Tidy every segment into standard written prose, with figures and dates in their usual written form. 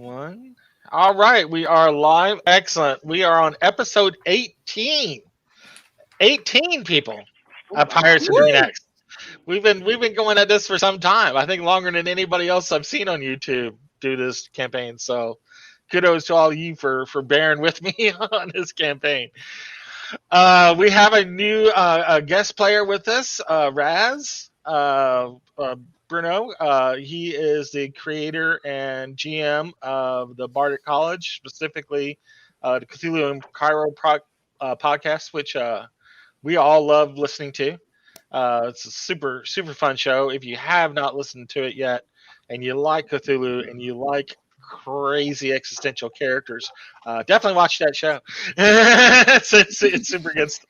One. All right, we are live. Excellent. We are on episode 18. 18 people. Pirates of Woo! Drinax. We've been going at this for some time. I think longer than anybody else I've seen on YouTube do this campaign. So kudos to all of you for bearing with me on this campaign. We have a new guest player with us, Raz. Bruno. He is the creator and GM of the Bardic College, specifically the Cthulhu and Cairo podcast, which we all love listening to. It's a super, super fun show. If you have not listened to it yet and you like Cthulhu and you like crazy existential characters, definitely watch that show. It's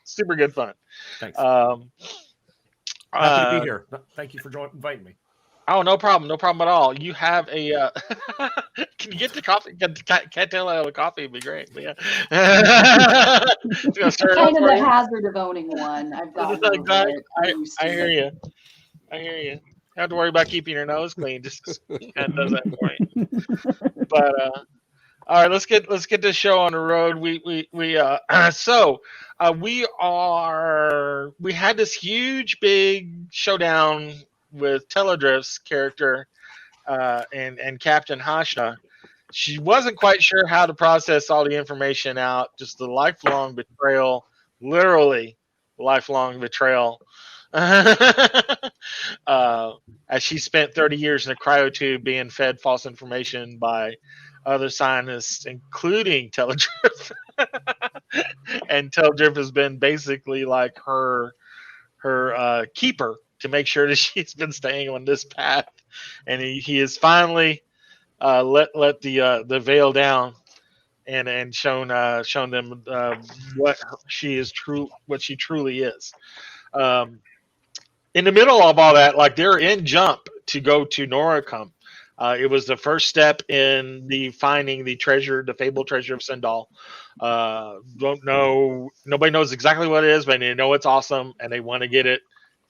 super good fun. Thanks. Um, Happy to be here. Thank you for inviting me. Oh, no problem at all. You have a. Can you get the coffee? Can't tell out of the coffee would be great. But yeah. Kind of the hazard of owning one. I've got. I hear you. You don't have to worry about keeping your nose clean. Just kind of does that for you. But all right, let's get this show on the road. We had this huge big showdown with Teledriff's character and Captain Hashna. She wasn't quite sure how to process all the information out. Just the lifelong betrayal, literally lifelong betrayal. As she spent 30 years in a cryotube being fed false information by other scientists, including Teledriff. And Teledriff has been basically like her keeper to make sure that she's been staying on this path, and he has finally let the veil down and shown them what she truly is. In the middle of all that, like they're in jump to go to Noricum. It was the first step in the finding the treasure, the fabled treasure of Sindal. Don't know, nobody knows exactly what it is, but they know it's awesome and they want to get it.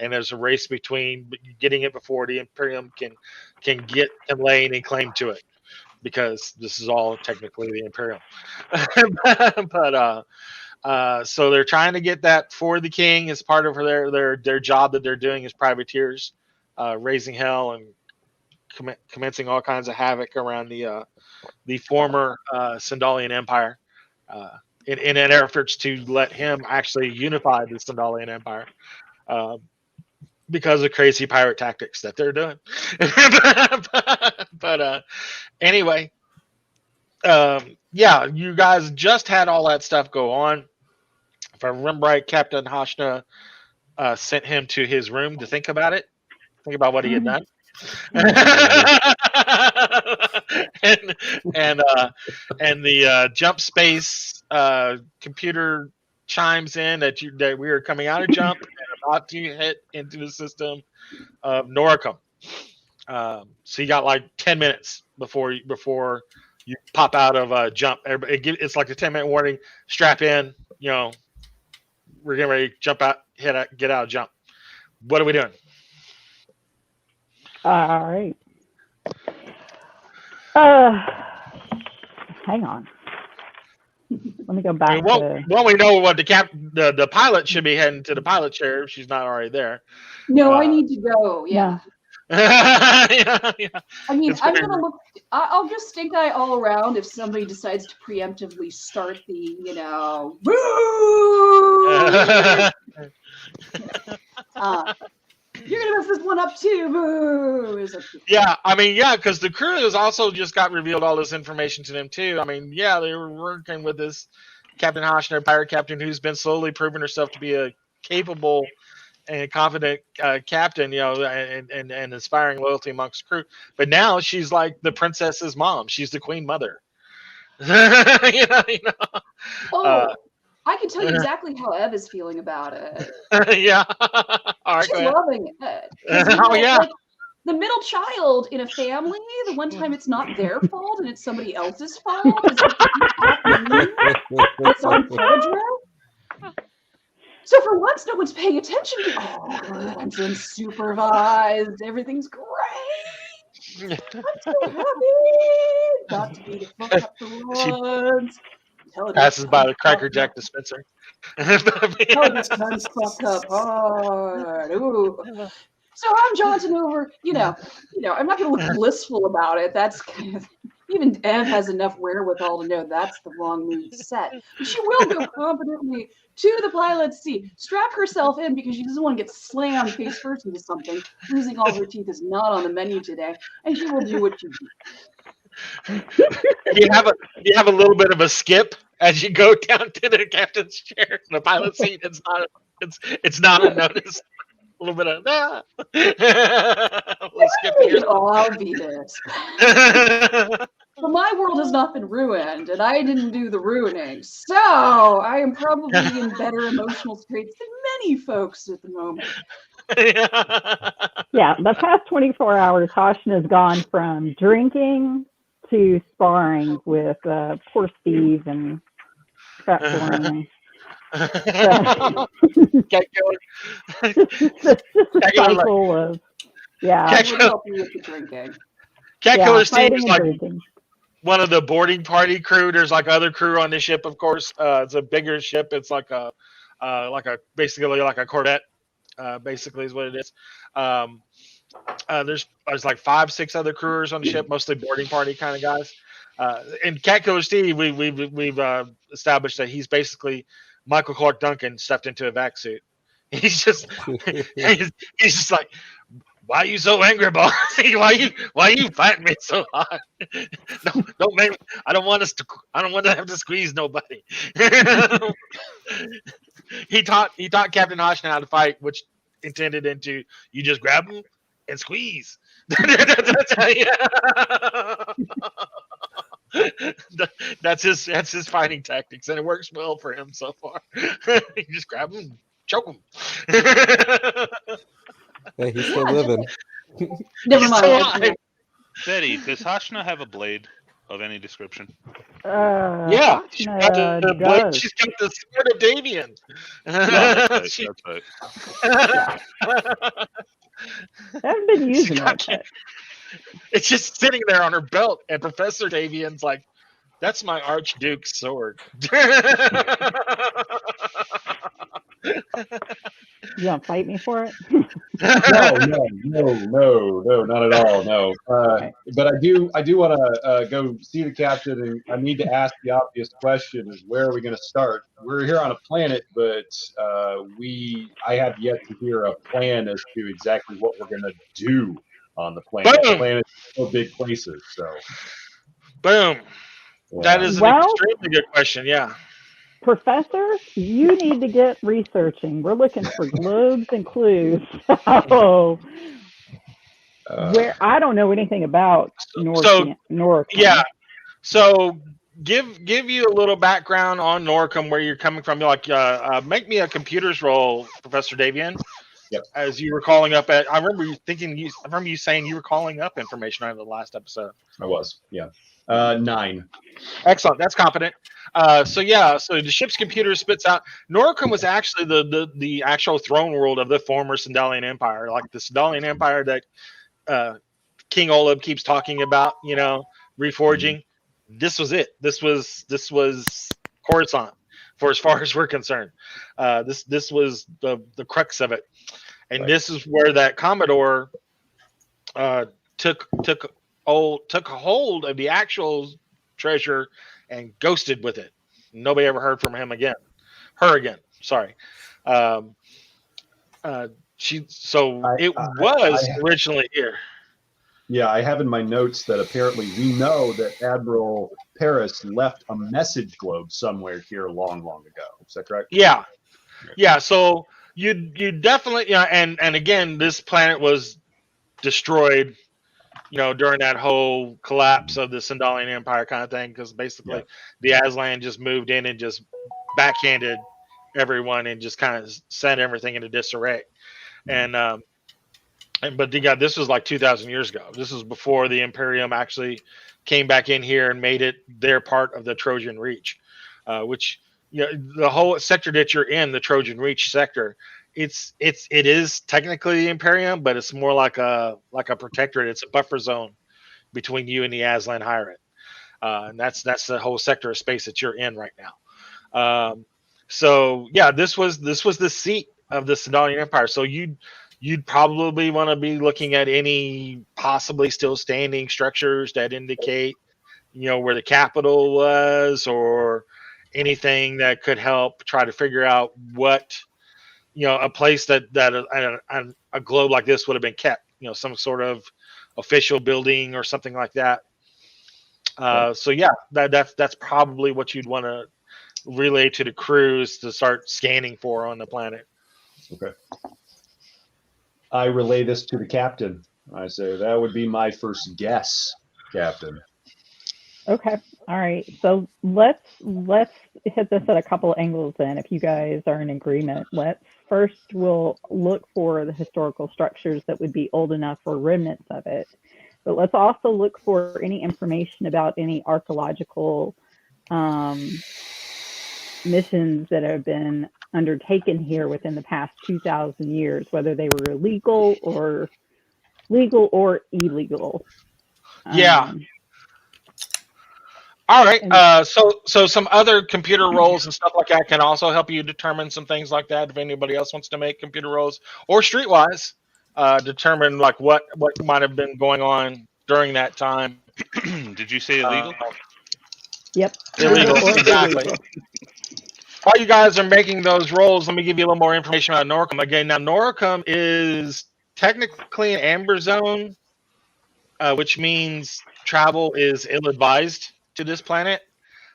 And there's a race between getting it before the Imperium can get Lane and claim to it, because this is all technically the Imperium. But so they're trying to get that for the king as part of their job that they're doing as privateers, raising hell and commencing all kinds of havoc around the former Sindalian Empire, in an efforts to let him actually unify the Sindalian Empire. Because of crazy pirate tactics that they're doing. but anyway, yeah, you guys just had all that stuff go on. If I remember right, Captain Hashna sent him to his room to think about what he had done. and the jump space computer chimes in that we are coming out of jump and about to hit into the system of Noricum. So you got like 10 minutes before you pop out of jump. It's like a 10-minute warning. Strap in. We're getting ready to jump out, get out of jump. What are we doing? All right. Hang on. Let me go back. Well, we know what the pilot should be heading to the pilot chair if she's not already there. No, I need to go. Yeah. Yeah. I mean, I'm gonna look. I'll just stink eye all around if somebody decides to preemptively start the, boo. You're gonna mess this one up too, boo. Yeah, I mean, because the crew has also just got revealed all this information to them too. I mean, they were working with this Captain Hashna, pirate captain, who's been slowly proving herself to be a capable and confident captain, and inspiring loyalty amongst crew. But now she's like the princess's mom. She's the queen mother. Oh. I can tell you exactly how Ev is feeling about it. Yeah. All right, she's loving it. Oh, yeah. Like, the middle child in a family, the one time it's not their fault and it's somebody else's fault. It's on Teledriff. So for once, no one's paying attention to I'm unsupervised. Everything's great. I'm so happy. got to be the fuck up the ones. Teledriff Passes by the times Cracker fuck Jack up. dispenser. Teledriff times fuck up hard. Ooh. So I'm jaunting over, I'm not going to look blissful about it. That's kind of, even Ev has enough wherewithal to know that's the wrong mood set. But she will go confidently to the pilot's seat, strap herself in because she doesn't want to get slammed face first into something. Losing all her teeth is not on the menu today, and she will do what you do. You have a little bit of a skip as you go down to the captain's chair, the pilot seat. It's not unnoticed. A little bit of a little skip We here. can all be this. But my world has not been ruined, and I didn't do the ruining. So I am probably in better emotional straits than many folks at the moment. Yeah, the past 24 hours, Hashna has gone from drinking to sparring with poor Steve and Fat Florian. Cat killer. Just a cycle of, I would help you with the drinking. Cat Killer Steve fighting is and like drinking. one of the boarding party crew. There's like other crew on the ship, of course. It's a bigger ship. It's like a basically like a Corvette. Basically is what it is. There's like 5-6 other crewers on the ship, mostly boarding party kind of guys. And Cat Killer Steve, we've established that he's basically Michael Clark Duncan stepped into a vac suit. He's just he's just like, why are you so angry, boss? why are you fighting me so hard? No, don't make. I don't want to have to squeeze nobody. He taught Captain Hashna how to fight, which intended into you just grab him and squeeze. That's his fighting tactics, and it works well for him so far. You just grab him, choke him. Hey, he's still living. Never mind. Betty, does Hashna have a blade of any description? Yeah, she's got the blade. She's got the sword of Davian. That's right. I haven't been using it. It's just sitting there on her belt, and Professor Davian's like, "That's my Archduke's sword." You gonna fight me for it? No, not at all. No, but I do want to go see the captain, and I need to ask the obvious question: is where are we going to start? We're here on a planet, but I have yet to hear a plan as to exactly what we're going to do on the planet. The planet is so big places, so. Boom. Yeah. That is an extremely good question. Yeah. Professor, you need to get researching. We're looking for globes and clues. So, where I don't know anything about Norcom. Yeah. So give you a little background on Norcom, where you're coming from. Like, make me a computers roll, Professor Davian. Yep. As you were calling up I remember you saying you were calling up information on the last episode. I was, yeah. 9. Excellent. That's competent. So the ship's computer spits out. Norcom was actually the actual throne world of the former Sindalian Empire, like the Sindalian Empire that King Oleb keeps talking about. Reforging. This was it. This was Coruscant, for as far as we're concerned. This was the crux of it, and This is where that Commodore took a hold of the actual treasure and ghosted with it. Nobody ever heard from him again. Her again. Sorry. It was originally here. Yeah, I have in my notes that apparently we know that Admiral Paris left a message globe somewhere here long, long ago. Is that correct? Yeah. Yeah. So you definitely, and again, this planet was destroyed, during that whole collapse of the Sindalian Empire kind of thing, because basically the Aslan just moved in and just backhanded everyone and just kind of sent everything into disarray. But this was like 2,000 years ago. This was before the Imperium actually came back in here and made it their part of the Trojan Reach, which the whole sector that you're in, the Trojan Reach sector, it is technically the Imperium, but it's more like a protectorate. It's a buffer zone between you and the Aslan Hierate. and that's the whole sector of space that you're in right now. So yeah, this was the seat of the Sindalian Empire. So you'd probably want to be looking at any possibly still standing structures that indicate, where the capital was, or anything that could help try to figure out what, a place that a globe like this would have been kept, some sort of official building or something like that. So yeah, that's probably what you'd want to relay to the crews to start scanning for on the planet. Okay. I relay this to the captain. I say that would be my first guess, Captain. Okay. All right. So let's hit this at a couple of angles then, if you guys are in agreement. We'll look for the historical structures that would be old enough for remnants of it. But let's also look for any information about any archaeological missions that have been undertaken here within the past 2,000 years, whether they were legal or illegal. Yeah. All right. So some other computer roles and stuff like that can also help you determine some things like that. If anybody else wants to make computer roles or streetwise, determine like what might have been going on during that time. Did you say illegal? Yep. Illegal, Or exactly. illegal. While you guys are making those roles, let me give you a little more information about Noricum. Again, now Noricum is technically an amber zone, which means travel is ill-advised to this planet.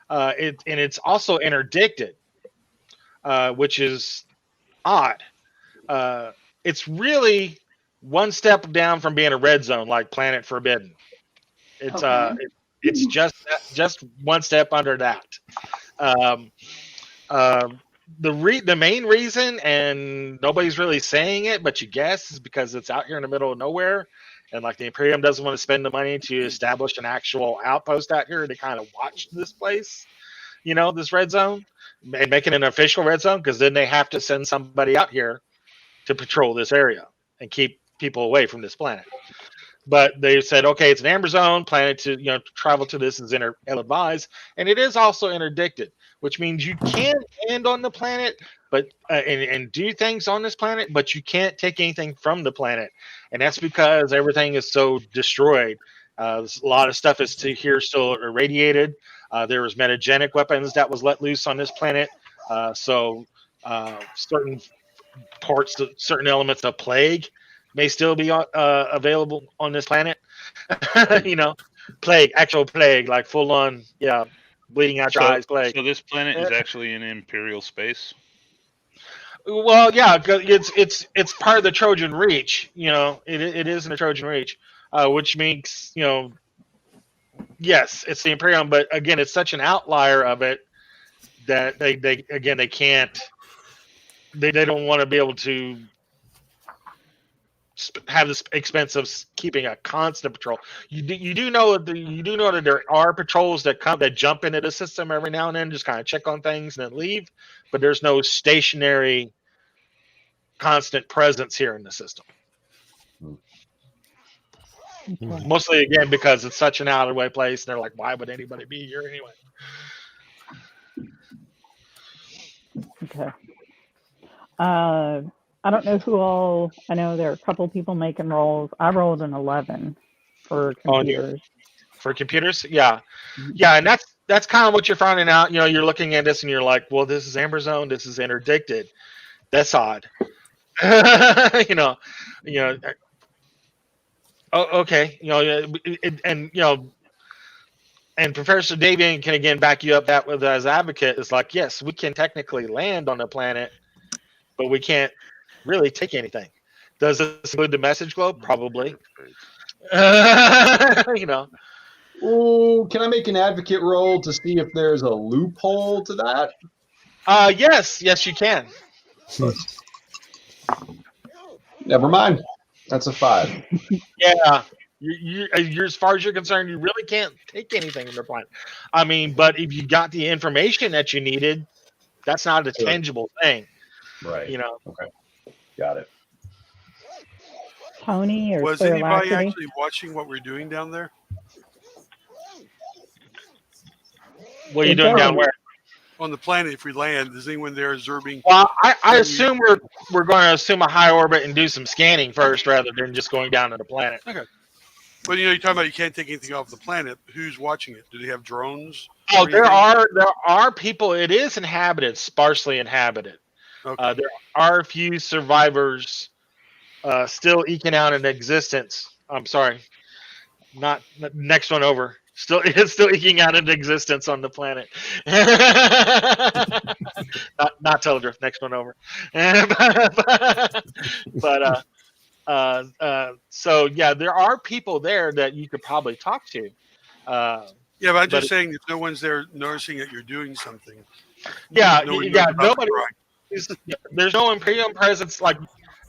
And it's also interdicted, which is odd. It's really one step down from being a red zone, like Planet Forbidden. It's Okay. it's just one step under that. The main reason, and nobody's really saying it, but you guess, is because it's out here in the middle of nowhere, and like the Imperium doesn't want to spend the money to establish an actual outpost out here to kind of watch this place, this red zone, and make it an official red zone, because then they have to send somebody out here to patrol this area and keep people away from this planet. But they said, okay, it's an amber zone. Planet to travel to this is ill-advised, and it is also interdicted, which means you can land on the planet, but and do things on this planet, but you can't take anything from the planet, and that's because everything is so destroyed. A lot of stuff is still irradiated. There was metagenic weapons that was let loose on this planet, so certain certain elements of plague may still be available on this planet. Plague, actual plague, like full on, bleeding out your eyes plague. So this planet is actually in Imperial space? Well, yeah, it's part of the Trojan Reach. It is in the Trojan Reach, which means, yes, it's the Imperium, but again, it's such an outlier of it that they can't, they don't want to be able to have this expense of keeping a constant patrol. You do know that there are patrols that jump into the system every now and then, just kind of check on things and then leave, but there's no stationary constant presence here in the system. Okay. Mostly again because it's such an out of the way place, and they're like, why would anybody be here anyway? Okay. I don't know who all. I know there are a couple people making rolls. I rolled an 11 for computers. For computers, yeah, and that's kind of what you're finding out. You're looking at this and you're like, well, this is amber zone. This is interdicted. That's odd. Okay. And Professor Davian can again back you up that with as advocate. It's like, yes, we can technically land on the planet, but we can't really take anything. Does this include the message globe? Probably. Oh, can I make an advocate roll to see if there's a loophole to that? Yes, you can. Never mind. That's a 5. Yeah. You're as far as you're concerned, you really can't take anything from the planet. I mean, but if you got the information that you needed, that's not a tangible thing. Right. Okay. Got it. Tony or was Sir anybody Lackady? actually watching what we're doing down there? What are you doing down where? On the planet, if we land, is anyone there observing? Well, I assume we're going to assume a high orbit and do some scanning first, rather than just going down to the planet. Okay. But you're talking about you can't take anything off the planet. Who's watching it? Do they have drones? Oh, there are people. It is inhabited, sparsely inhabited. Okay. There are a few survivors still eking out an existence. I'm sorry, not next one over. Still eking out an existence on the planet. not Teledriff. Next one over. So yeah, there are people there that you could probably talk to. Yeah, but I'm just saying, if no one's there noticing that you're doing something. Yeah, no one yeah. knows about Nobody. There's no Imperium presence. Like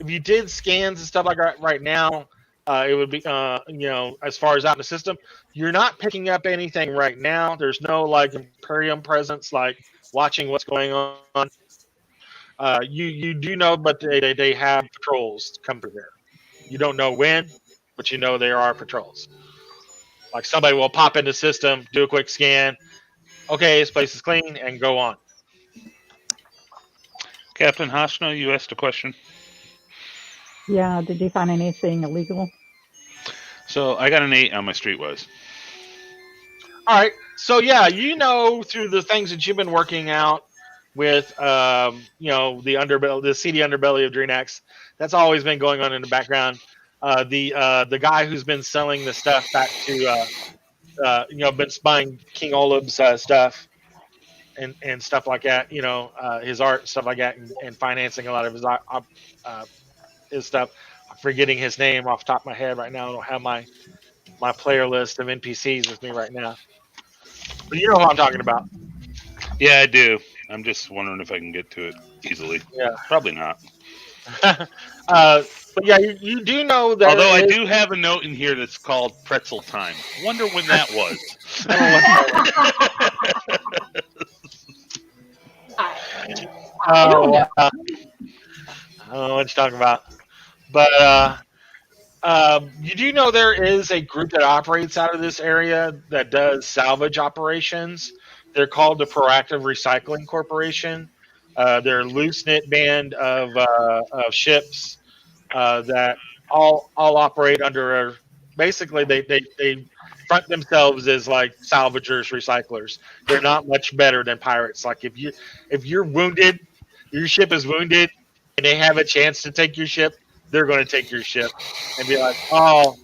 if you did scans and stuff like that right now, it would be as far as out in the system, you're not picking up anything right now. There's no like Imperium presence, like watching what's going on. You do know, but they have patrols come through there. You don't know when, but you know there are patrols. Like somebody will pop in the system, do a quick scan. Okay, this place is clean, and go on. Captain Hashna, you asked a question. Yeah, did you find anything illegal? So I got an 8 on my streetwise. All right. So yeah, through the things that you've been working out with, the underbelly, the seedy underbelly of Drinax, that's always been going on in the background. The guy who's been selling the stuff back to, been buying King Oleb's stuff and stuff like that. His art and stuff like that, and financing a lot of his stuff. I'm forgetting his name off the top of my head right now. I don't have my player list of NPCs with me right now. But you know who I'm talking about. Yeah, I do. I'm just wondering if I can get to it easily. Yeah. Probably not. But yeah, you do know that. Although I do have a note in here that's called Pretzel Time. Wonder when that was. I don't know. I don't know what you're talking about. But you do know there is a group that operates out of this area that does salvage operations. They're called the Proactive Recycling Corporation. They're a loose-knit band of ships that all operate under basically they front themselves as like salvagers, recyclers. They're not much better than pirates. Like if you're wounded, your ship is wounded, and they have a chance to take your ship, they're going to take your ship and be like, oh,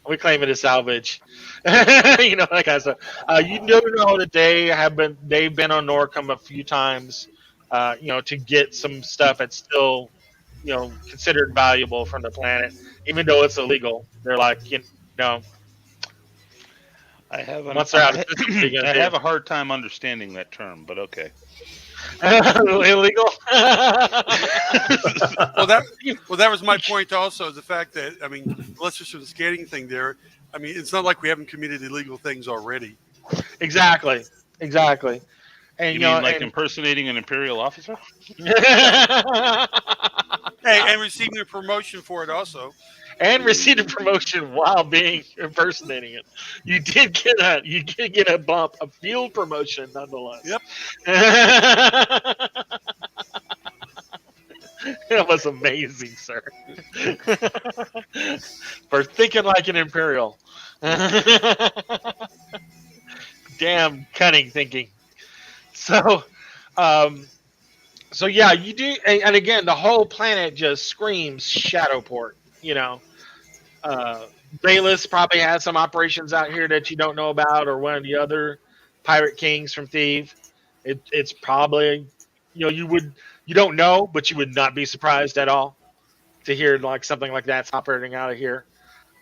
we claim it as salvage. That kind of stuff. You do know that they've been on Norcom a few times, to get some stuff that's still, considered valuable from the planet, even though it's illegal. They're like, I have once they're out of I have a hard time understanding that term, but okay. Illegal. Well, that was my point. Also, the fact that unless there's a scanning thing there, it's not like we haven't committed illegal things already. Exactly. And you mean like impersonating an Imperial officer? Hey, and receiving a promotion for it also. And received a promotion while being impersonating it. You did get a bump, a field promotion nonetheless. Yep. That was amazing, sir. For thinking like an Imperial. Damn cunning thinking. So yeah, you do, and again, the whole planet just screams Shadowport. Bayless probably has some operations out here that you don't know about, or one of the other pirate kings from Thieves. It's probably, you don't know, but you would not be surprised at all to hear like something like that's operating out of here.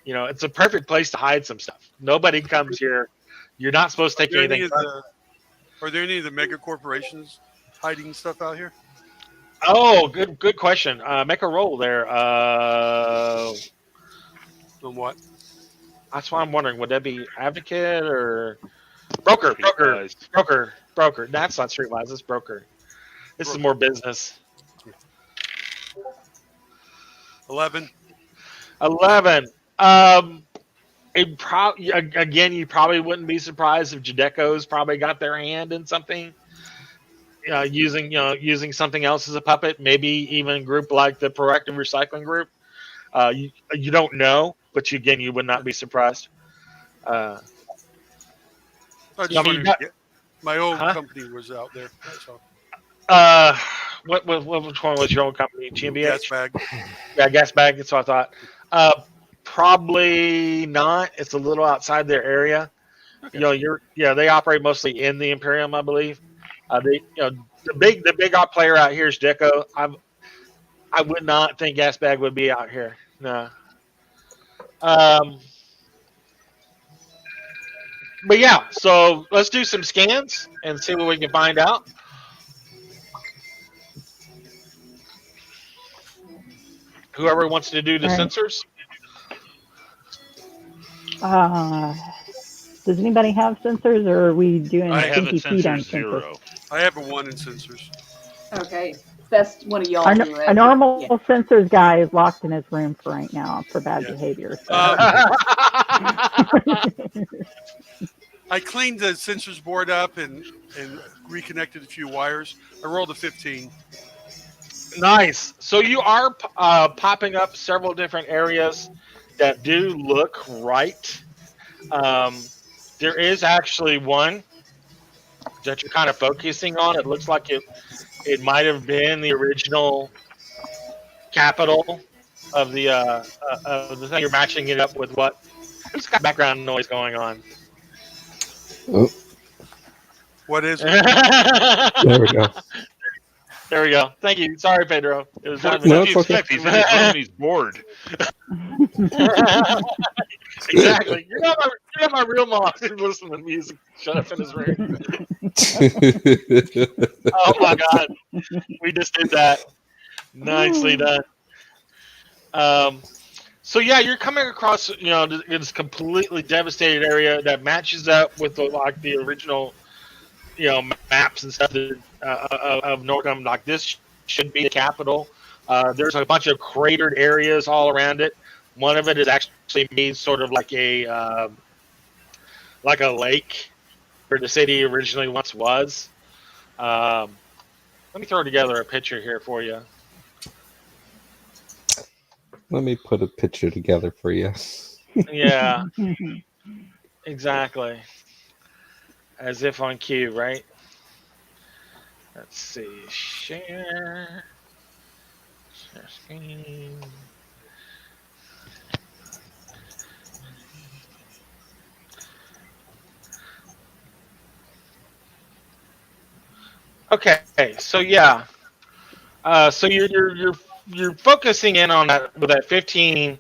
It's a perfect place to hide some stuff. Nobody comes here. You're not supposed to take anything. Are there any of the mega corporations hiding stuff out here? Oh, good question. Make a roll there. On what? That's why I'm wondering. Would that be advocate or broker? That's not streetwise. It's broker. This is more business. 11. 11. it probably again, you probably wouldn't be surprised if Jadeco's probably got their hand in something, using something else as a puppet. Maybe even a group like the Proactive Recycling Group. You don't know, but you would not be surprised. I I just mean, wondered. My old Huh? company was out there. So which one was your old company? GmbH? gas bag. Yeah, gas bag. That's what I thought. Probably not. It's a little outside their area. Okay. They operate mostly in the Imperium, I believe. The big op player out here is Deco. I would not think gas bag would be out here. No. But yeah, so let's do some scans and see what we can find out. Whoever wants to do the All right. sensors. Does anybody have sensors, or are we doing I have a stinky feet on sensor sensors? 0. I have a 1 in sensors. Okay, best one of y'all A, do it. a normal Yeah. sensors guy is locked in his room for right now for bad Yeah. behavior. So. I cleaned the sensors board up and reconnected a few wires. I rolled a 15. Nice. So you are popping up several different areas that do look right. There is actually one that you're kind of focusing on. It looks like it might have been the original capital of the thing. You're matching it up with what? There's got background noise going on. Oh, What is it? there we go. There we go. Thank you. Sorry, Pedro. It was What No, do it's you okay. expect? He's in his room. He's bored. Exactly. You're not my real mom. You're listening to music. Shut up in his room. Oh my god. We just did that. Nicely done. So yeah, you're coming across this completely devastated area that matches up with the original maps and stuff of Norcom. Like this should be the capital. There's a bunch of cratered areas all around it. One of it is actually made sort of like a lake where the city originally once was. Let me throw together a picture here for you. Let me put a picture together for you. Yeah, exactly. As if on cue, right? Let's see. Share screen. Okay, so yeah, so you're focusing in on that with that 15.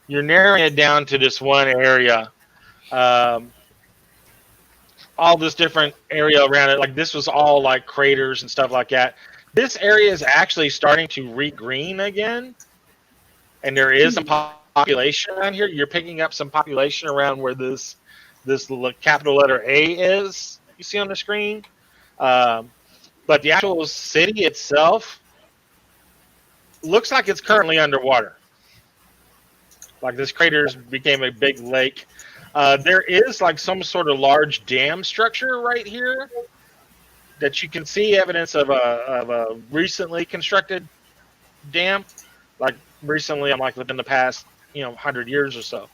You're narrowing it down to this one area. All this different area around it, like this was all like craters and stuff like that. This area is actually starting to regreen again, and there is some population around here. You're picking up some population around where this capital letter A is. You see on the screen. But the actual city itself looks like it's currently underwater. Like this crater became a big lake. There is like some sort of large dam structure right here that you can see evidence of a recently constructed dam. Like recently, I'm like within the past 100 years or so.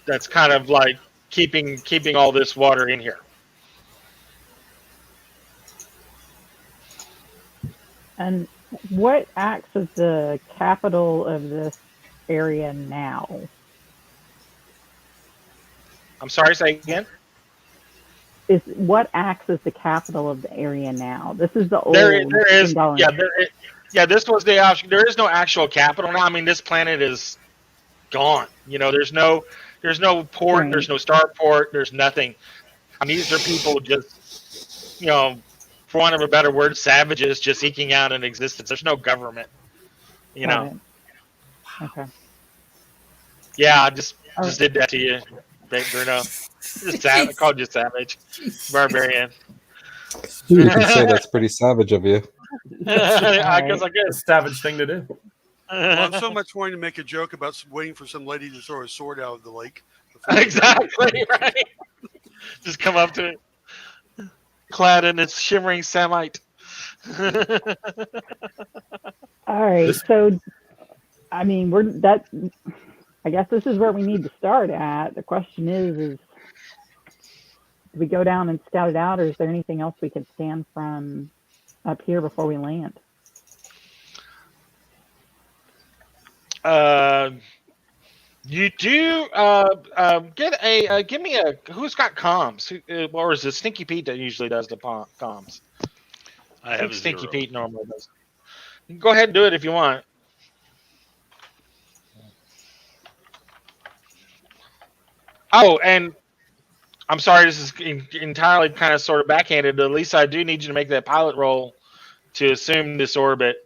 That's kind of like keeping all this water in here. And what acts as the capital of this area now? I'm sorry, say again. Is what acts as the capital of the area now? This is the old. There is. Dingala. Yeah, this was the actual. There is no actual capital now. I mean, this planet is gone. There's no port. Right. There's no starport. There's nothing. I mean, these are people just, for want of a better word, savages just eking out an existence. There's no government. Got it. Okay. Yeah, I just did that to you, Bruno. I called you savage, barbarian. You can say that's pretty savage of you. I guess I It's a guess. savage thing to do. Well, I'm so much wanting to make a joke about waiting for some lady to throw a sword out of the lake. Exactly right. Just come up to it, clad in its shimmering samite. All right, so I mean, I guess this is where we need to start at. The question is do we go down and scout it out, or is there anything else we could scan from up here before we land? You do get a give me a who's got comms, or is it Stinky Pete that usually does the comms? I have Stinky 0. Pete normally does. You can go ahead and do it if you want. Oh, and I'm sorry, this is entirely kind of sort of backhanded, but at least I do need you to make that pilot roll to assume this orbit.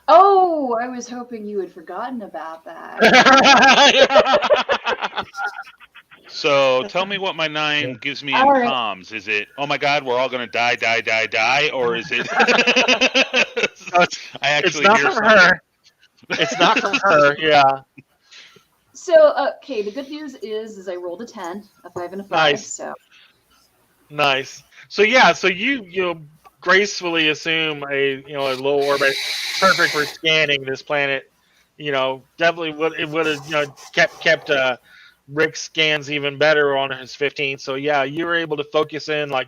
Oh, I was hoping you had forgotten about that. So tell me what my 9 gives me in All right. comms. Is it, oh my God, we're all going to die, or is it? I actually it's not hear from something. her. It's not from her. Yeah. So, okay, the good news is I rolled a 10, a 5, and a 5. Nice. So, Nice. So yeah. So you gracefully assume a low orbit, perfect for scanning this planet. Definitely would have kept Rick's scans even better on his 15. So yeah, you were able to focus in like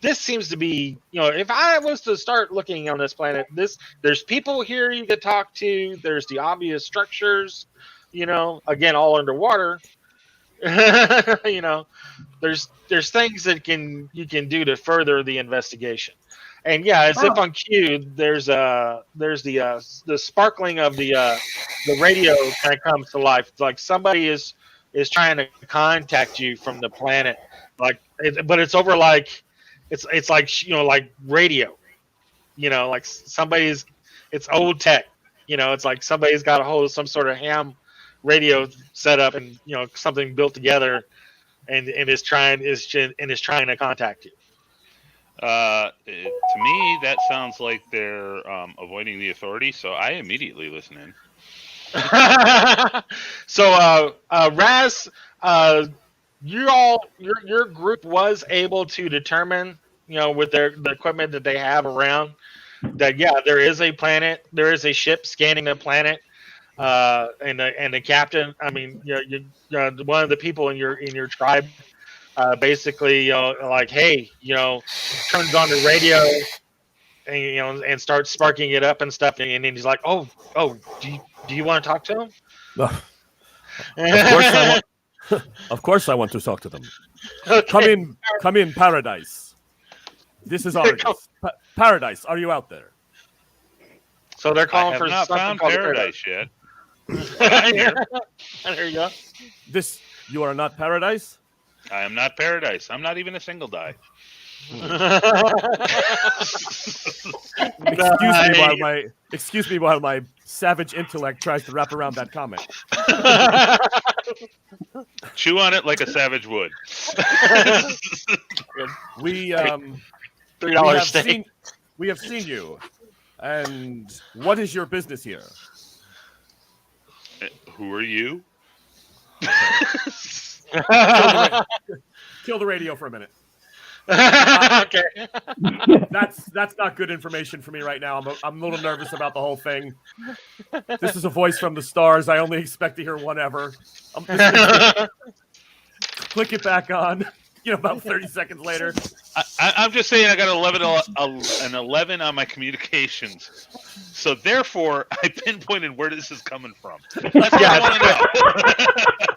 this seems to be if I was to start looking on this planet, there's people here you could talk to. There's the obvious structures, again all underwater. There's things that you can do to further the investigation. And yeah, as if on cue, there's the sparkling of the radio kind of comes to life. It's like somebody is trying to contact you from the planet, but it's over like it's like like radio, like somebody's it's old tech, it's like somebody's got a hold of some sort of ham radio set up and something built together, and is trying to contact you. To me, that sounds like they're avoiding the authority, so I immediately listen in. So, Raz, your group was able to determine, with the equipment that they have around, that there is a planet, there is a ship scanning the planet, and the captain. I mean, one of the people in your tribe. Basically, like, hey, turns on the radio and and starts sparking it up and stuff, and then he's like, oh, do you want to talk to him? Of course, I want to talk to them. Okay. Come in, Paradise. This is Argus. Paradise, are you out there? So they're calling I have for not something found called paradise yet. There you go. You are not Paradise? I am not paradise. I'm not even a single die. Excuse me while my savage intellect tries to wrap around that comment. Chew on it like a savage would. We $3 steak. we have seen you. And what is your business here? Who are you? Kill the radio for a minute. Okay. That's not good information for me right now. I'm a little nervous about the whole thing. This is a voice from the stars. I only expect to hear one ever. Click it back on. About 30 seconds later. I'm just saying I got an 11 on my communications. So therefore, I pinpointed where this is coming from. That's what I want to know.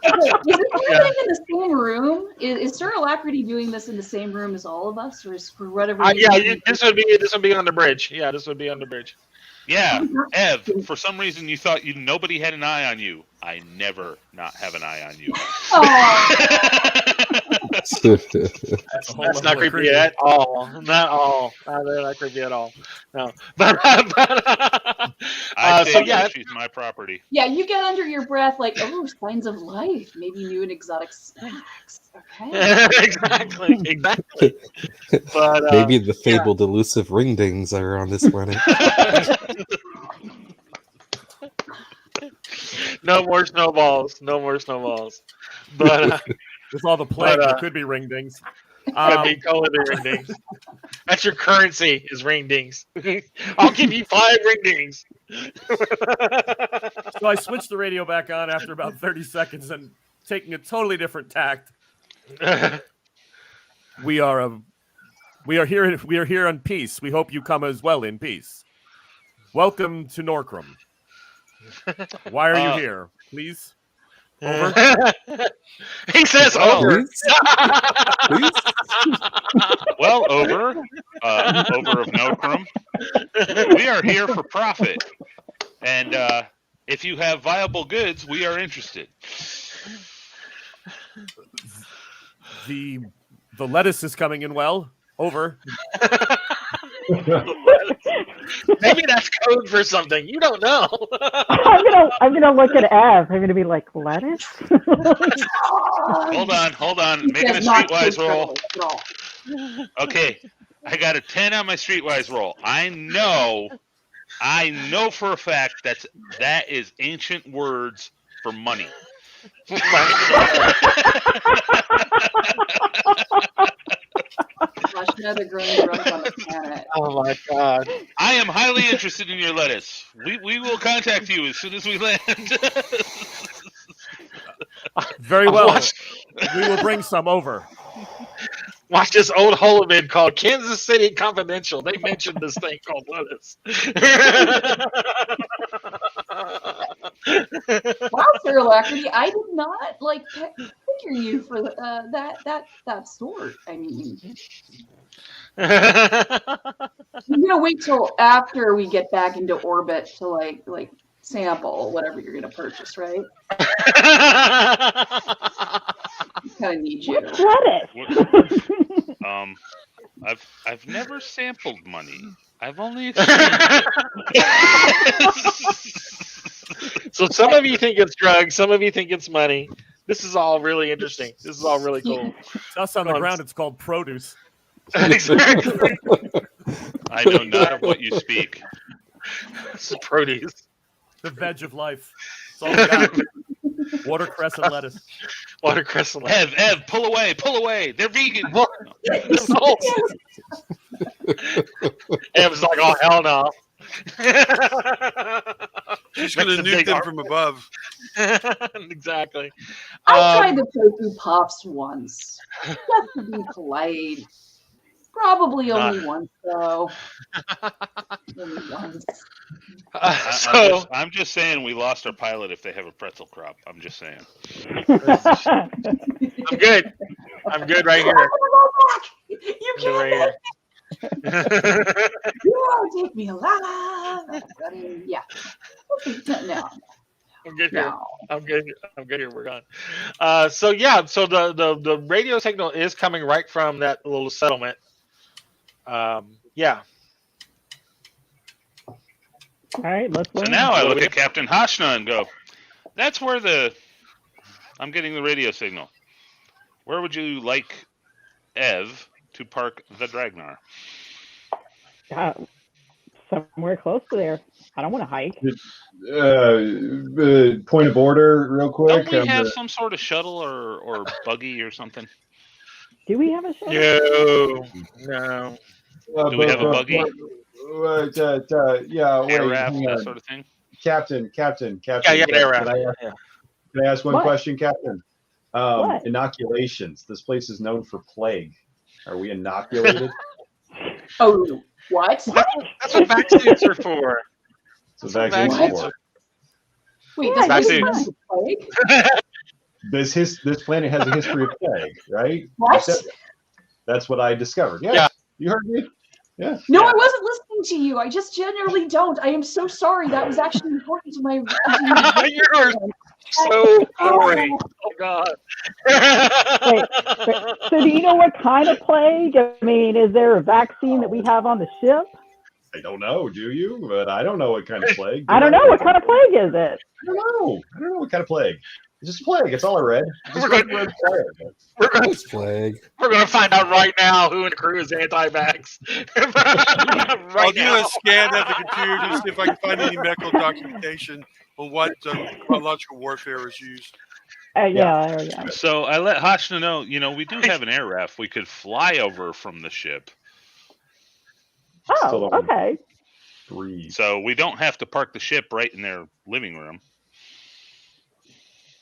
Okay, is it happening in the same room? Is Sir Alacrity doing this in the same room as all of us, or is for whatever? This would be on the bridge. Yeah, this would be on the bridge. Yeah, Ev, for some reason you thought nobody had an eye on you. I never not have an eye on you. That's not creepy at all. Not all. Not creepy at all. No. But I say she's my property. Yeah, you get under your breath like, oh, signs of life. Maybe new and exotic snacks. Okay. Exactly. But maybe the fabled elusive ringdings are on this planet. No more snowballs. No more snowballs. But With all the plague, But, there could be ring dings. gotta be calling the ring dings. That's your currency is ring dings. I'll give you 5 ring dings. So I switched the radio back on after about 30 seconds and taking a totally different tact. We are here in peace. We hope you come as well in peace. Welcome to Norcrum. Why are you here? Please? Over. He says Well, over. Please? Well, over of Nocrum. We are here for profit. And if you have viable goods, we are interested. The lettuce is coming in well. Over. Maybe that's code for something. You don't know. I'm gonna look at Ev. I'm gonna be like, lettuce? Hold on. Making a streetwise roll. At all. Okay, I got a 10 on my streetwise roll. I know for a fact that is ancient words for money. Another growing drugs on the planet. Oh my god. I am highly interested in your lettuce. We will contact you as soon as we land. Very well. We will bring some over. Watch this old holovid called Kansas City Confidential. They mentioned this thing called lettuce. Wow, Sir Alacrity, I did not figure you for that sort. I mean, I'm gonna wait till after we get back into orbit to like sample whatever you're gonna purchase, right? Kind of need you. Lettuce. I've never sampled money. I've only exchanged it. So some of you think it's drugs, some of you think it's money. This is all really interesting. This is all really cool. To us on the ground, it's called produce. Exactly. I know not of what you speak. It's produce. The veg of life. It's all we got. Watercress and lettuce. Watercress and lettuce. Ev, pull away. They're vegan. No. Ev's like, oh hell no. She's going to nuke them from above. Exactly. I tried the tofu pops once. Just to be polite. Probably only once, though. Only once. I'm just saying we lost our pilot if they have a pretzel crop. I'm just saying. I'm good. I'm good right here. You can't. You won't take me alive. Yeah. No. I'm good here. I'm good here. We're gone. So the radio signal is coming right from that little settlement. Yeah. All right, let's So learn. now I look at Captain Hashna and go, that's where I'm getting the radio signal. Where would you like Ev to park the Dragnar? Somewhere close to there. I don't want to hike. Point of order, real quick. Don't we have some sort of shuttle or buggy or something? Do we have a shuttle? No. Do we have a buggy? Yeah, wait, Air raft, hang that on. sort of thing? Captain. Yeah, air raft. Can I ask one What? question, Captain? What? Inoculations. This place is known for plague. Are we inoculated? Oh, what? That's what vaccines are for. So vaccines for. Wait, Yeah, this vaccines. is plague? This planet has a history of plague, right? What? That's what I discovered. Yes. Yeah. You heard me? Yeah. No, Yeah. I wasn't listening to you. I just generally don't. I am so sorry. That was actually important to my. You're so boring. Oh God. So do you know what kind of plague? I mean, is there a vaccine that we have on the ship? I don't know. Do you? But I don't know what kind of plague. I don't know. What kind of plague is it? I don't know. I don't know what kind of plague. It's just flag. It's all I read. We're going to find out right now who in the crew is anti-vax. I'll do a scan at the computer to see if I can find any medical documentation on what biological warfare is used. Yeah, there we go. So I let Hashna know, we do have an air ref. We could fly over from the ship. Oh, okay. 3. So we don't have to park the ship right in their living room.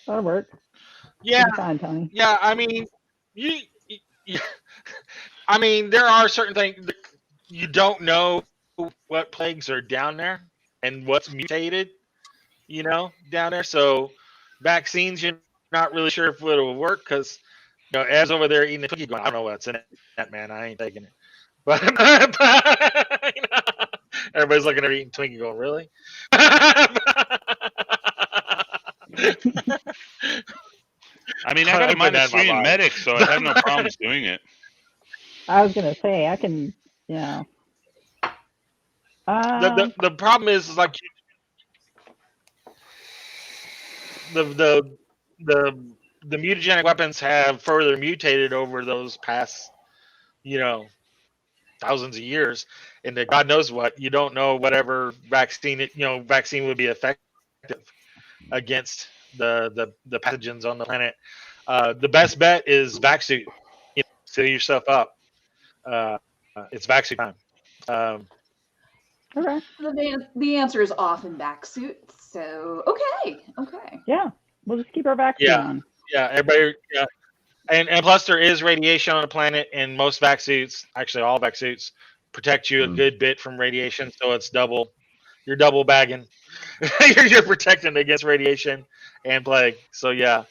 That'll work. Yeah. Fine, Tony. Yeah, I mean, there are certain things that you don't know what plagues are down there and what's mutated, down there. So vaccines, you're not really sure if it'll work because, Ed's over there eating the cookie going, I don't know what's in it, man. I ain't taking it. But everybody's looking at her eating Twinkie going, really? I mean, I got a -3 in medic, so I have no problems doing it. I was going to say, I can, The problem is like the mutagenic weapons have further mutated over those past, thousands of years, and God knows what. You don't know whatever vaccine would be effective against the pathogens on the planet. The best bet is vaccine. Seal yourself up. It's vaccine time. Okay. The answer is often back suits. So okay. Yeah, we'll just keep our vaccine on. Yeah, everybody. Yeah, and plus there is radiation on the planet, and most vac suits, actually all vac suits, protect you a good bit from radiation. So it's double. You're double bagging. you're protecting against radiation and plague. So yeah,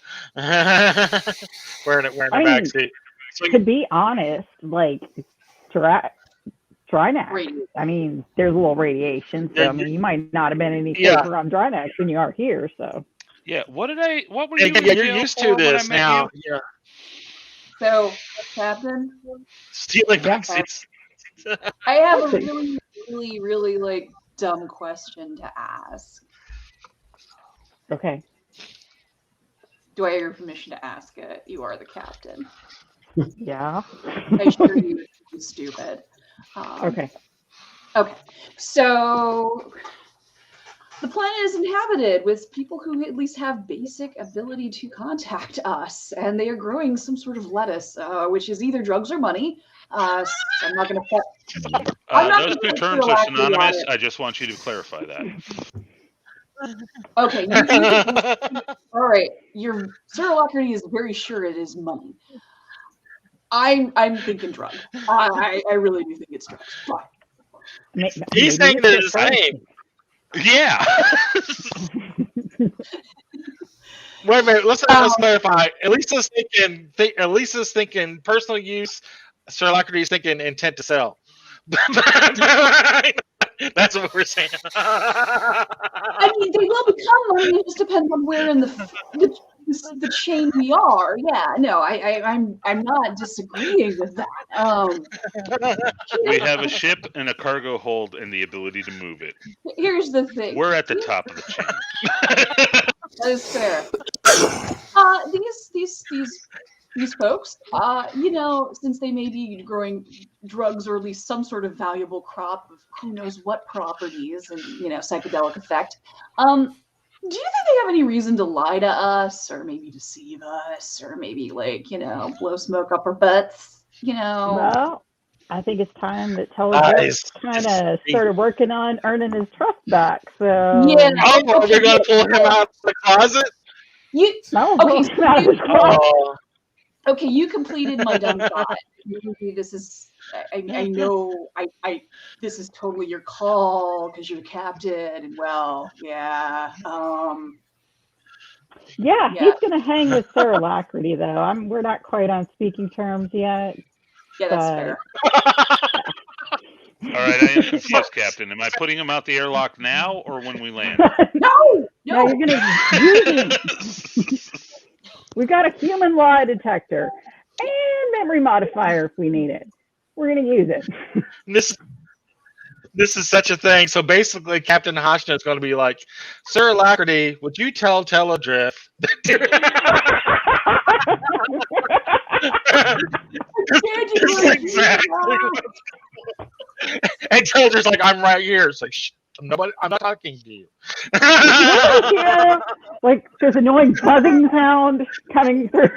wearing a vac suit. So, to be honest, like Drinax. I mean, there's a little radiation, so you might not have been any safer on Drinax than you are here. So yeah, what were you? You're used to this now. Yeah. So, Captain, stealing vaccines. I have a really, really, really dumb question to ask. Okay. Do I have your permission to ask it? You are the captain. Yeah. I assure you, it's stupid. Okay. Okay. So the planet is inhabited with people who at least have basic ability to contact us, and they are growing some sort of lettuce, which is either drugs or money. I'm not going to. Those two terms are synonymous. I just want you to clarify that. Okay. All right. Your Sir Lockerty is very sure it is money. I'm thinking drug. I really do think it's drugs. But he's thinking the same. Yeah. Wait a minute. Let's clarify. Elisa's thinking personal use. Sir Lockerty is thinking intent to sell. That's what we're saying. I mean, they will become money. It just depends on where in the chain we are. Yeah, no, I'm not disagreeing with that. We have a ship and a cargo hold and the ability to move it. Here's the thing. We're at the top of the chain. That is fair. These folks, since they may be growing drugs or at least some sort of valuable crop of who knows what properties and, psychedelic effect, do you think they have any reason to lie to us or maybe deceive us or maybe blow smoke up our butts, Well, I think it's time that Teledriff kind of started working on earning his trust back. So yeah. Oh, we're going to pull him out of the closet? Okay, you completed my dumb thought. This is, I know, this is totally your call because you're the captain, and he's gonna hang with Sir Lockerty though. We're not quite on speaking terms yet. Yeah, that's fair. All right, I am confused, Captain. Am I putting him out the airlock now or when we land? No, you're gonna use him. We've got a human lie detector and memory modifier if we need it. We're going to use it. This is such a thing. So basically, Captain Hashna is going to be like, Sir Alacrity, would you tell Teledriff? Exactly. And Teledriff's like, I'm right here. It's like, shh, nobody, I'm not talking to you. Yeah, like there's annoying buzzing sound coming through.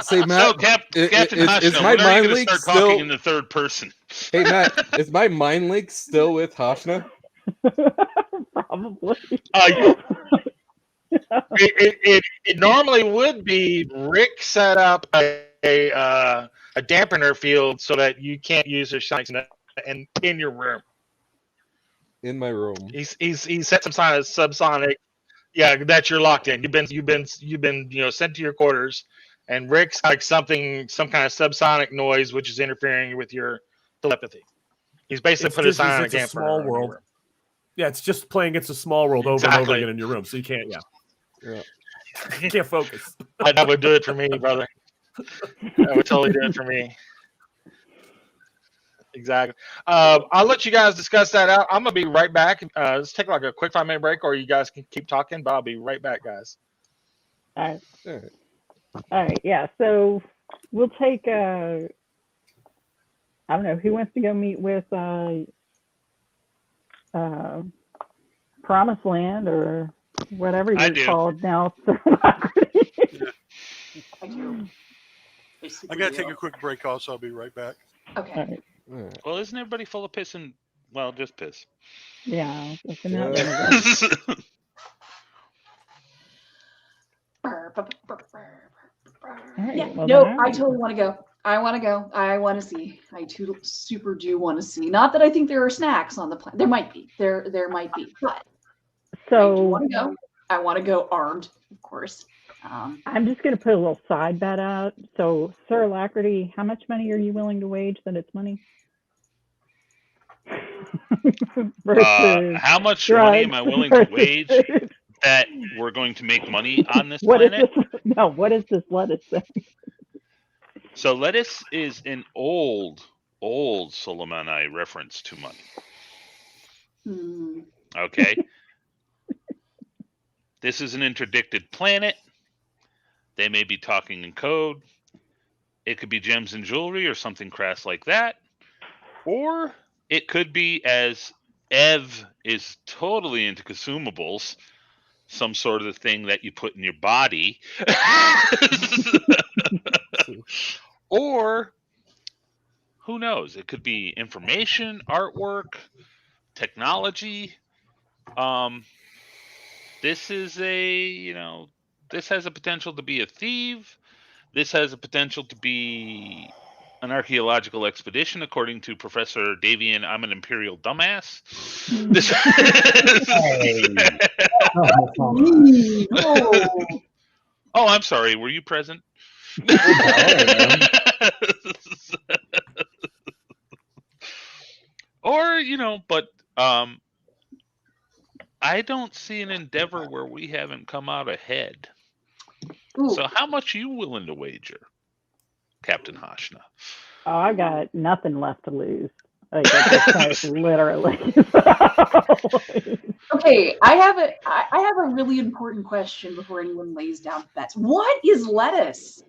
Say Matt, So, Captain Hashna, is my when are you mind going to link start still? talking in the third person? Hey Matt, is my mind link still with Hashna? Probably. It normally would be Rick set up a dampener field so that you can't use your sonics in your room. In my room. He's set some kind of subsonic, that you're locked in. You've been sent to your quarters, and Rick's like some kind of subsonic noise which is interfering with your telepathy. He's basically put a sonic dampener. Small world. Yeah, it's just playing It's a Small World over and over again in your room, so you can't. Yeah. You can't focus. That would do it for me, brother. That would totally do it for me. Exactly. I'll let you guys discuss that out. I'm gonna be right back. Let's take like a quick 5-minute break, or you guys can keep talking. But I'll be right back, guys. All right. Yeah. So we'll take. I don't know who wants to go meet with Promised Land or whatever you're called now. I gotta take a quick break. Also, I'll be right back. Okay. Well, isn't everybody full of piss and just piss? Yeah. I totally want to go. I want to go. I want to see. I super do want to see. Not that I think there are snacks on the planet. There might be. There might be. But so I do want to go. I want to go armed, of course. I'm just going to put a little side bet out. So, Sir Alacrity, how much money are you willing to wage that it's money? How much money am I willing to wage that we're going to make money on this planet? What is this lettuce thing? So lettuce is an old Solomoni reference to money. Okay. This is an interdicted planet. They may be talking in code. It could be gems and jewelry or something crass like that. Or it could be, as Ev is totally into consumables, some sort of thing that you put in your body. Or, who knows? It could be information, artwork, technology. This is this has a potential to be a thief. This has a potential to be an archaeological expedition, according to Professor Davian. I'm an imperial dumbass. This Oh, I'm sorry. Were you present? Or, but I don't see an endeavor where we haven't come out ahead. Ooh. So how much are you willing to wager, Captain Hashna? Oh, I got nothing left to lose. Like, literally. Okay, I have a really important question before anyone lays down bets. What is lettuce?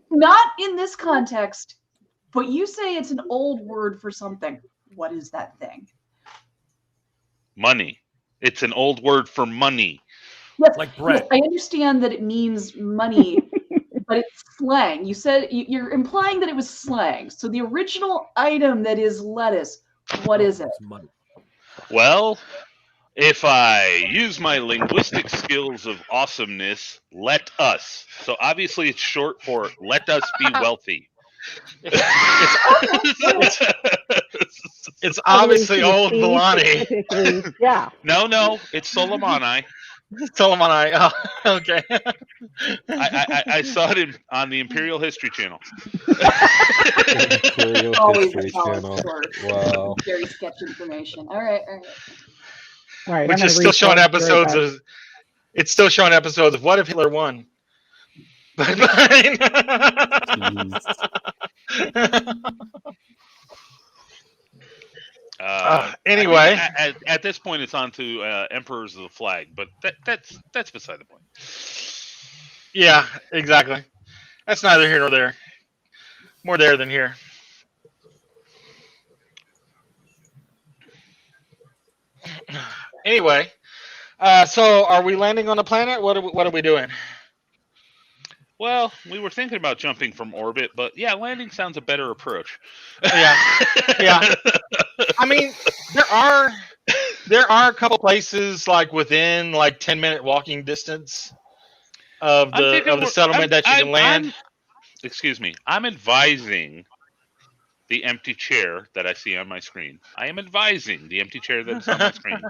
Not in this context, but you say it's an old word for something. What is that thing? Money. It's an old word for money. Yes, like bread. Yes, I understand that it means money, but it's slang. You said you're implying that it was slang. So the original item that is lettuce, what is it? Money. Well, if I use my linguistic skills of awesomeness, let us. So obviously it's short for let us be wealthy. It's obviously old Volani. Yeah. No, it's Solomoni. Solomoni. Oh, okay. I saw it on the Imperial History Channel. Imperial History Channel. Wow. Very sketch information. All right. Which is still showing episodes of. It's still showing episodes of What If Hitler Won. Anyway, at this point, it's on to Emperors of the Flag, but that's beside the point. yeah, exactly. That's neither here nor there. More there than here. Anyway, so are we landing on a planet? What are we doing? Well, we were thinking about jumping from orbit, but yeah, landing sounds a better approach. Yeah, yeah. I mean, there are a couple places like within like 10-minute walking distance of the settlement that you can land. Excuse me. I'm advising the empty chair that I see on my screen. I am advising the empty chair that is on my screen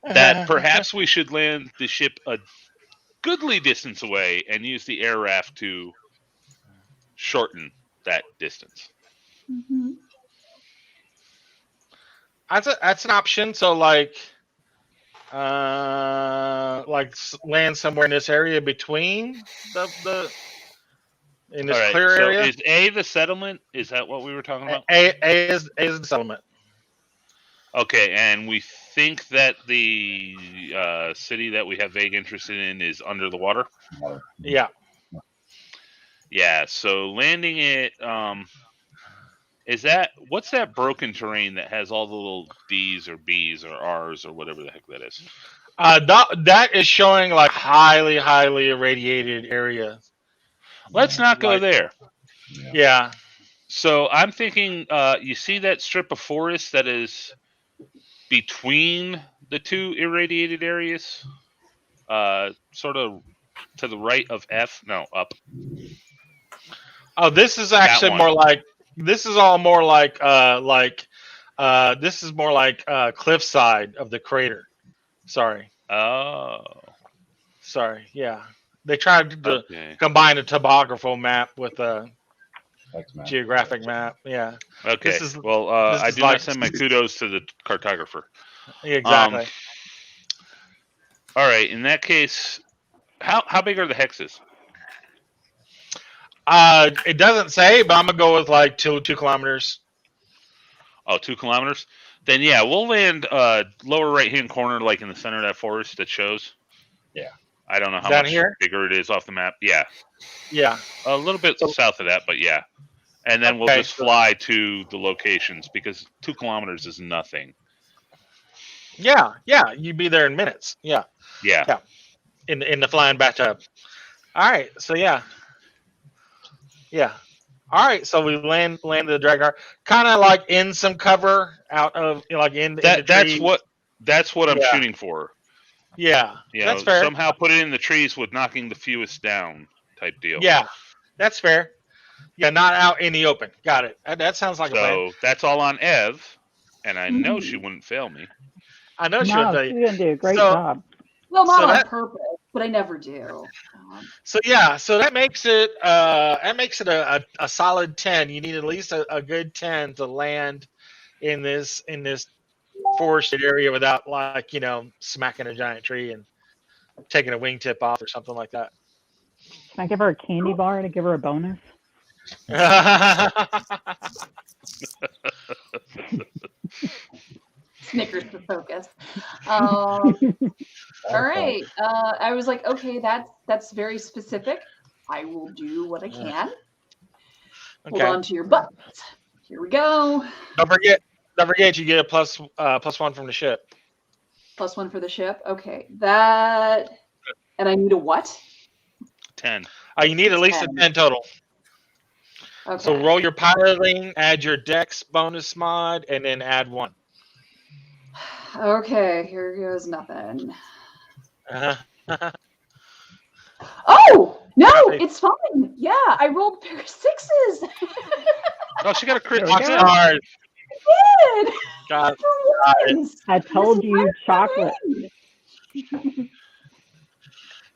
that perhaps we should land the ship a goodly distance away and use the air raft to shorten that distance. Mm-hmm. That's an option. So like land somewhere in this area between the in this clear area. So is A the settlement? Is that what we were talking about? A is the settlement. Okay, and we think that the city that we have vague interest in is under the water? Yeah. Yeah, so landing it, what's that broken terrain that has all the little D's or B's or R's or whatever the heck that is? That is showing like highly irradiated area. Let's not go there. Yeah. So I'm thinking, you see that strip of forest that is between the two irradiated areas? Sort of to the right of F? No, up. Oh, this is actually more like this is all more like this is more like cliffside of the crater. Sorry. Oh. Sorry. Yeah. They tried to combine a topographical map with a geographic map. Yeah. Okay. I do not send my kudos to the cartographer. Exactly. All right. In that case, how big are the hexes? It doesn't say, but I'm gonna go with like 2 kilometers. Oh, 2 kilometers? Then yeah, we'll land lower right hand corner, like in the center of that forest that shows. Yeah. I don't know how much bigger it is off the map. Yeah. Yeah. A little bit south of that, but yeah. And then we'll just fly to the locations because 2 kilometers is nothing. Yeah, you'd be there in minutes. Yeah. In the flying bathtub. All right, so yeah. All right, so we land the Dragnar, kind of like in some cover out of like in the trees. That's what I'm shooting for. Yeah, that's fair. Somehow put it in the trees with knocking the fewest down type deal. Yeah, that's fair. Yeah, not out in the open. Got it. That sounds like a plan. So that's all on Ev, and I know she wouldn't fail me. I know she would fail you. She's gonna do a great job. Well, not on purpose, but I never do. So that makes it a solid 10. You need at least a good 10 to land in this forested area without smacking a giant tree and taking a wingtip off or something like that. Can I give her a candy bar to give her a bonus? Snickers for focus. All right. I was like, okay, that's very specific. I will do what I can. Hold on to your butts. Here we go. Don't forget you get a plus 1 from the ship. Plus 1 for the ship. Okay. And I need a what? 10. You need at least a 10 total. Okay. So roll your piloting, add your dex bonus mod, and then add 1. Okay, here goes nothing. Oh no, it's fine. Yeah, I rolled a pair of 6s. Oh, she got a crit. I did. God. I told you, chocolate.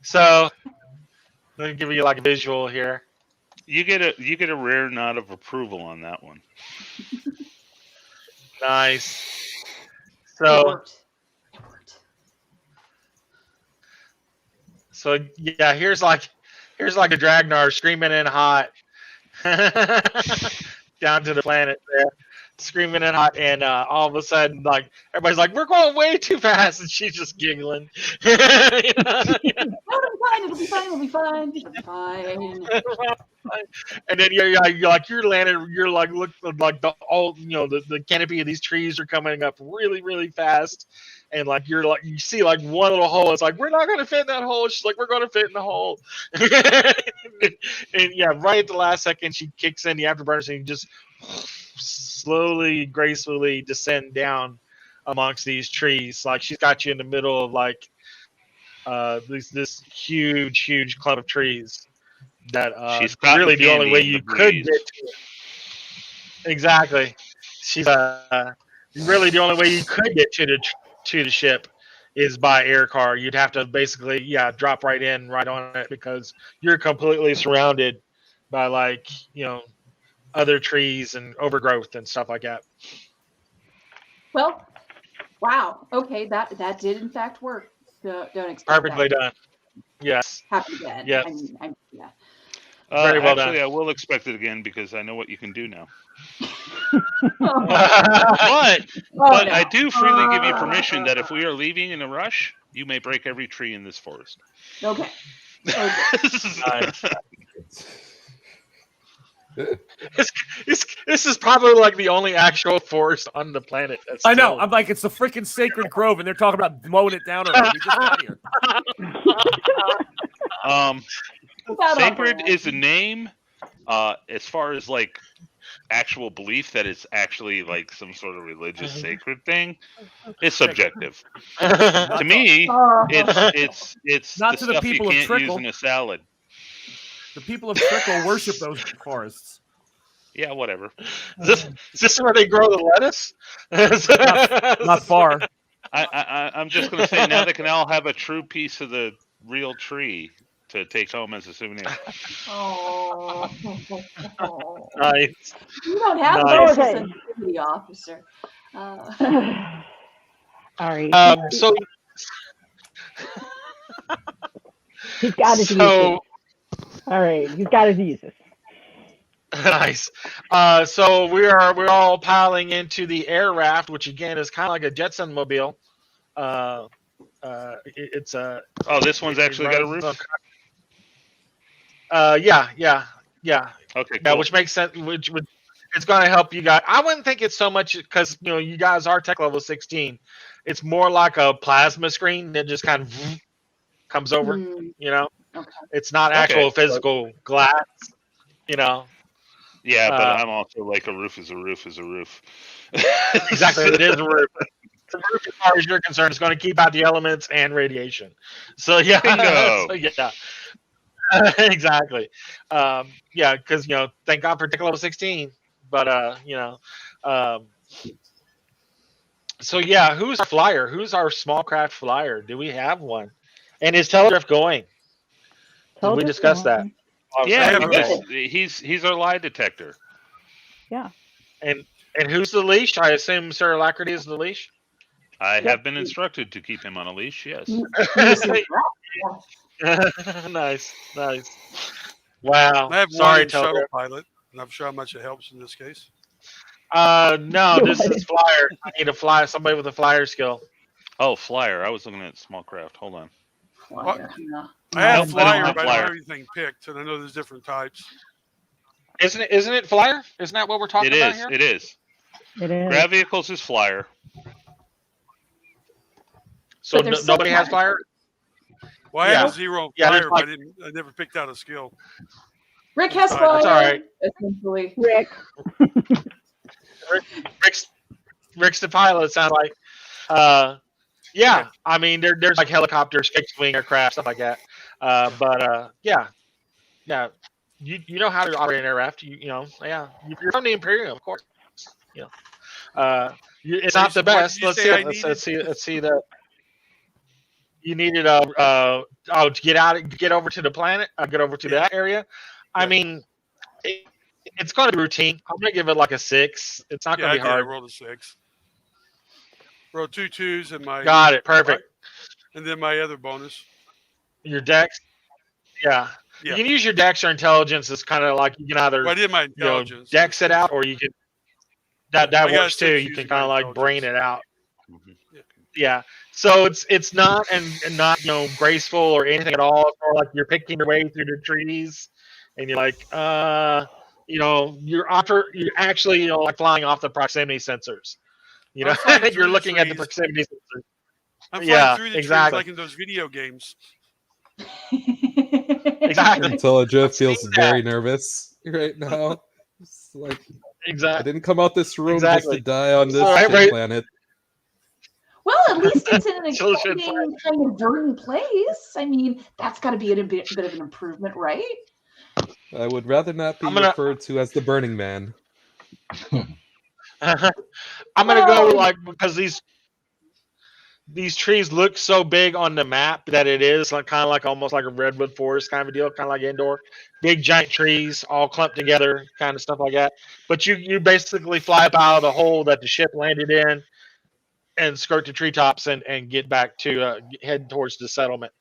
So let me give you like a visual here. You get a rare nod of approval on that one. Nice. So yeah, here's like a Dragnar screaming in hot down to the planet there. screaming and hot, and all of a sudden, like everybody's like, "We're going way too fast," and she's just giggling. You know? It'll be fine. It'll be fine. It'll be fine. And then you're landing. You're like look like the canopy of these trees are coming up really really fast, and like you see like one little hole. It's like we're not going to fit in that hole. She's like we're going to fit in the hole. And yeah, right at the last second, she kicks in the afterburners and you just slowly, gracefully descend down amongst these trees. Like she's got you in the middle of like this huge clump of trees that She's really the only way in you the could breeze. get to it. Exactly. She's really the only way you could get to the ship is by air car. You'd have to basically drop right on it because you're completely surrounded by like other trees and overgrowth and stuff like that. Well, wow. Okay, that did in fact work. Don't expect Perfectly that. done. Yes. Happen again. Yes. Yeah. Very well actually, done. I will expect it again because I know what you can do now. But But I do freely give you permission that if we are leaving in a rush, you may break every tree in this forest. Okay. nice. This is probably like the only actual forest on the planet. That's I know. still- I'm like, it's the freaking sacred grove, and they're talking about mowing it down already. We just got here. Sacred is a name. As far as like actual belief that it's actually like some sort of religious sacred thing, it's subjective. To me, it's Not the to the stuff people you of can't use Trickle. in a salad. The people of Trickle worship those forests. Yeah, whatever. Is this where they grow the lettuce? Not far. I'm just gonna say now they can all have a true piece of the real tree to take home as a souvenir. Oh. Nice. You don't have Nice. a social sensitivity, officer. All right. So He's got his uses. All right, he's got his uses. Nice. So we're all piling into the air raft, which again is kind of like a Jetson mobile. It's a. Oh, this one's actually got a roof. Yeah. Okay, Yeah, cool. which makes sense. Which it's going to help you guys. I wouldn't think it's so much because you guys are tech level 16. It's more like a plasma screen that just kind of comes over. Okay. It's not actual physical glass. Yeah, but I'm also like a roof is a roof is a roof. Exactly, it is a roof. The roof, as far as you're concerned, is going to keep out the elements and radiation. So yeah, Bingo. so, yeah. Exactly. Because thank God for tech level 16. But so yeah, who's our flyer? Who's our small craft flyer? Do we have one? And is Teledriff going? Did we discuss that? Yeah, Okay. because he's our lie detector. Yeah. And who's the leash? I assume Sir Alacrity is the leash. I have been instructed to keep him on a leash. Yes. Nice. Wow. I have Sorry, one shuttle Teledriff. pilot, and I'm sure how much it helps in this case. No, this is flyer. I need a flyer. Somebody with a flyer skill. Oh, flyer. I was looking at small craft. Hold on. Flyer, yeah. I have Nope, I don't flyer, have but I don't flyer. have everything picked, and I know there's different types. Isn't it flyer? Isn't that what we're talking It about is. here? It is. It is. Grab vehicles is flyer. So But there's nobody has flyer. flyer. Well, I Yeah. have zero Yeah, flyer, there's but I never picked out a skill. Rick has That's flyer. all right. Essentially. Rick. Rick's the pilot. It sounds like. Yeah. I mean, there's like helicopters, fixed wing aircraft, stuff like that. Yeah. You know how to operate an aircraft. You're from the Imperium, of course. It's not the What best. did you Let's say I see. Let's see that. You needed to get over to the planet, get over to that area. I mean, it's going to be routine. I'm going to give it like a 6. It's not going to be I hard. rolled a 6. Rolled 2 2s and my Got it. Perfect. and then my other bonus. Your dex. Yeah. Yeah. You can use your dex or intelligence as kind of like you can either Well, I did my intelligence. dex it out or you can. that I works gotta too. stick You can using kind of my like brain it out. Mhm. Yeah. So it's not and not graceful or anything at all. It's more like you're picking your way through the trees, and you're like you're actually like flying off the proximity sensors. I'm flying through You're the looking at the trees. proximity sensors. I'm flying Yeah, through the trees exactly. like in those video games. Exactly. Teledriff I've seen feels very nervous right now. It's like I Exactly. didn't come out this room just to Exactly. die on this So shit every- planet. Well, at least it's in an Children exciting kind of verdant place. I mean, that's got to be a bit of an improvement, right? I would rather not be I'm gonna- referred to as the Burning Man. I'm gonna go Well- like because these trees look so big on the map that it is like kind of like almost like a redwood forest kind of a deal, kind of like indoor, big giant trees all clumped together, kind of stuff like that. But you basically fly up out of the hole that the ship landed in, and skirt the treetops and get back to head towards the settlement.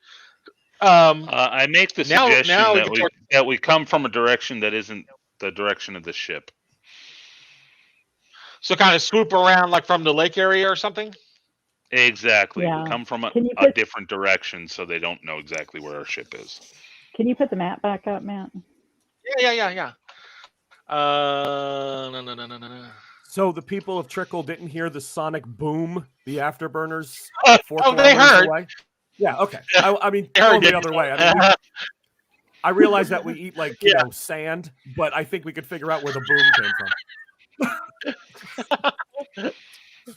I make the Now- suggestion now we that can that we come from a direction that isn't the direction of the ship. So kind of swoop around like from the lake area or something. Exactly. Yeah. We come from a Can you put- different direction, so they don't know exactly where our ship is. Can you put the map back up, Matt? Yeah. No. So the people of Trickle didn't hear the sonic boom, the afterburners 4 Oh, they kilometers heard. away? Yeah, okay. I mean, They heard going the it. other way. I mean, I realize that we eat like sand, but I think we could figure out where the boom came from.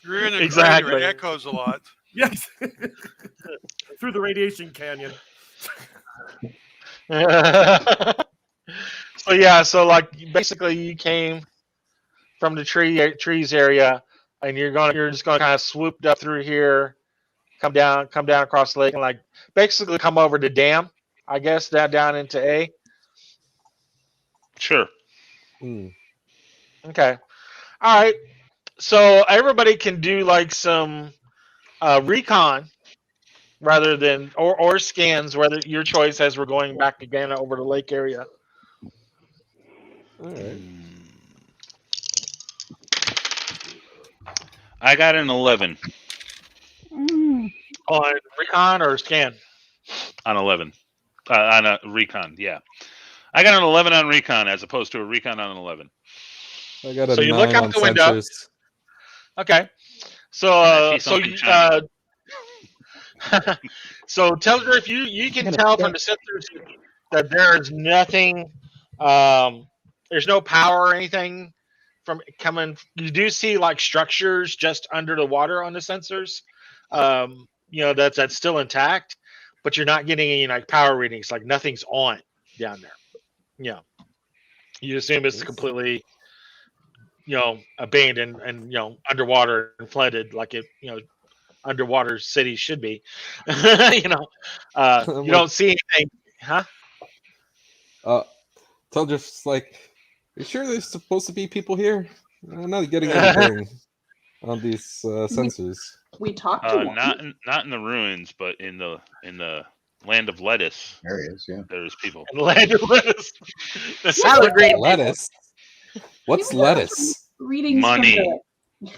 You're in a Exactly. crater. It echoes a lot. Yes, through the radiation canyon. So like basically you came from the trees area, and you're just gonna kind of swoop up through here, come down across the lake, and like basically come over the dam, I guess, down into A. Sure. Okay, all right. So everybody can do like some recon rather than or scans, whether your choice as we're going back again over the lake area. All right. I got an 11 Mm. On recon or scan? on 11. On a recon, yeah. I got an 11 on recon as opposed to a recon on an 11. I got a So you 9 look out on the window. sensors. Okay. So I see something shiny. so Teledriff, you can I'm gonna tell check. from the sensors that there is nothing. There's no power or anything from coming. You do see like structures just under the water on the sensors. That's still intact, but you're not getting any like power readings. Like nothing's on down there. You assume it's completely abandoned and underwater and flooded like it underwater cities should be. You don't see anything, huh? Teldriff's like, are you sure there's supposed to be people here? I'm not getting anything on these sensors. We talked to one. Not in the ruins, but in the land of lettuce. There he is, yeah. There's people. And land of lettuce. The salad green people. Lettuce? What's lettuce? Readings Money. From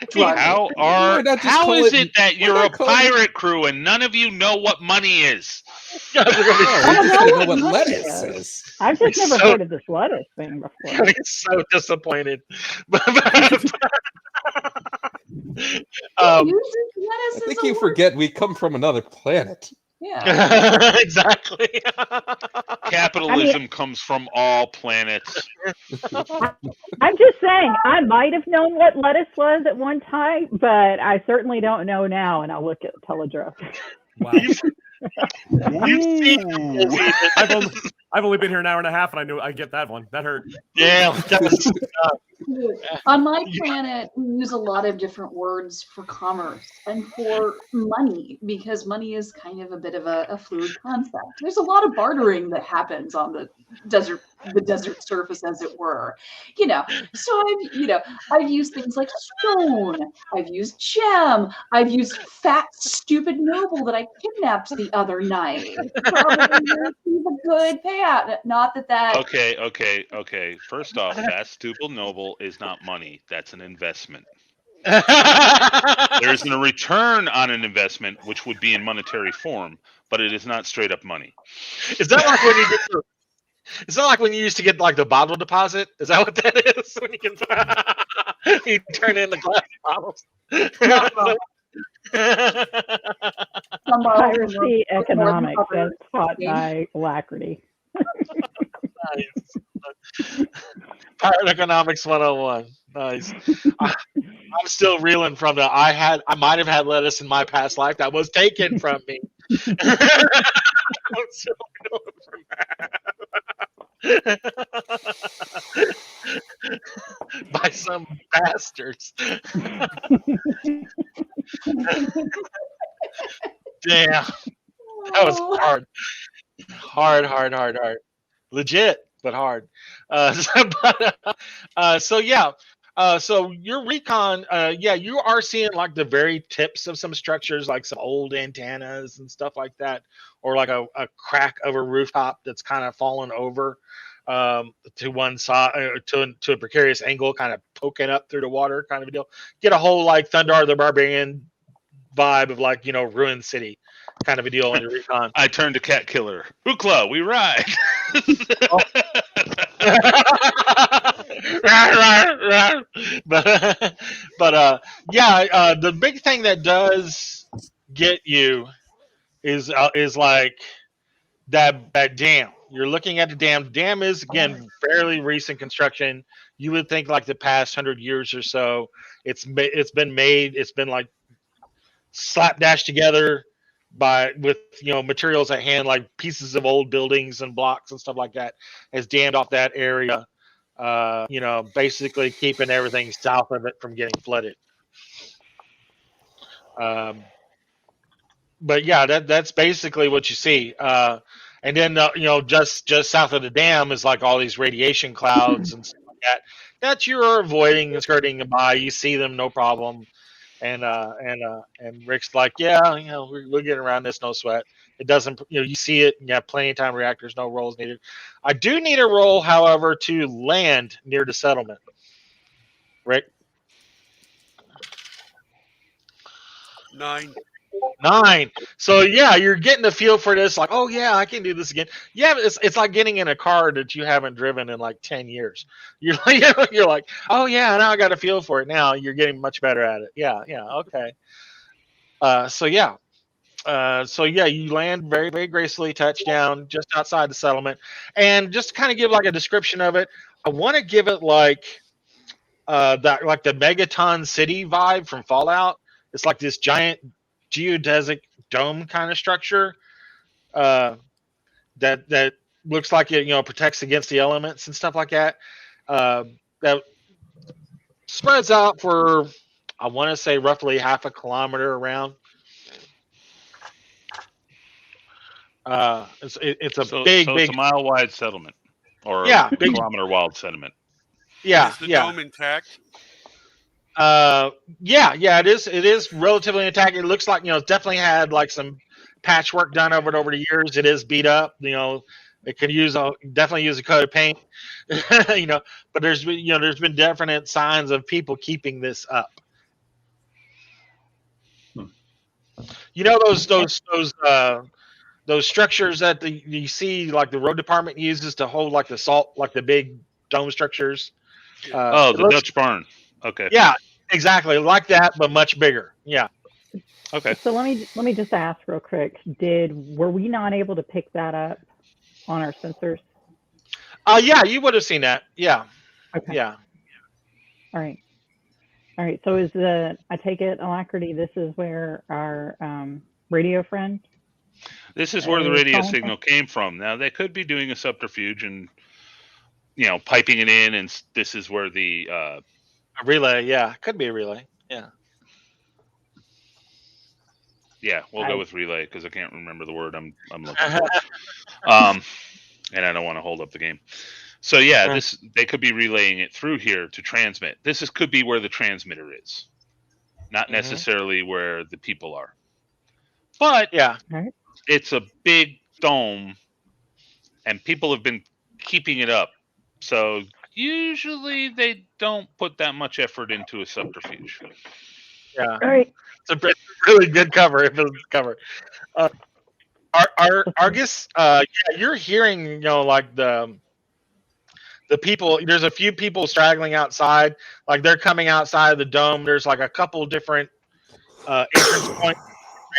the drugs. How Why not just how call is it- it that why you're a not call it- pirate crew and none of you know what money is? Oh, we just know didn't know what what lettuce lettuce is. is. I've just never So- heard of this lettuce thing before. I'm so disappointed. Uses I lettuce think as a you word. forget we come from another planet. Yeah. Exactly. Capitalism comes from all planets. I'm just saying, I might have known what lettuce was at one time, but I certainly don't know now, and I'll look at Teledriff. Wow. You've seen I've only been here an hour and a half, and I get that one. That hurt. yeah. On my planet, we use a lot of different words for commerce and for money because money is kind of a bit of a fluid concept. There's a lot of bartering that happens on the desert surface, as it were. So I've used things like stone. I've used gem. I've used fat, stupid noble that I kidnapped the the other night. Probably receive a good payout. Not that. Okay. First off, fast, stupid, noble is not money. That's an investment. There isn't a return on an investment, which would be in monetary form, but it is not straight up money. Is that like when you get your, is that like when you used to get like the bottle deposit? Is that what that is? When you can you turn in the glass bottles. Piracy economics, that's taught by Alacrity. Nice. Pirate Economics 101. Nice. I'm still reeling from the I might have had lettuce in my past life that was taken from me. I'm still reeling from that. By some bastards. Damn. That was hard. Hard. Legit, but hard. So yeah. So your recon, you are seeing like the very tips of some structures, like some old antennas and stuff like that, or like a crack of a rooftop that's kind of fallen over to one side, to a precarious angle, kind of poking up through the water, kind of a deal. Get a whole like Thundar the Barbarian vibe of like ruined city kind of a deal on your recon. I turned to Cat Killer. Hookla, we ride. right. But the big thing that does get you is like that dam. You're looking at the dam. The dam is again fairly recent construction. You would think like the past 100 years or so. It's been made. It's been like slapdash together with materials at hand, like pieces of old buildings and blocks and stuff like that, has dammed off that area. Basically keeping everything south of it from getting flooded. But yeah, that's basically what you see. And then just south of the dam is like all these radiation clouds and stuff like that you're avoiding and skirting by. You see them, no problem. And Rick's like, we'll get around this, no sweat. It doesn't, you see it. You have plenty of time reactors, no rolls needed. I do need a roll, however, to land near the settlement. Rick? 9. 9. So you're getting the feel for this. Like, oh yeah, I can do this again. Yeah, it's like getting in a car that you haven't driven in like 10 years. You're like, oh yeah, now I got a feel for it. Now you're getting much better at it. Yeah, okay. You land very, very gracefully, touchdown just outside the settlement, and just kind of give like a description of it. I want to give it like like the Megaton City vibe from Fallout. It's like this giant geodesic dome kind of structure that looks like it protects against the elements and stuff like that. That spreads out for, I want to say, roughly half a kilometer around. It's big. It's a mile wide settlement, or big kilometer wide settlement. Yeah, is the dome intact? It is. It is relatively intact. It looks like it's definitely had like some patchwork done over the years. It is beat up. It could definitely use a coat of paint. But there's been definite signs of people keeping this up. Those structures that you see, like the road department uses to hold like the salt, like the big dome structures. The Dutch barn. Okay. Yeah, exactly like that, but much bigger. Yeah. Okay. So let me just ask real quick. Were we not able to pick that up on our sensors? Yeah, you would have seen that. Yeah. Okay. Yeah. All right. So I take it, Alacrity, this is where our radio friend. This is where the radio signal came from. Now they could be doing a subterfuge and piping it in, and this is where the a relay. Yeah, could be a relay. Yeah. Yeah, we'll go with relay because I can't remember the word I'm looking for. And I don't want to hold up the game. So they could be relaying it through here to transmit. Could be where the transmitter is, not necessarily where the people are. But it's a big dome, and people have been keeping it up. So usually they don't put that much effort into a subterfuge. Yeah, All right. it's a really good cover. If it's cover. Argus, yeah, you're hearing, like the people. There's a few people straggling outside, like they're coming outside of the dome. There's like a couple different entrance points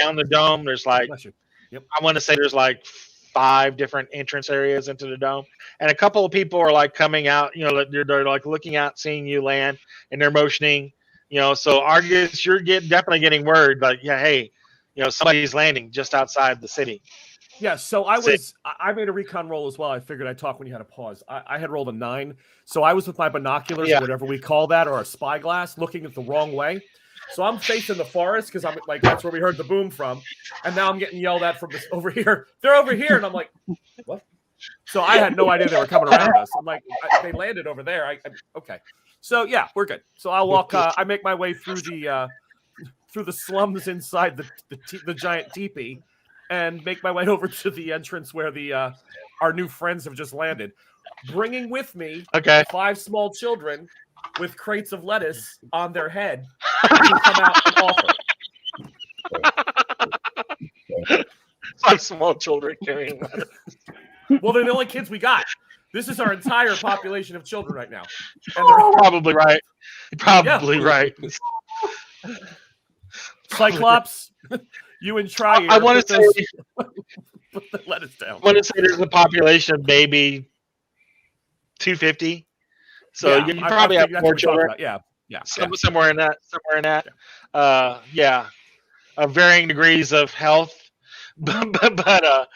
around the dome. There's like, Yep. I want to say there's like 5 different entrance areas into the dome, and a couple of people are like coming out. They're like looking out, seeing you land, and they're motioning. So Argus, you're definitely getting word, like, yeah, hey, somebody's landing just outside the city. Yeah, so I made a recon roll as well. I figured I'd talk when you had a pause. I had rolled a 9, so I was with my binoculars, or whatever we call that, or a spyglass, looking at the wrong way. So I'm facing the forest because I'm like, that's where we heard the boom from, and now I'm getting yelled at from this over here. They're over here, and I'm like, what? So I had no idea they were coming around us. I'm like, they landed over there. Okay. So yeah, we're good. So I'll walk. I make my way through the slums inside the giant teepee, and make my way over to the entrance where our new friends have just landed, bringing with me 5 small children with crates of lettuce on their head to come out and offer. 5 small children carrying lettuce. Well, they're the only kids we got. This is our entire population of children right now. And they're probably right. Probably right. Cyclops, you and Trier. I want to say, put the lettuce down. I want to say there's a population of maybe 250. So you probably have 4 children. Yeah. Somewhere in that. Of varying degrees of health. But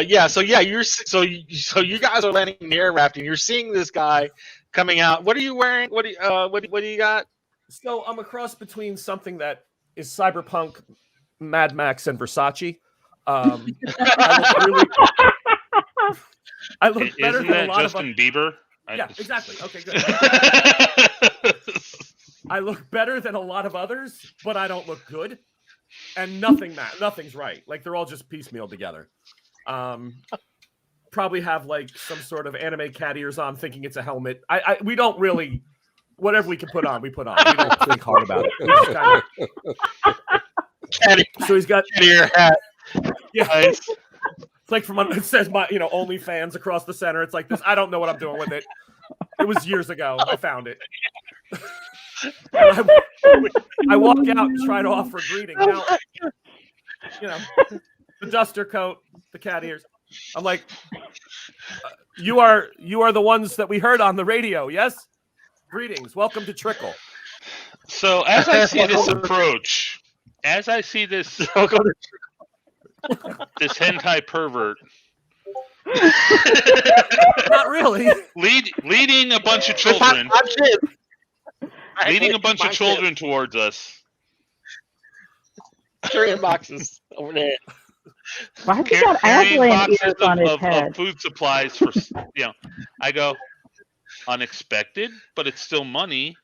yeah. So yeah, so you guys are landing in the air raft, and you're seeing this guy coming out. What are you wearing? What do you got? So I'm a cross between something that is cyberpunk, Mad Max, and Versace. I look better Isn't than that a lot Justin of Bieber? Yeah, exactly. Okay, good. I look better than a lot of others, but I don't look good. And nothing's right. Like, they're all just piecemeal together. Probably have like some sort of anime cat ears on, thinking it's a helmet. We don't really. Whatever we can put on, we put on. We don't think hard about it. We just kind of... So he's got cat ear hat. Yeah. Nice. It's like it says OnlyFans across the center. It's like this. I don't know what I'm doing with it. It was years ago. I found it. I walk out and try to offer a greeting. Now, the duster coat, the cat ears. I'm like, you are the ones that we heard on the radio, yes? Greetings. Welcome to Trickle. So as I see this approach, this hentai pervert, not really, leading a bunch of children, towards us, carrying boxes over there. Why have you got Aslan ears on his head? Of food supplies for I go, unexpected, but it's still money,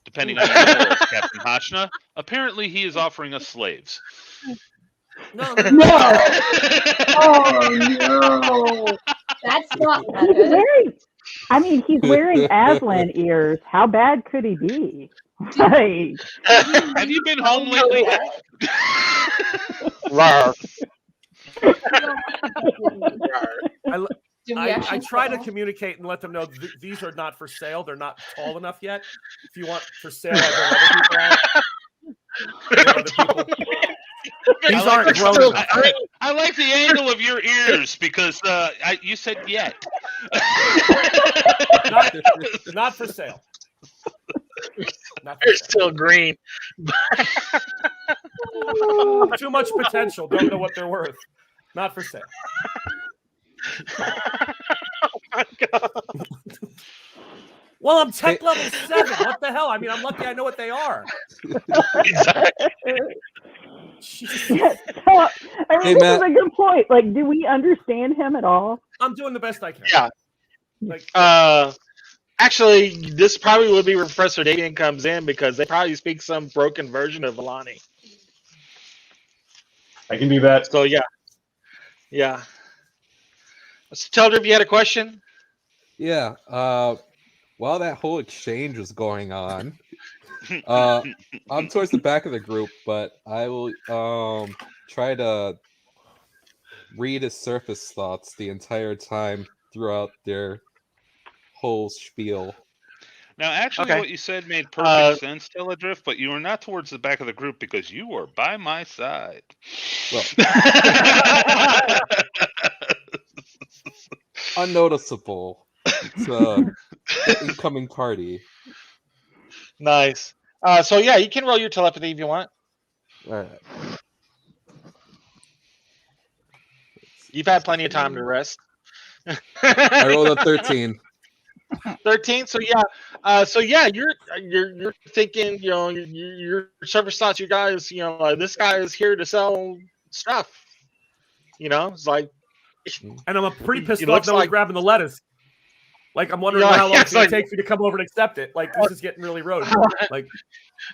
depending on your morals, Captain Hashna. Apparently, he is offering us slaves. No! Oh no! That's not good. He's wearing Aslan ears. How bad could he be? Like, have you been home lately? I try to communicate and let them know these are not for sale. They're not tall enough yet. If you want for sale, I go other people. These aren't grown enough. I like the angle of your ears because you said yet. Not for sale. They're still green. Too much potential. Don't know what they're worth. Not for sale. Oh my god. Well, I'm tech level 7. What the hell? I'm lucky I know what they are. Exactly. This is a good point. Like, do we understand him at all? I'm doing the best I can. Yeah. Actually, this probably would be where Professor Davian comes in because they probably speak some broken version of Alani. I can do that. So yeah. Yeah. So Teledriff, you had a question? Yeah. While that whole exchange was going on, I'm towards the back of the group, but I will try to read his surface thoughts the entire time throughout their whole spiel. Now, actually, Okay. what you said made perfect sense, Teledriff, but you were not towards the back of the group because you were by my side. Well, unnoticeable. It's the incoming party. Nice. So yeah, you can roll your telepathy if you want. All right. You've had plenty of time to rest. I rolled a 13. 13. So yeah, you're thinking, your surface thoughts, you guys, like, this guy is here to sell stuff. It's like, And I'm pretty pissed It off looks no one's like- grabbing the lettuce. Like, I'm wondering Yeah, how long yeah, it's going it's to like- take for you to come over and accept it. Like, this is getting really road. Like,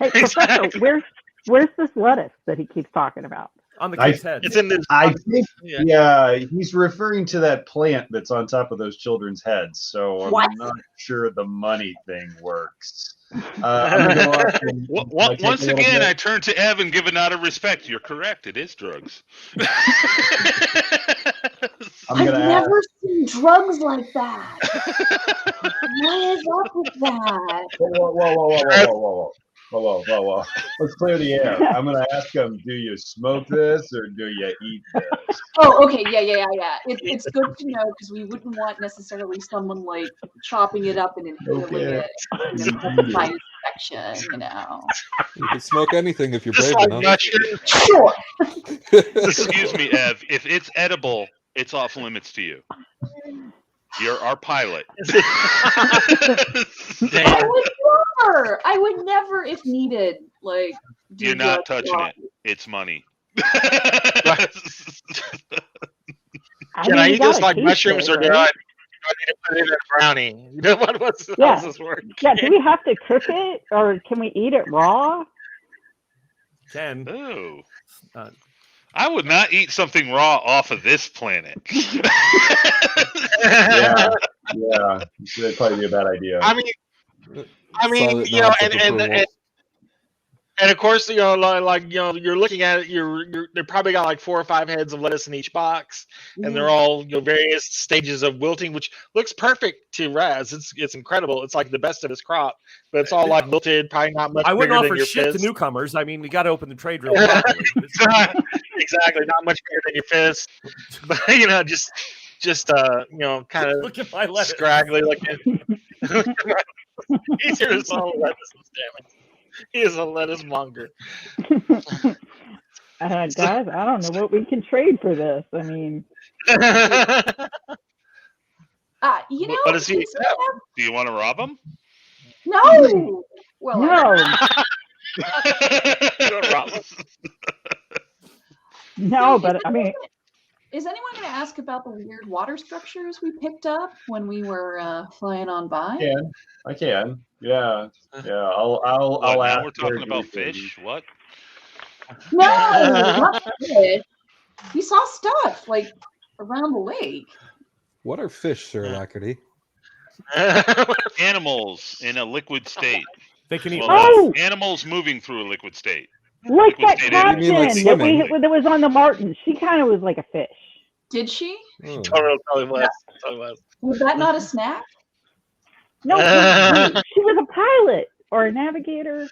Hey, Professor, where's this lettuce that he keeps talking about? on the kid's head. it's in this. I think, Yeah. he's referring to that plant that's on top of those children's heads. So I'm What? not sure the money thing works. I'm gonna go off and, take Once a little again, bit. I turn to Ev and give a nod of respect. You're correct. It is drugs. I'm I've gonna ask. never seen drugs like that. What is up with that? Whoa. Let's clear the air. I'm gonna ask him, do you smoke this or do you eat this? Oh, okay, yeah. It's good to know because we wouldn't want necessarily someone like chopping it up and inhaling Okay. it by inspection, You can smoke anything if you're Just brave like enough. mushroom. Sure. Excuse me, Ev. If it's edible, it's off limits to you. You're our pilot. I would never, if needed, like. do You're not drugs touching while- it. It's money. Can I you eat this gotta like taste mushrooms, it, or do I right? need to put it in a brownie? What's Yeah. how's this work? Yeah, do we have to cook it or can we eat it raw? Ken. Ooh. Uh, I would not eat something raw off of this planet. Yeah. That'd probably be a bad idea. I mean, Solid nods of approval. and of course, you're looking at it. They probably got like 4 or 5 heads of lettuce in each box, and they're all various stages of wilting, which looks perfect to Raz. It's incredible. It's like the best of his crop, but it's all like wilted, probably not much I wouldn't bigger than offer your shit to fist. newcomers. I mean, we got to open the trade real properly. Exactly, not much bigger than your fist, but kind of Look at my lettuce. scraggly looking. He's here to sell lettuce, damn it. He is a lettuce monger. Guys, I don't know what we can trade for this. I mean, What does he accept? Do you want to rob him? No. Well, no, no, but I mean, is anyone going to ask about the weird water structures we picked up when we were flying on by? I can. Yeah. I'll Now ask. we're talking about fish. What? No, not fish. We saw stuff like around the lake. What are fish, Sir Lackerty? Animals in a liquid state. They can eat. Well, Oh! animals moving through a liquid state. like that You captain mean like swimming? that was on the Martin. She kind of was like a fish. Did she? Oh. Totally was. Was that not a snack? No, she was a pilot or a navigator.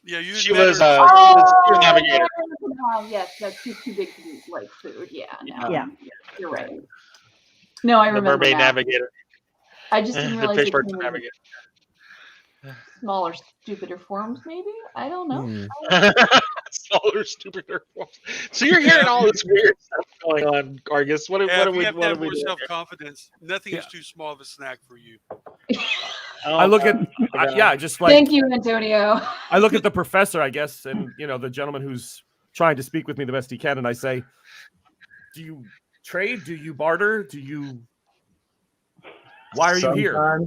Yeah, you. She met was her- a navigator. Yes, that's too big to eat like food. Yeah, no, Yeah. you're right. No, I The remember mermaid that. navigator. I just didn't The realize fish it person came in navigator. smaller, stupider forms. Maybe I don't know. Hmm. Smaller, stupider forms. So you're hearing all this weird stuff going on, Argus. What Yeah, are we we have to what are have we more doing? self-confidence. Nothing Yeah. is too small of a snack for you. I look at, just like Thank you, Antonio. I look at the professor, I guess, and the gentleman who's trying to speak with me the best he can, and I say, "Do you trade? Do you barter? Do you? Why are you here?"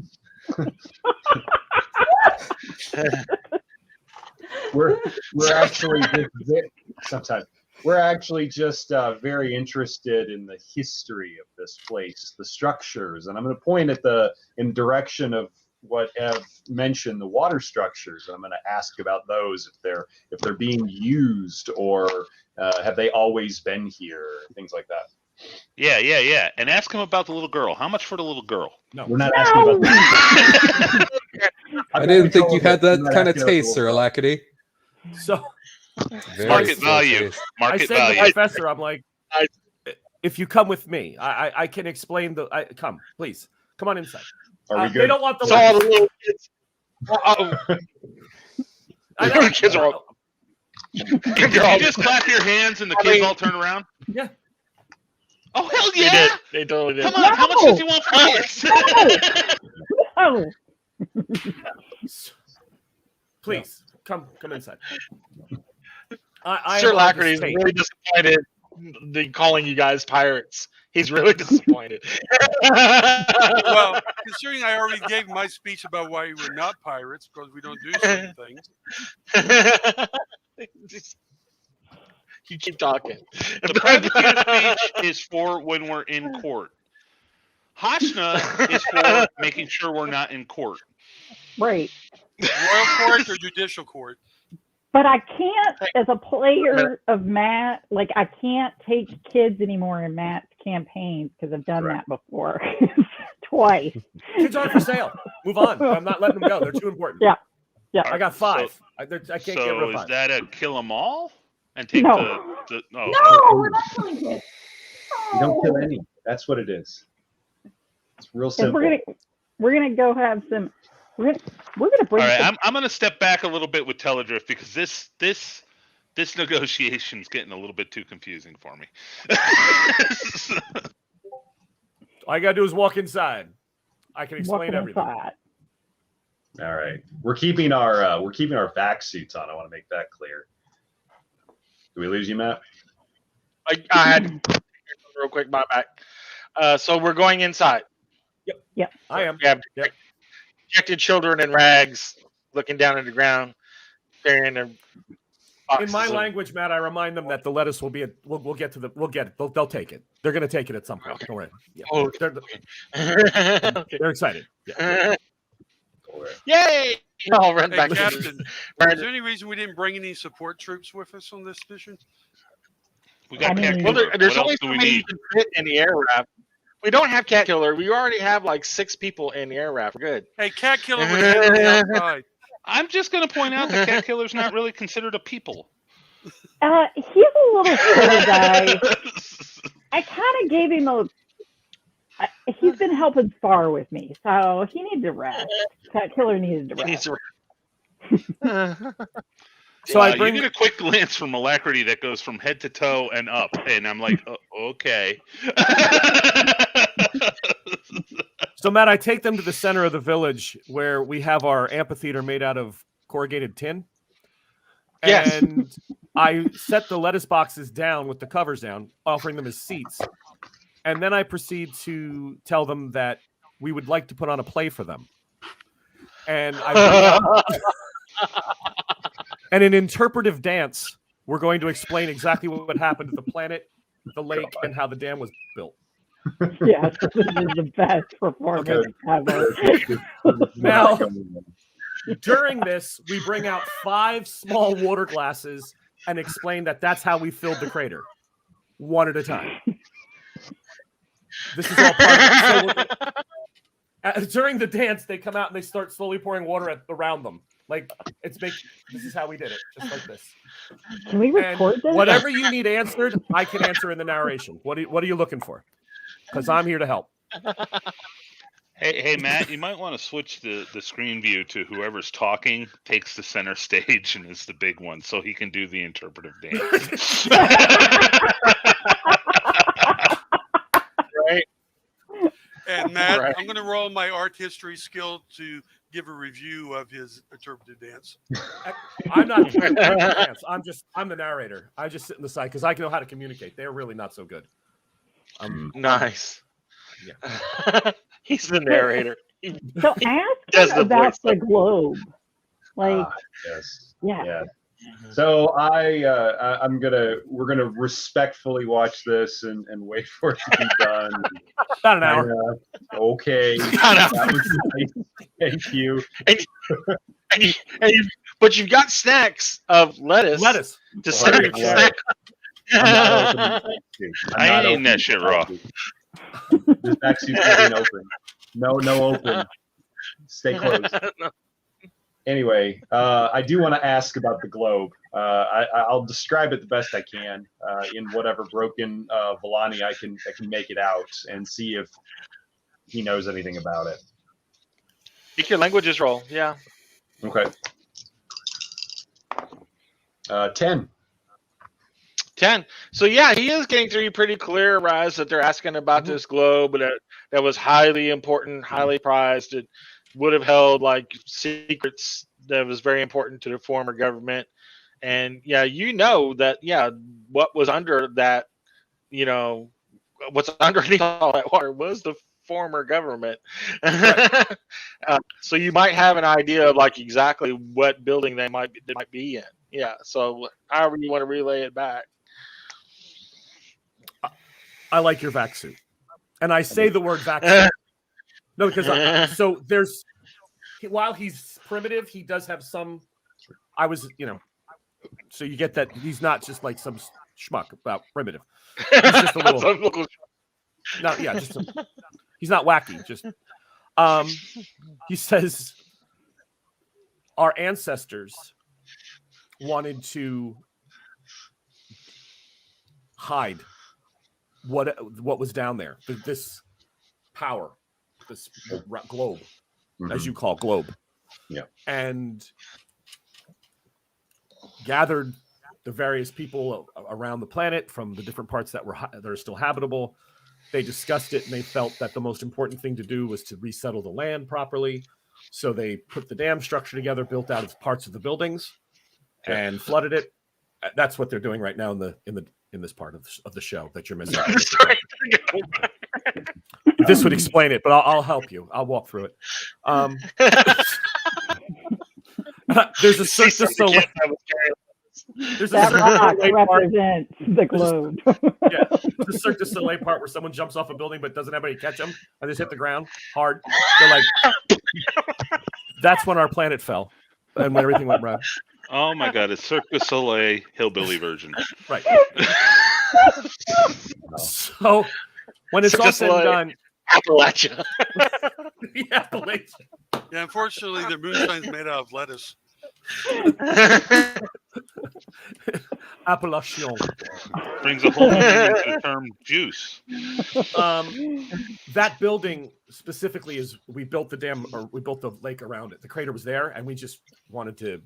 We're actually sometimes we're actually just very interested in the history of this place, the structures, and I'm going to point in direction of what Ev mentioned, the water structures. I'm going to ask about those, if they're being used, or have they always been here, things like that. Yeah. And ask him about the little girl. How much for the little girl? No, we're not asking about that. I didn't think you had that kind of taste, Sir Alacrity. So Market value. I Market said to the value. professor, I'm like, if you come with me, I can explain come, please. Come on inside. Are we good? They don't want the So all the little kids. I know. Kids are all. Did you just clap your hands and the kids all turn around? Yeah. Oh, hell They yeah! did. They totally did. Come on, how much does he want for this? Oh, Please come inside. Sir Lacrity is really disappointed in calling you guys pirates. He's really disappointed. Well, considering I already gave my speech about why we're not pirates because we don't do certain things. You keep talking. The privateer speech is for when we're in court. Hashna is for making sure we're not in court. right. Royal court or judicial court? But I can't, as a player of Matt, like I can't take kids anymore in Matt's campaigns because I've done that before twice. Kids aren't for sale. Move on. I'm not letting them go. They're too important. Yeah. I got 5. I can't get rid of 5. So is that a kill them all? And take No. the No, we're not killing kids. You don't kill any. That's what it is. It's real simple. We're gonna go have some. We're gonna bring. All right, I'm gonna step back a little bit with Teledriff because this negotiation's getting a little bit too confusing for me. All you gotta do is walk inside. I can explain everything. Inside. All right, we're keeping our vac suits on. I want to make that clear. Did we lose you, Matt? I had real quick. My back. So we're going inside. Yep. I am. We have Yep. dejected children in rags, looking down at the ground, carrying their boxes. In my of- language, Matt, I remind them that the lettuce will be. We'll get to the. We'll get it. They'll take it. They're going to take it at some point. Don't worry. Yeah. Oh, okay. They're excited. Yeah. Yay! I'll run Hey, back. Captain, To is there any reason we didn't bring any support troops with us on this mission? We got I mean- Cat well, Killer. there's What only else do so we many you need? can fit in the air raft. We don't have Cat Killer. We already have like 6 people in the air raft. We're good. Hey, Cat Killer would handle the outside. I'm just going to point out that Cat Killer's not really considered a people. He's a little silly guy. I kind of gave him a. He's been helping spar with me, so he needs to rest. Cat Killer needed to He needs rest. to- So I bring. You get a quick glance from Alacrity that goes from head to toe and up, and I'm like, okay. So Matt, I take them to the center of the village where we have our amphitheater made out of corrugated tin. Yes. And I set the lettuce boxes down with the covers down, offering them as seats. And then I proceed to tell them that we would like to put on a play for them. And I bring out, and in interpretive dance, we're going to explain exactly what happened to the planet, the lake, and how the dam was built. Yes, this is the best performance ever. Now, during this, we bring out 5 small water glasses and explain that that's how we filled the crater, one at a time. This is all part of it. During the dance, they come out and they start slowly pouring water around them. Like, this is how we did it, just like this. Can we And record this? whatever you need answered, I can answer in the narration. What are you looking for? Because I'm here to help. Hey, Matt, you might want to switch the screen view to whoever's talking takes the center stage and is the big one, so he can do the interpretive dance. Right? And Matt, Right. I'm going to roll my art history skill to give a review of his interpretive dance. I'm not doing the dance. I'm the narrator. I just sit in the side because I know how to communicate. They're really not so good. Nice. Yeah. He's the narrator. So ask does him the about voice. the globe. Like, Yes. yeah. So we're gonna respectfully watch this and wait for it to be done. About an hour. Okay. That was nice. Thank you. But you've got snacks of lettuce. Lettuce. To snack. I ain't eating that shit raw. This back suit's not open. No open. Stay closed. Anyway, I do want to ask about the globe. I'll describe it the best I can in whatever broken Volani I can make it out, and see if he knows anything about it. Make your languages roll. Yeah. Okay. 10. 10. So yeah, he is getting through pretty clear, Rise, that they're asking about this globe that was highly important, highly prized. It would have held like secrets that was very important to the former government. And yeah, that what was under that, what's underneath all that water was the former government. Right. So you might have an idea of like exactly what building they might be in. Yeah. So however you want to relay it back. I like your vac suit, and I say the word vac suit. No, because so there's while he's primitive, he does have some. So you get that he's not just like some schmuck about primitive. He's just a little. He's not wacky. Just he says our ancestors wanted to hide what was down there. This power, this globe, as you call globe. Yeah. And gathered the various people around the planet from the different parts that are still habitable. They discussed it, and they felt that the most important thing to do was to resettle the land properly. So they put the dam structure together, built out its parts of the buildings, and flooded it. That's what they're doing right now in this part of the show that you're missing. This would explain it, but I'll help you. I'll walk through it. There's a Cirque du Soleil. That rock represents the globe. Yeah, the Cirque du Soleil part where someone jumps off a building but doesn't have anybody catch them and just hit the ground hard. They're like, that's when our planet fell and when everything went wrong. Oh my God, it's Cirque du Soleil hillbilly version. Right. So when it's all said and done, Appalachia. Appalachia. Yeah, unfortunately, the moonshine's made out of lettuce. Appellation brings a whole meaning to the term juice. That building specifically is we built the dam, or we built the lake around it. The crater was there, and we just wanted to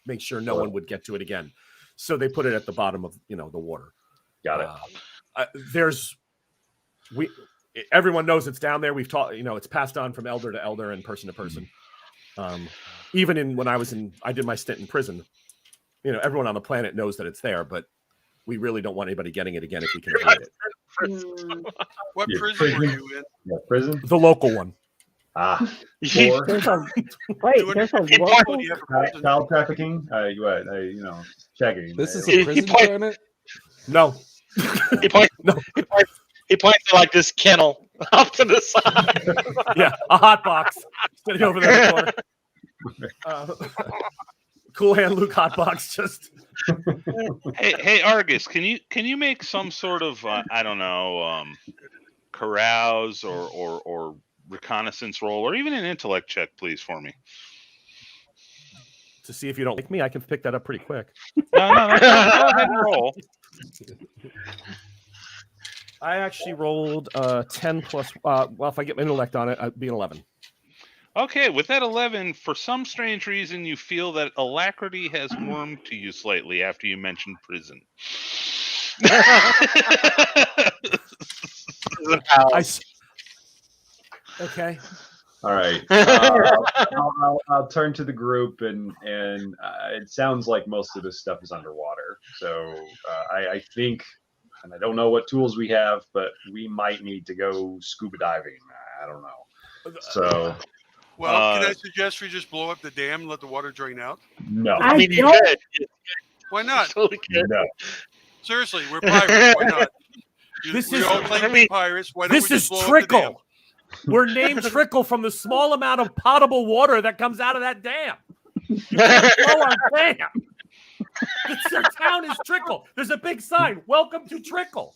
make sure no one would get to it again. So they put it at the bottom of the water. Got it. Everyone knows it's down there. We've taught, it's passed on from elder to elder and person to person. Even when I did my stint in prison, everyone on the planet knows that it's there, but we really don't want anybody getting it again if we can avoid it. What prison were you in? Yeah, prison? The local one. There's a local child trafficking. Checking. This is a prison tournament. No. He points to like this kennel off to the side. Yeah, a hot box sitting over there in the corner. Cool Hand Luke hot box just. Hey Argus, can you make some sort of carouse or reconnaissance roll, or even an intellect check, please, for me? To see if you don't like me, I can pick that up pretty quick. No. Go ahead and roll. I actually rolled 10 plus. If I get my intellect on it, I'd be an 11. Okay, with that 11, for some strange reason, you feel that alacrity has warmed to you slightly after you mentioned prison. Okay. All right. I'll turn to the group, and it sounds like most of this stuff is underwater. So I think, and I don't know what tools we have, but we might need to go scuba diving. I don't know. So Well, can I suggest we just blow up the dam and let the water drain out? No. I mean, you don't- could. Why not? Totally could. No. Seriously, we're pirates. Why not? This we is- all claim I to mean, be pirates. Why don't This we is just blow up the dam? Trickle. We're named Trickle from the small amount of potable water that comes out of that dam. You can't blow our dam. Our town is Trickle. There's a big sign. Welcome to Trickle.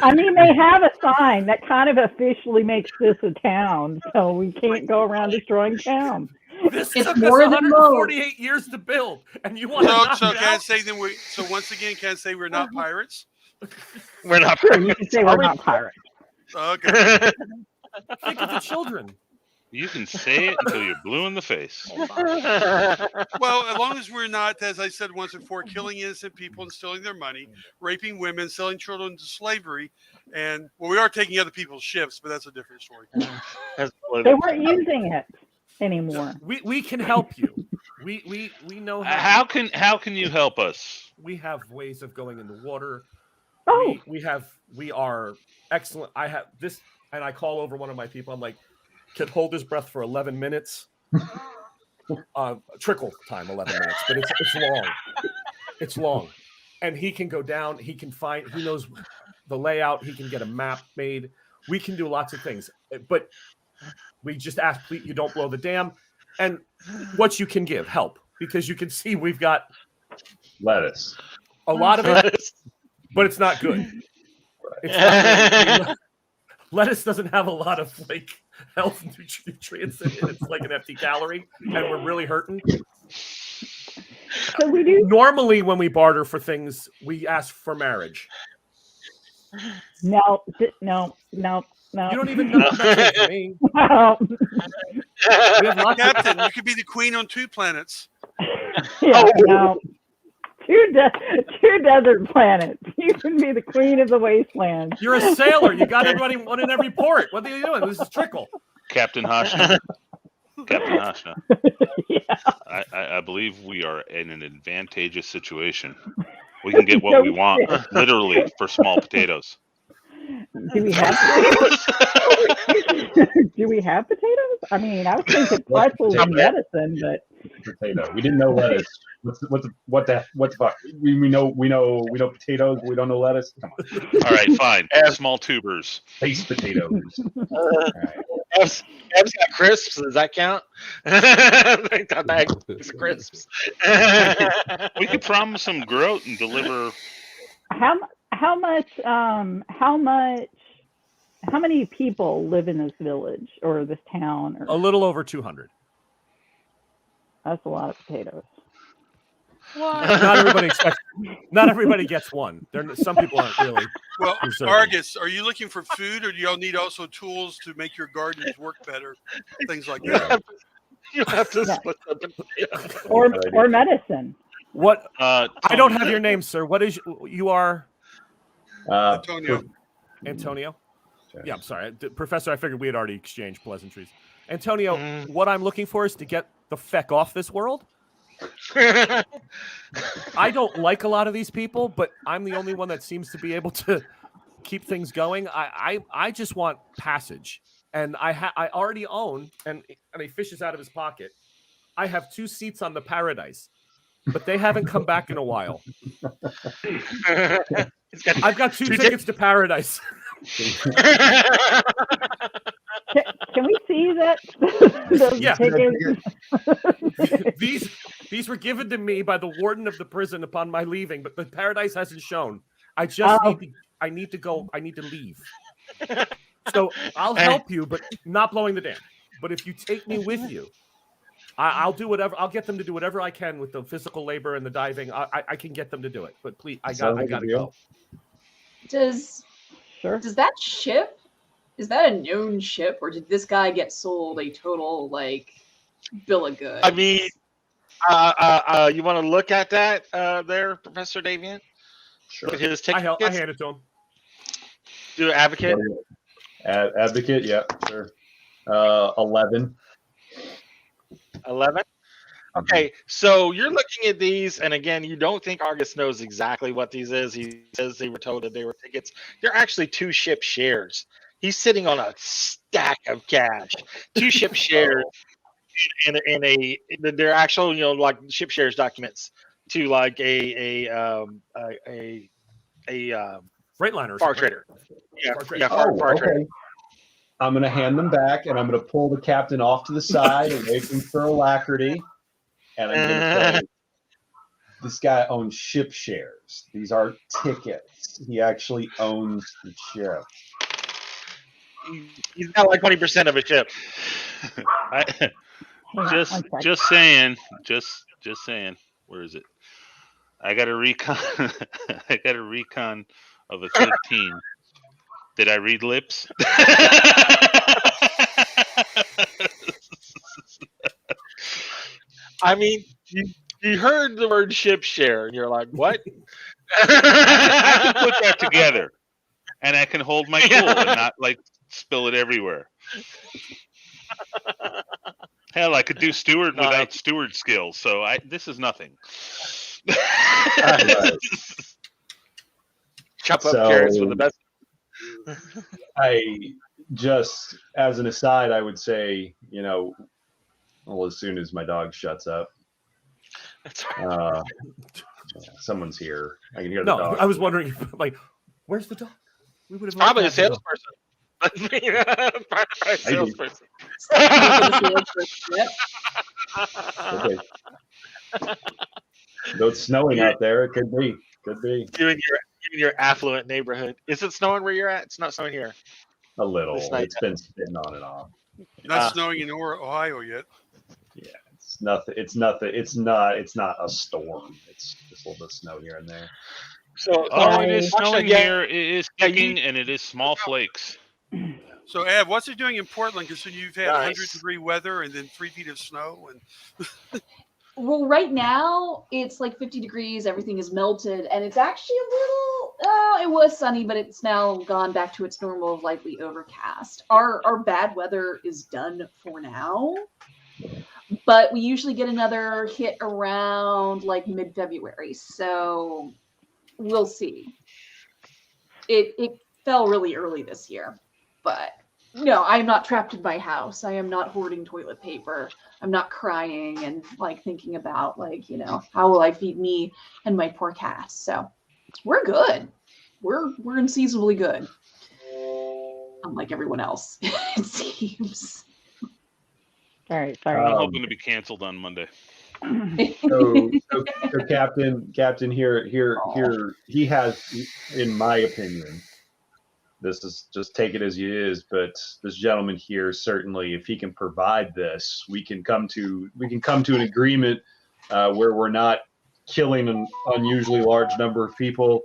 I mean, they have a sign that kind of officially makes this a town, so we can't go around destroying towns. This It's took more us than 148 years to build, and you want to knock So it can I out? say then we? So once again, can I say we're not pirates? We're not. Sure, you can say we're not pirates. Okay. Think of the children. You can say it until you're blue in the face. Well, as long as we're not, as I said once before, killing innocent people and stealing their money, raping women, selling children to slavery, and well, we are taking other people's ships, but that's a different story. They weren't using it anymore. We can help you. We know how. How can you help us? We have ways of going in the water. Oh, We are excellent. I have this, and I call over one of my people. I'm like, can hold his breath for 11 minutes. Trickle time 11 minutes, but it's long. It's long, and he can go down. He can find. He knows the layout. He can get a map made. We can do lots of things, but we just ask, please, you don't blow the dam, and what you can give help, because you can see we've got Lettuce. a lot of it, but it's not good. It's not lettuce doesn't have a lot of like health nutrients in it. It's like an empty calorie, and we're really hurting. so we do. Normally, when we barter for things, we ask for marriage. No. You don't even know that for me. No. We have lots of Captain, you could be the queen on 2 planets. Yeah, no. Two desert planets. You can be the queen of the wasteland. You're a sailor. You got everybody one in every port. What are you doing? This is Trickle. Captain Hashna. Captain Hashna. Yeah. I believe we are in an advantageous situation. We can get what No we want, shit. literally, for small potatoes. Do we have Do we have potatoes? I mean, I was thinking pretzels and medicine, but Potato. We didn't know lettuce. What the fuck? We know potatoes, but we don't know lettuce. Come on. All right, fine. Small tubers. Face potatoes. Ev's got crisps. Does that count? That bag is crisps. We could promise some growth and deliver. how many people live in this village or this town? A little over 200. That's a lot of potatoes. Not everybody gets one. Some people aren't really. Well, deserving. Argus, are you looking for food, or do y'all need also tools to make your gardens work better? Things like that. You have to Yeah. split the Or medicine. What? Tom, I don't have your name, sir. What is you are? Antonio. Antonio. Yeah, I'm sorry, Professor. I figured we had already exchanged pleasantries. Antonio, what I'm looking for is to get the feck off this world. I don't like a lot of these people, but I'm the only one that seems to be able to keep things going. I just want passage, and I already own, and he fishes out of his pocket. I have 2 seats on the Paradise, but they haven't come back in a while. I've got 2 tickets to Paradise. Can we see that? Those Yeah. tickets? These were given to me by the warden of the prison upon my leaving, but the Paradise hasn't shown. I just need to go. I need to leave. So I'll help you, but not blowing the dam. But if you take me with you, I'll do whatever. I'll get them to do whatever I can with the physical labor and the diving. I can get them to do it. But please, I got to go. Does that ship, is that a known ship, or did this guy get sold a total like bill of goods? I mean, you want to look at that there, Professor Davian? Sure. Look at his tickets. I hand it to him. Do advocate. Advocate, yeah, sure. 11. 11. Okay, so you're looking at these, and again, you don't think Argus knows exactly what these is. He says they were told that they were tickets. They're actually 2 ship shares. He's sitting on a stack of cash, 2 ship shares, they're actual, like ship shares documents to like a Freightliner. far trader. Yeah, Far trader. yeah, far trader. Okay. I'm going to hand them back, and I'm going to pull the captain off to the side and wait for alacrity. And I'm going to say, this guy owns ship shares. These aren't tickets. He actually owns the ship. He's got like 20% of a ship. Just saying. Where is it? I got a recon. I got a recon of a 13. Did I read lips? I mean, you heard the word ship share, and you're like, what? I can put that together, and I can hold my cool and not like spill it everywhere. Hell, I could do steward without steward skills, so this is nothing. Chop up carrots with the best. I just, as an aside, I would say, as soon as my dog shuts up, someone's here. I can hear the dog. I was wondering, like, where's the dog? We would have probably a salesperson. Probably a salesperson. Okay. Though it's snowing out there, it could be. In your affluent neighborhood. Is it snowing where you're at? It's not snowing here. A little. It's been spitting on and off. Not snowing in Ohio yet. Yeah, it's nothing. It's nothing. It's not a storm. It's just a little bit of snow here and there. So it is snowing here. It is kicking, and it is small flakes. So, Ed, what's it doing in Portland? Because you've had 100-degree weather and then 3 feet of snow. And well, right now it's like 50 degrees. Everything is melted, and it's actually a little. It was sunny, but it's now gone back to its normal of lightly overcast. Our bad weather is done for now, but we usually get another hit around like mid-February. So we'll see. It fell really early this year, but no, I'm not trapped in my house. I am not hoarding toilet paper. I'm not crying and like thinking about like, how will I feed me and my poor cats? So we're good. We're unseasonably good. Unlike everyone else, it seems. All right, sorry. I'm hoping to be canceled on Monday. So Captain here, he has, in my opinion, this is just take it as it is, but this gentleman here, certainly, if he can provide this, we can come to an agreement where we're not killing an unusually large number of people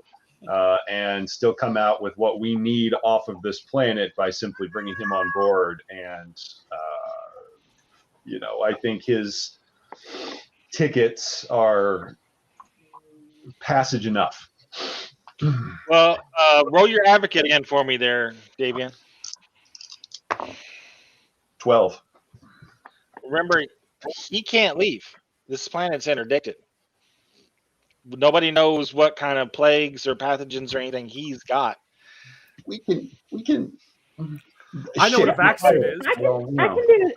and still come out with what we need off of this planet by simply bringing him on board. And I think his tickets are passage enough. Well, roll your advocate again for me there, Davian. 12. Remember, he can't leave. This planet's interdicted. Nobody knows what kind of plagues or pathogens or anything he's got. We can. I know what a vaccine is. I can do it.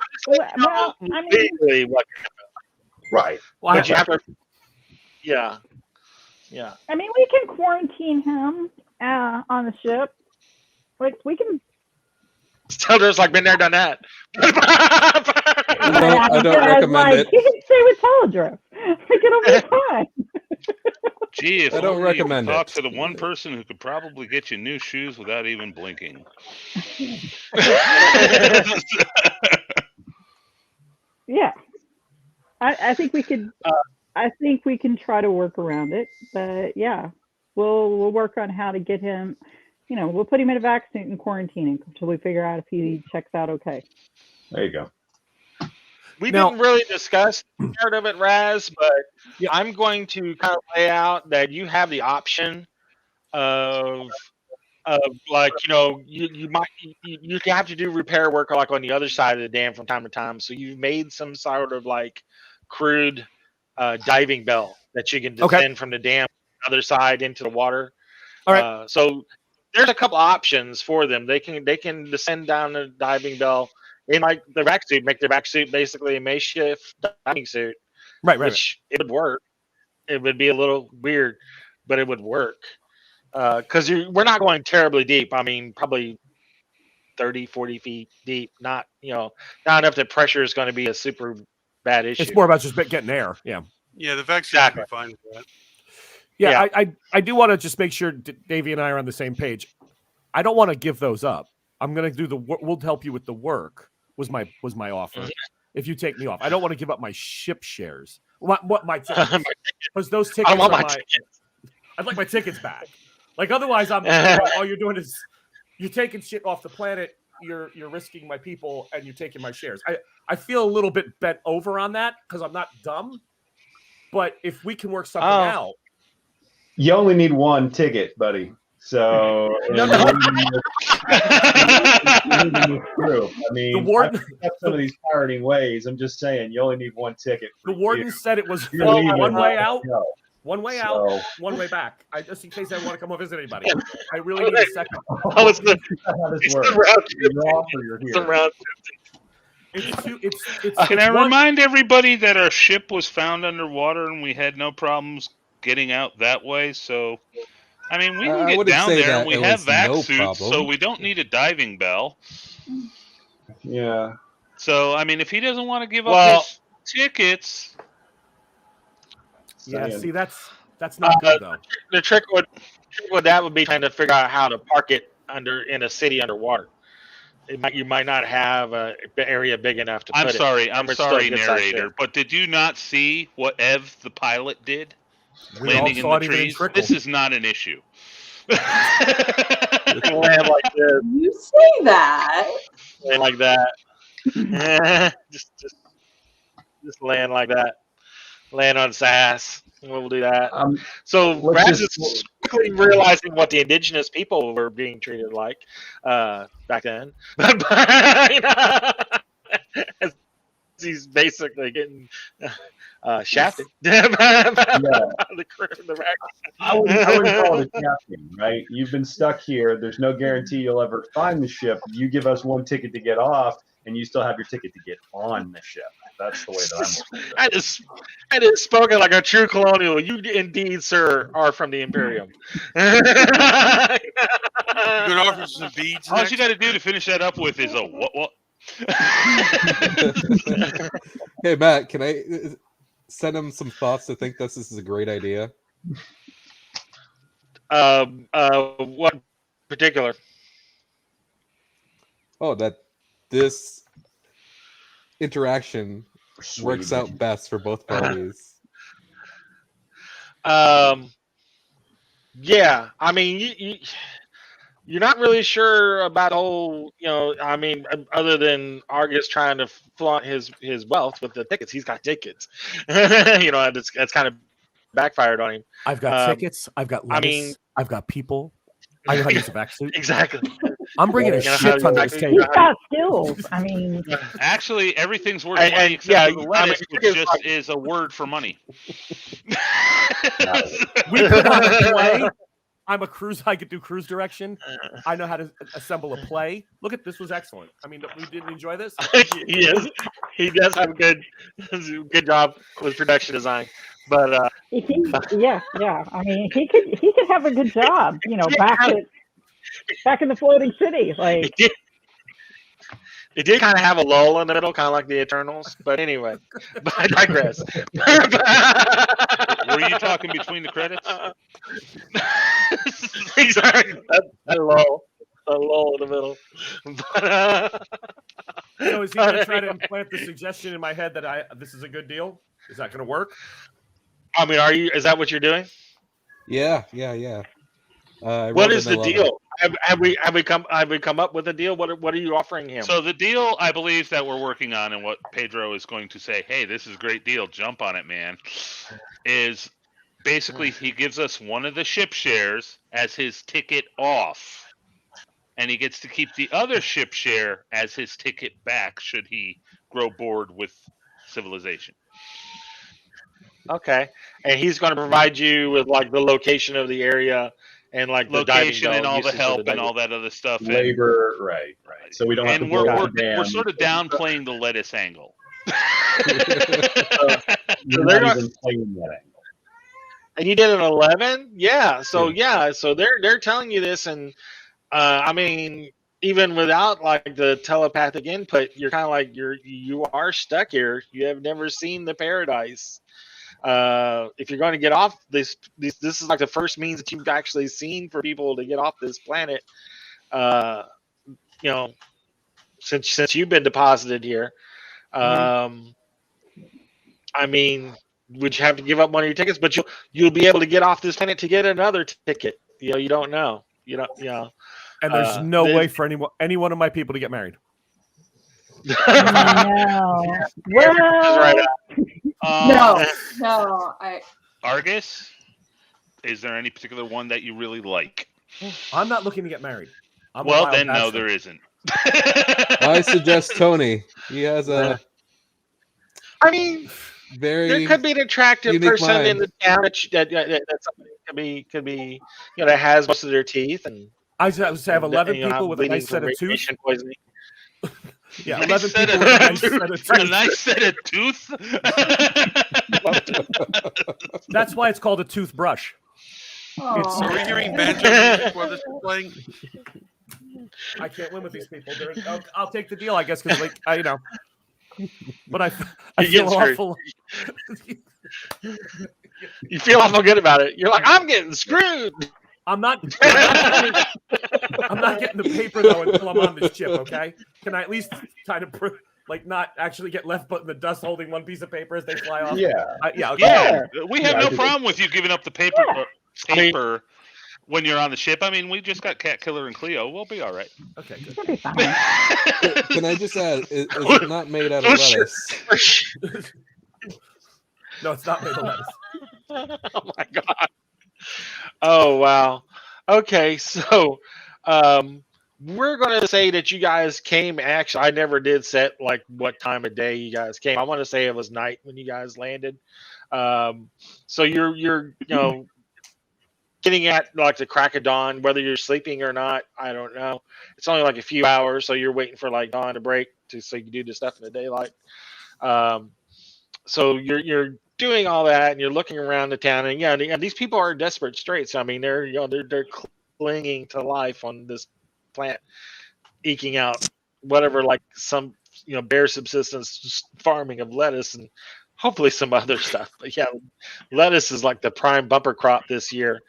Well, I mean, Right. Well, but you have to. Yeah. I mean, we can quarantine him on the ship. Like we can. Teledriff's like been there, done that. I don't recommend it. You can stay with Teledriff. Like it'll be fine. Gee, if I don't only recommend you could talk it. to the one person who could probably get you new shoes without even blinking. Yeah, I think we could. I think we can try to work around it, but yeah, we'll work on how to get him. We'll put him in a vac suit and quarantine him until we figure out if he checks out okay. There you go. We didn't really discuss part of it, Raz, but I'm going to kind of lay out that you have the option of like, you might you have to do repair work like on the other side of the dam from time to time. So you've made some sort of like crude diving bell that you can descend from the dam other side into the water. All right. So there's a couple options for them. They can descend down the diving bell in like the vac suit, make their vac suit basically a makeshift diving suit, Right. which it would work. It would be a little weird, but it would work because we're not going terribly deep. I mean, probably 30, 40 feet deep. Not not enough that pressure is going to be a super bad issue. It's more about just getting air. Yeah. Yeah, the vaccine should be fine with that. Yeah. I do want to just make sure Davey and I are on the same page. I don't want to give those up. I'm going to do we'll help you with the work was my offer. If you take me off, I don't want to give up my ship shares. My tickets? Because those tickets. I want my tickets. I'd like my tickets back. Like otherwise, all you're doing is you're taking shit off the planet. You're risking my people, and you're taking my shares. I feel a little bit bent over on that because I'm not dumb. But if we can work something out, you only need one ticket, buddy. So I mean, the warden got some of these pirating ways. I'm just saying, you only need one ticket. The warden said it was one way out, one way out, one way back. Just in case I want to come and visit anybody, I really need a second. Oh, it's the round. Can I remind everybody that our ship was found underwater and we had no problems getting out that way? So, I mean, we can get down there and we have vac suits, so we don't need a diving bell. Yeah. So, I mean, if he doesn't want to give up his tickets. Yeah, see, that's not good, though. The trick would be trying to figure out how to park it in a city underwater. You might not have an area big enough to put it. I'm sorry, narrator, but did you not see what Ev, the pilot, did? Landing in the trees? This is not an issue. Land like this. You say that. Land like that. just land like that. Land on SAS. We'll do that. So Raz is quickly realizing what the indigenous people were being treated like back then. As he's basically getting shafted. The I would call it a captain, right? You've been stuck here. There's no guarantee you'll ever find the ship. You give us one ticket to get off, and you still have your ticket to get on the ship. That's the way that I'm looking at it. I just spoken like a true colonial. You indeed, sir, are from the Imperium. You can offer some beads. All you got to do to finish that up with is a what? Hey, Matt, can I send him some thoughts to think this is a great idea? What in particular? Oh, that this interaction works out best for both parties. Yeah, I mean, you're not really sure about the whole, I mean, other than Argus trying to flaunt his wealth with the tickets. He's got tickets. It's kind of backfired on him. I've got tickets. I've got lettuce. I've got people. I know how to use a vac suit. Exactly. I'm bringing a shit ton to this table. He's got skills. I mean, actually, everything's worth money except for the lettuce, which just is a word for money. We put on a play. I'm a cruise. I could do cruise direction. I know how to assemble a play. Look at this. Was excellent. I mean, we didn't enjoy this. He does have a good job with production design. But yeah. I mean, he could have a good job. Back in the floating city, like. It did kind of have a lull in the middle, kind of like the Eternals. But anyway, I digress. Were you talking between the credits? Exactly. A lull in the middle. But, so is he going to try to implant the suggestion in my head that this is a good deal? Is that going to work? I mean, is that what you're doing? Yeah. What is the deal? Have we come up with a deal? What are you offering him? So the deal, I believe, that we're working on, and what Pedro is going to say, hey, this is a great deal, jump on it, man, is basically he gives us one of the ship shares as his ticket off, and he gets to keep the other ship share as his ticket back should he grow bored with civilization. Okay, and he's going to provide you with like the location of the area and like the diving Location and bell all the usage of help and diving. all that other stuff. Labor, right. So we don't have to And blow we're up the dam. sort of downplaying the lettuce angle. You're they're not not- even playing that angle. And you did an 11, yeah. So Yeah. so they're telling you this, and I mean, even without like the telepathic input, you're kind of like you are stuck here. You have never seen the paradise. If you're going to get off this is like the first means that you've actually seen for people to get off this planet. You know, since you've been deposited here. I mean, would you have to give up one of your tickets? But you'll be able to get off this planet to get another ticket. You know, you don't know. You don't. You know. And there's no way for any one of my people to get married. No. Well, No. Argus, is there any particular one that you really like? I'm not looking to get married. I'm a Well, wild then no, bastard. there isn't. I suggest Tony. He has a I mean, very there could be an attractive unique person in mind. the town that somebody could be that has most of their teeth and I would say I have 11 you know, people with a bleeding nice set from of tooth. radiation poisoning. Yeah, Nice 11 set people of with a nice tooth. set of A tooth. nice set of tooth. That's why it's called a toothbrush. Aw. Are we hearing banjo music while this is playing? I can't win with these people. I'll take the deal, I guess, because you know. But I You feel get screwed. awful. You feel awful good about it. You're like, I'm getting screwed. I'm not getting the paper though until I'm on this chip. Okay? Can I at least kind of not actually get left put in the dust holding one piece of paper as they fly off? Yeah. Yeah. Okay. Yeah, we have Yeah, I no think problem with you giving up the paper when you're on the ship. I mean, we just got Cat Killer and Cleo. We'll be all right. Okay. Good. it'll be fine. Can I just add? Is it not made out of lettuce? No, it's not made of lettuce. Oh my god. Oh wow. Okay, so we're gonna say that you guys came. Actually, I never did set like what time of day you guys came. I want to say it was night when you guys landed. So you're getting at like the crack of dawn, whether you're sleeping or not. I don't know. It's only like a few hours, so you're waiting for like dawn to break so you can do the stuff in the daylight. So you're doing all that, and you're looking around the town, and these people are desperate straits. I mean, they're clinging to life on this plant, eking out whatever, like some bare subsistence farming of lettuce and hopefully some other stuff. But yeah, lettuce is like the prime bumper crop this year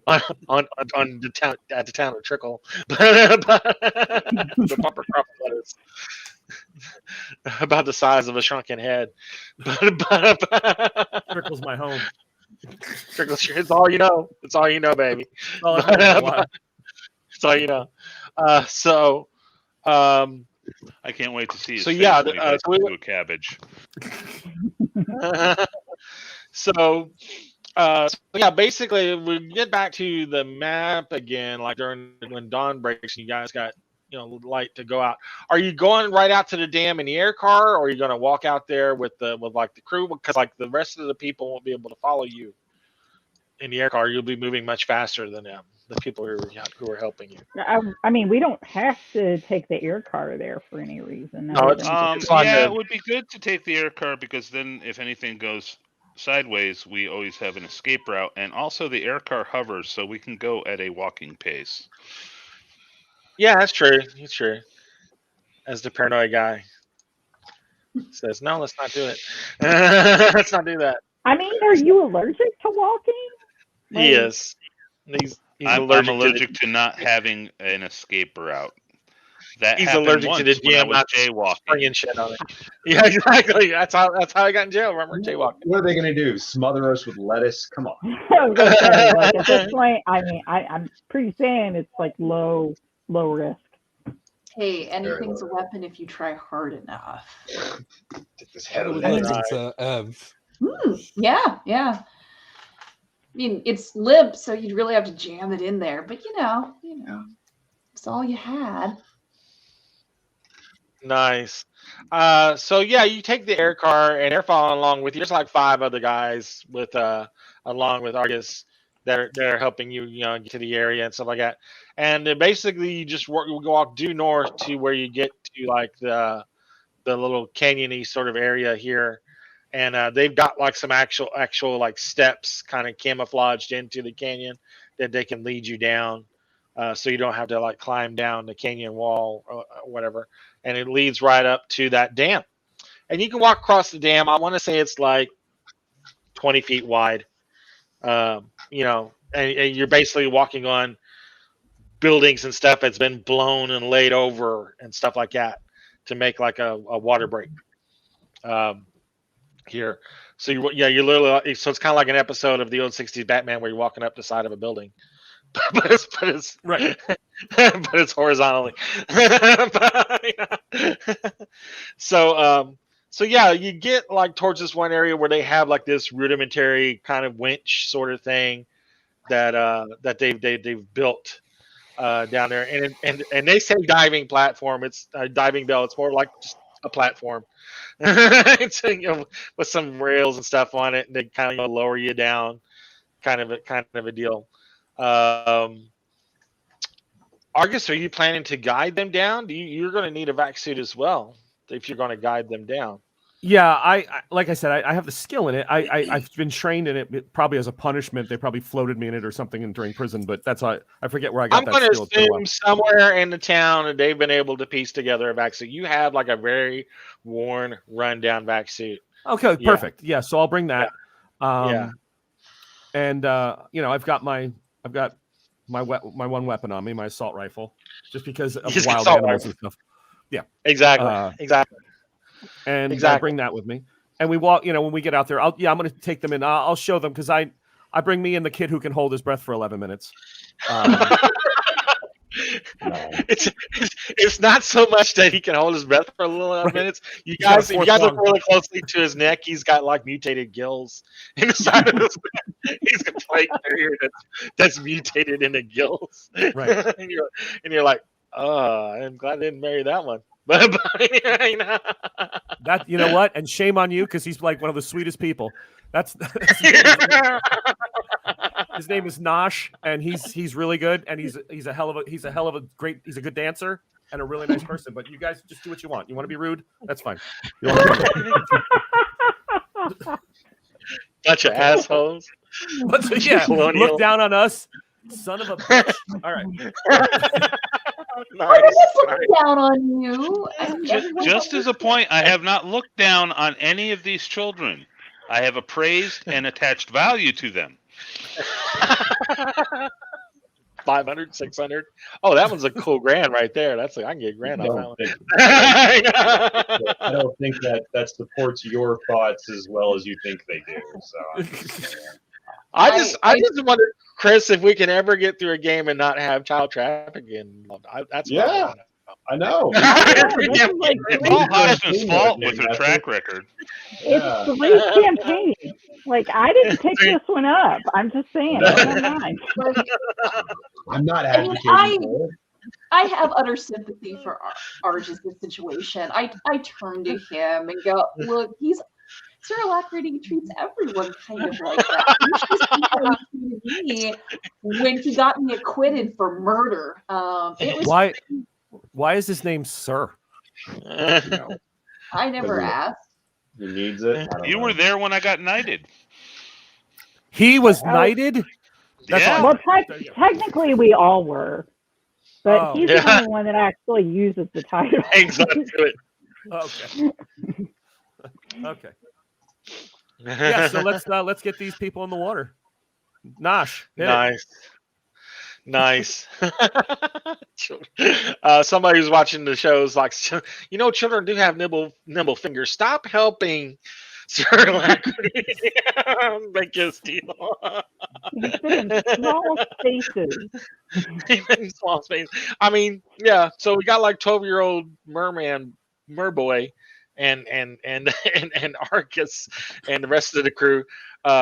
on the town at the town of Trickle. The bumper crop of lettuce. About the size of a shrunken head. Trickle's my home. Trickle's it's all you know. It's all you know, baby. All I've known for a while. It's all you know. I can't wait to see his So, face yeah, when he bites so we- into a cabbage. So yeah, basically we get back to the map again, like when dawn breaks and you guys got light to go out. Are you going right out to the dam in the air car, or are you going to walk out there with the crew? Because like the rest of the people won't be able to follow you in the air car. You'll be moving much faster than them, the people who are helping you. I mean, we don't have to take the air car there for any reason. No, it's on Yeah, the- it would be good to take the air car because then if anything goes sideways, we always have an escape route, and also the air car hovers, so we can go at a walking pace. Yeah, that's true. It's true. As the paranoid guy says, no, let's not do it. Let's not do that. I mean, are you allergic to walking? He is. He's I'm allergic to not having an escape route. That He's happened allergic to once the when I jam, was not jaywalking. springing shit on it. Yeah, exactly. That's how I got in jail. Remember, jaywalking. What are they going to do? Smother us with lettuce? Come on. I was gonna say, like, at this point, I mean, I'm pretty saying it's like low risk. Hey, anything's a weapon if you try hard enough. Get this head I of would lettuce. listen to Ev. Yeah. I mean, it's limp, so you'd really have to jam it in there. But you know, it's all you had. Nice. So yeah, you take the air car, and they're following along with you. There's like 5 other guys with along with Argus. that are helping you, get to the area and stuff like that. And then basically, you just walk due north to where you get to like the little canyony sort of area here, and they've got like some actual like steps kind of camouflaged into the canyon that they can lead you down, so you don't have to like climb down the canyon wall or whatever. And it leads right up to that dam, and you can walk across the dam. I want to say it's like 20 feet wide, and you're basically walking on buildings and stuff that's been blown and laid over and stuff like that to make like a water break here. So you're literally, so it's kind of like an episode of the old 60s Batman where you're walking up the side of a building, but it's Right. but it's horizontally. So yeah, you get like towards this one area where they have like this rudimentary kind of winch sort of thing that they've built down there, and they say diving platform. It's a diving bell. It's more like just a platform. It's, with some rails and stuff on it, and they kind of lower you down, kind of a deal. Argus, are you planning to guide them down? You're going to need a vac suit as well if you're going to guide them down. Yeah, I like I said, I have the skill in it. I've been trained in it. Probably as a punishment, they probably floated me in it or something during prison. But that's I forget where I got I'm that going to skill. It's been a while. assume somewhere in the town that they've been able to piece together a vac suit. You have like a very worn, rundown vac suit. Okay, Yeah. perfect. Yeah, so I'll bring that. Yeah. And I've got my one weapon on me, my assault rifle, just because of His wild assault animals rifle. and stuff. Yeah, Exactly. and I Exactly. bring that with me. And we walk. When we get out there, I'm going to take them in. I'll show them because I bring me in the kid who can hold his breath for 11 minutes. It's not so much that he can hold his breath for a little Right. minutes. You He's got a guys, if you fourth guys look lung. really closely to his neck, he's got like mutated gills in the side of his neck. He's got plague barrier that's mutated into gills. Right. and you're like, oh, I'm glad I didn't marry that one. But That what? And shame on you because he's like one of the sweetest people. That's his name is Nosh, and he's really good, and he's a hell of a good dancer and a really nice person. But you guys just do what you want. You want to be rude? That's fine. You want to be rude. bunch of assholes. But yeah, Colonial. look down on us, son of a bitch. All right. Nice. Looking down on you. Just as a point, I have not looked down on any of these children. I have appraised and attached value to them. 500, 600. Oh, that one's a cool grand right there. That's I can get a grand on that one. I don't think that supports your thoughts as well as you think they do. So I just wonder, Chris, if we can ever get through a game and not have child trafficking. That's what I wanna know. I know. It's all Hashna's fault with her track record. It's 3 campaigns. Like, I didn't pick this one up. I'm just saying. Never mind. I'm not I mean, advocating for it. I have utter sympathy for Arj's situation. I turn to him and go, look, Sir Alacrity treats everyone kind of like that. He's just how he treated me when he got me acquitted for murder. It was Why is his name Sir? I never asked. He needs it. You were there when I got knighted. He was knighted? That's Yeah. Well, technically, we all were. But he's Yeah. the only one that actually uses the title. Hangs on to it. Okay. Okay. Yeah, so let's get these people in the water. Nosh. hit it. Nice. Somebody who's watching the shows like, children do have nimble fingers. Stop helping Sir Alacrity make his deal. He's been in small spaces. In small space. I mean, yeah. So we got like 12-year-old merboy, and Arcus and the rest of the crew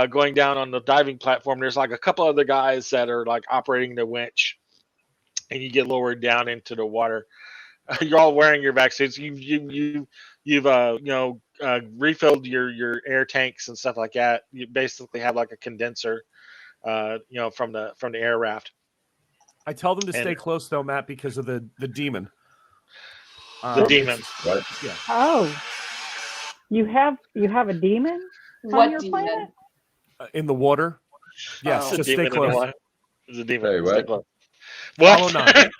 going down on the diving platform. There's like a couple other guys that are like operating the winch, and you get lowered down into the water. You're all wearing your vac suits. You've refilled your air tanks and stuff like that. You basically have like a condenser from the air raft. I tell them to And- stay close though, Matt, because of the demon. The demon. What? Yeah. Oh, you have a demon on What your demon? planet? In the water. Yes, Oh. It's a just stay demon in the close. water. It's a demon. Hey, what? Stay close. Follow What?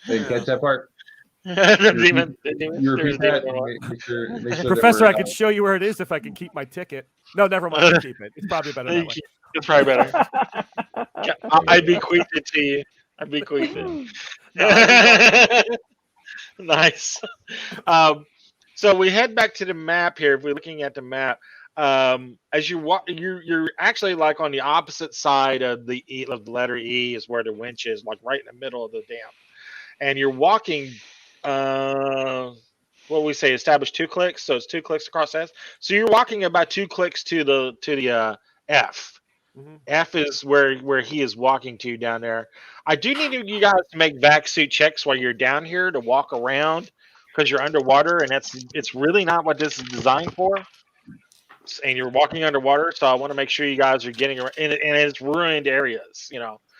Didn't catch that part. The demon. The demon. You There's repeat a demon that. in the water. Make sure that Professor, we're, I could show you where it is if I can keep my ticket. No, never mind. I'll keep it. It's probably better that way. It's probably better. I bequeath it to you. I bequeath it. Nice. So we head back to the map here. If we're looking at the map, as you walk, you're actually like on the opposite side of the letter E is where the winch is, like right in the middle of the dam, and you're walking. What we say, establish 2 clicks, so it's 2 clicks across S. So you're walking about 2 clicks to the F. Mhm. F is where he is walking to down there. I do need you guys to make vac suit checks while you're down here to walk around because you're underwater, and it's really not what this is designed for. And you're walking underwater, so I want to make sure you guys are getting around, and it's ruined areas.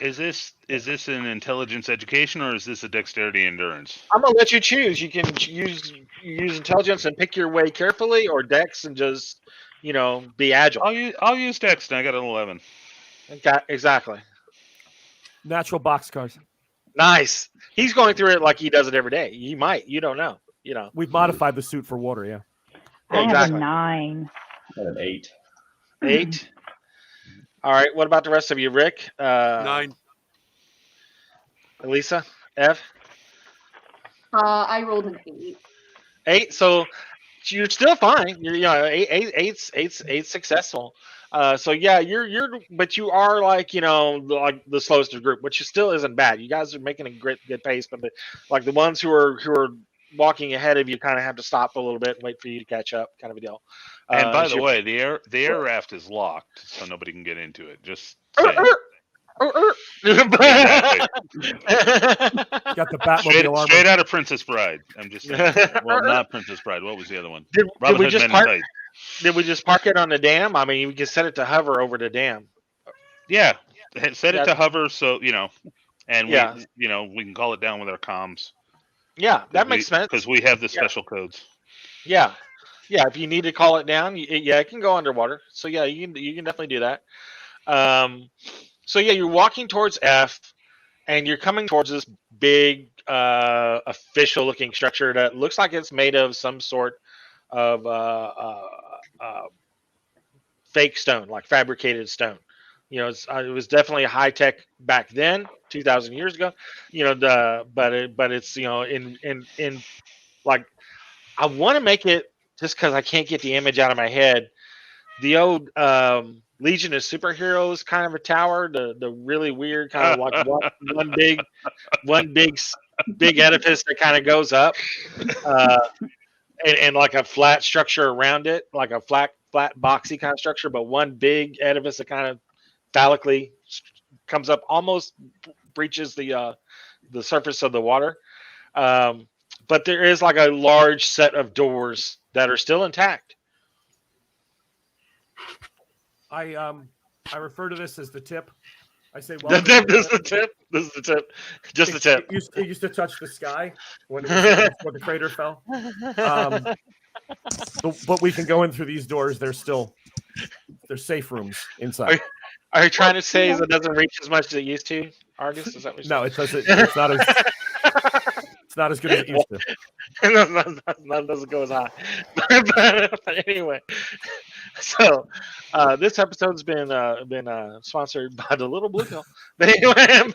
Is this an intelligence education or is this a dexterity endurance? I'm gonna let you choose. You can use intelligence and pick your way carefully, or dex and just be agile. I'll use dex, and I got an 11. Exactly. Natural boxcars. Nice. He's going through it like he does it every day. You might. You don't know. We've modified the suit for water. Yeah. I have Exactly. a 9. an 8. 8. All right. What about the rest of you, Rick? 9. Elisa? Ev? I rolled an 8. 8. So you're still fine. Eight's successful. So yeah, but you are like the slowest of the group, which still isn't bad. You guys are making a good pace, but the ones who are walking ahead of you kind of have to stop a little bit and wait for you to catch up, kind of a deal. And by the way, the air raft is locked, so nobody can get into it. Just saying. Exactly. Got the Batmobile armor. Straight out of Princess Bride. I'm just saying. Well, not Princess Bride. What was the other one? Did Robin we Hood just Men in park? Tights. Did we just park it on the dam? I mean, we can set it to hover over the dam. Yeah, set it Yeah. to hover, so and Yeah. we can call it down with our comms. Yeah, that makes sense. Because we have the special codes. Yeah, if you need to call it down, it can go underwater. So yeah, you can definitely do that. So yeah, you're walking towards F, and you're coming towards this big official-looking structure that looks like it's made of some sort of fake stone, like fabricated stone. It was definitely high tech back then, 2,000 years ago. But it's in like, I want to make it, just because I can't get the image out of my head, the old Legion of Superheroes kind of a tower, the really weird kind of like one big edifice that kind of goes up, and like a flat structure around it, like a flat boxy kind of structure, but one big edifice that kind of phallically comes up, almost breaches the surface of the water. But there is like a large set of doors that are still intact. I refer to this as the tip. I say, This is the tip. This is the tip. Just the tip. It used to touch the sky when the crater fell. But we can go in through these doors. There's safe rooms inside. Are you trying to say it doesn't reach as much as it used to, Argus? Is that what you're No, it doesn't. It's not as. It's not as good as it used to. It doesn't go as high. But anyway, so this episode's been sponsored by the Little Blue Pill. But anyway,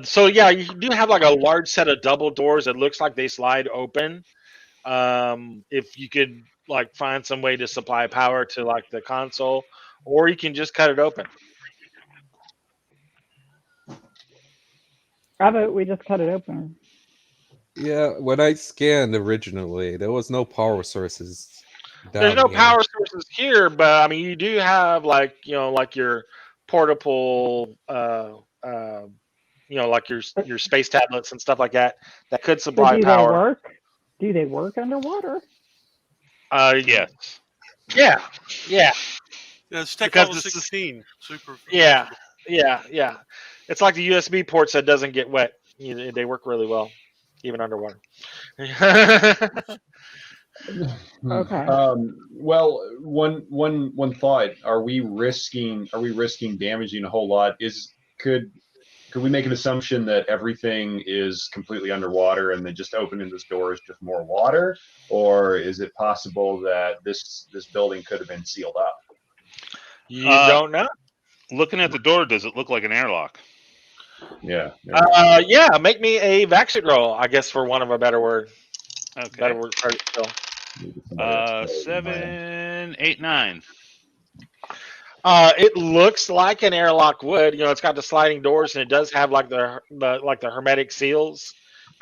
so yeah, you do have like a large set of double doors that looks like they slide open. If you could like find some way to supply power to like the console, or you can just cut it open. How about we just cut it open? Yeah, when I scanned originally, there was no power sources. There's no down here. power sources here, but I mean, you do have like your portable, like your space tablets and stuff like that could So supply do power. they work? Do they work underwater? Yes. Yeah. Yeah, it's tech Because level this is- 16. Super. Yeah. Yeah. It's like the USB ports that doesn't get wet. They work really well, even underwater. Okay. Well, one thought: Are we risking damaging a whole lot? Could we make an assumption that everything is completely underwater and then just opening this door is just more water, or is it possible that this building could have been sealed up? You don't know. Looking at the door, does it look like an airlock? Yeah. Yeah. Make me a vaccine roll, I guess, for one of a better word. Okay. Better word. Still. 7, 8, 9. It looks like an airlock would. It's got the sliding doors, and it does have like the hermetic seals,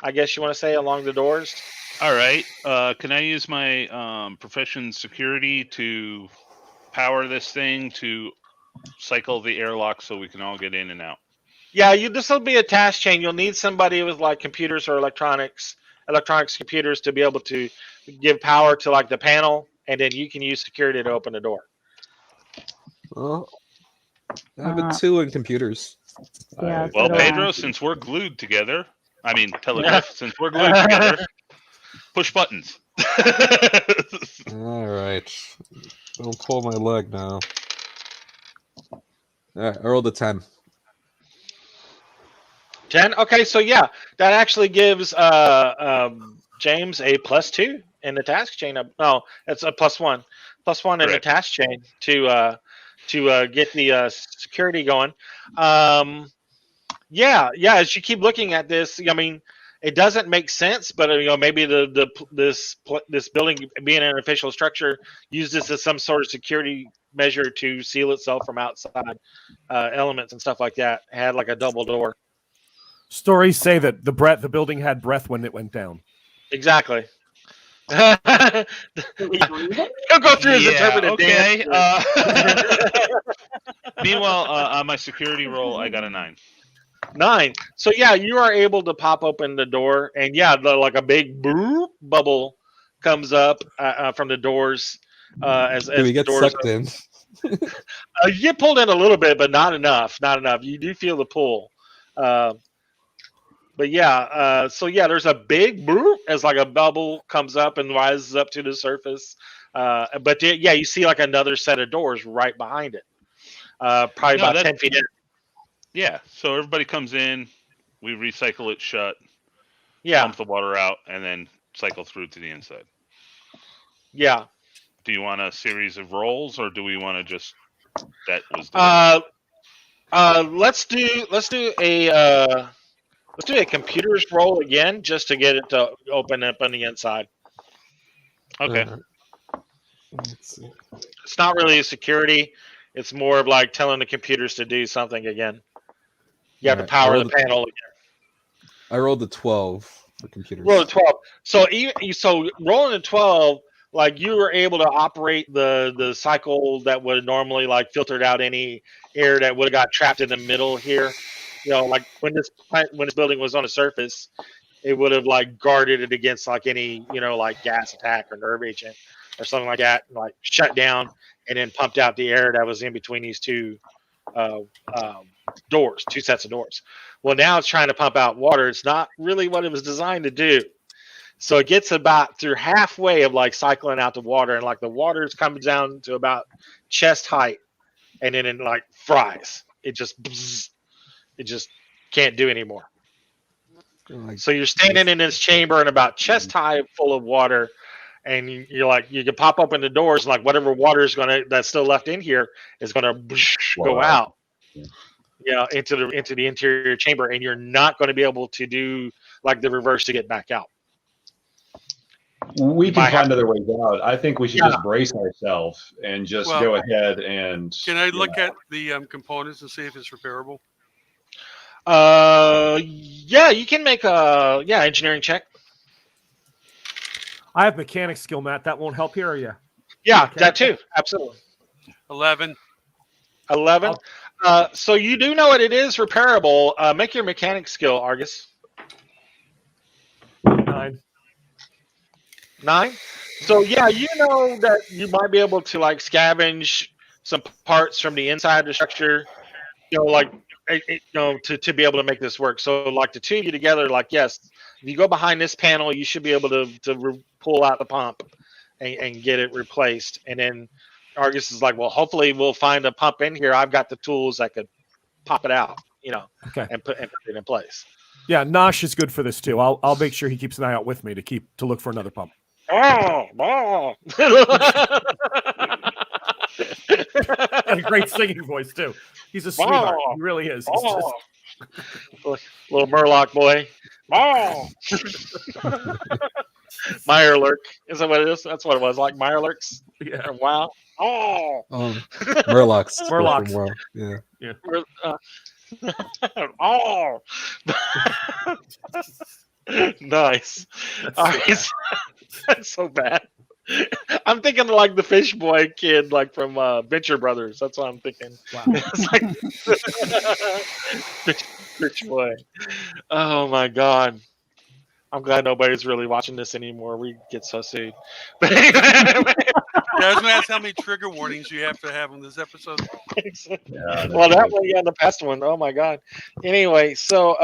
I guess you want to say, along the doors. All right. Can I use my profession security to power this thing to cycle the airlock so we can all get in and out? Yeah, this will be a task chain. You'll need somebody with like computers or electronics computers to be able to give power to like the panel, and then you can use security to open the door. Well, I have a 2 in computers. Yeah, Well, so do I. Pedro, since we're glued together, Teledriff, since we're glued together, push buttons. All right. Don't pull my leg now. All right, I rolled a 10. 10. Okay, so yeah, that actually gives James a +2 in the task chain. No, it's a +1 in the Correct. task chain to get the security going. Yeah. As you keep looking at this, I mean, it doesn't make sense, but maybe this building being an official structure used this as some sort of security measure to seal itself from outside elements and stuff like that. It had like a double door. Stories say that the building had breath when it went down. Exactly. He'll go through his interpretive okay. dance. Meanwhile, on my security roll, I got a 9. 9. So yeah, you are able to pop open the door, and like a big boop bubble comes up from the doors. As Do we the get doors sucked in? you get pulled in a little bit, but not enough. Not enough. You do feel the pull. But yeah, there's a big boop as like a bubble comes up and rises up to the surface. But you see like another set of doors right behind it. Probably about 10 feet in. Yeah, so everybody comes in, we recycle it shut, pump the water out, and then cycle through to the inside. Yeah. Do you want a series of rolls, or do we want to just that was? Let's do a computer's roll again, just to get it to open up on the inside. Okay. Let's see. It's not really a security. It's more of like telling the computers to do something again. You have to power the panel again. I rolled a 12 for computers. Roll a 12. So rolling a 12, like you were able to operate the cycle that would normally like filtered out any air that would have got trapped in the middle here. Like when this building was on the surface, it would have like guarded it against like any like gas attack or nerve agent or something like that, and like shut down and then pumped out the air that was in between these two doors, two sets of doors. Well, now it's trying to pump out water. It's not really what it was designed to do. So it gets about through halfway of like cycling out the water, and like the water is coming down to about chest height, and then it like fries. It just can't do anymore. So you're standing in this chamber and about chest high full of water, and you're like, you can pop open the doors, and like whatever water is that's still left in here is gonna go out. Into the interior chamber, and you're not going to be able to do like the reverse to get back out. We can find other ways out. I think we should just brace ourselves and just go ahead and. Can I look at the components and see if it's repairable? Yeah, you can make a engineering check. I have mechanic skill, Matt. That won't help here, or yeah? Yeah, that too. Absolutely. 11. 11. So you do know what it is repairable. Make your mechanic skill, Argus. 9. 9. So yeah, you know that you might be able to like scavenge some parts from the inside of the structure. Like to be able to make this work. So like the two of you together, like yes, if you go behind this panel, you should be able to pull out the pump and get it replaced. And then Argus is like, well, hopefully we'll find a pump in here. I've got the tools that could pop it out, Okay. and put it in place. Yeah, Nosh is good for this too. I'll make sure he keeps an eye out with me to look for another pump. Oh. Got a great singing voice too. He's a sweetheart. He really is. He's just... Little Murloc boy. Mirelurk. Is that what it is? That's what it was. Like Mirelurks. Yeah. From WoW. Murlocs. Murlocs. Wow. Yeah. Nice. That's so bad. I'm thinking like the Fish Boy kid, like from Venture Brothers. That's what I'm thinking. Wow. It's like Fish Boy. Oh my god. I'm glad nobody's really watching this anymore. We get so sued. But anyway, Yeah, I was going to ask how many trigger warnings you have to have on this episode. well, that one, yeah, the past one. Oh my god. Anyway, so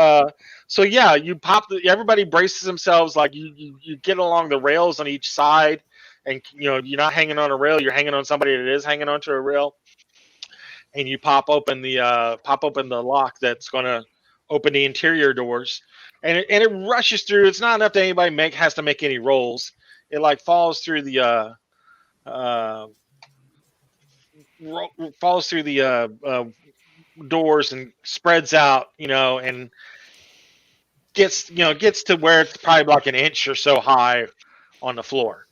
yeah, you pop. Everybody braces themselves. Like you get along the rails on each side, and you're not hanging on a rail. You're hanging on somebody that is hanging onto a rail, and you pop open the lock that's going to open the interior doors. And it rushes through. It's not enough that anybody has to make any rolls. It like falls through the doors and spreads out, and gets to where it's probably like an inch or so high on the floor.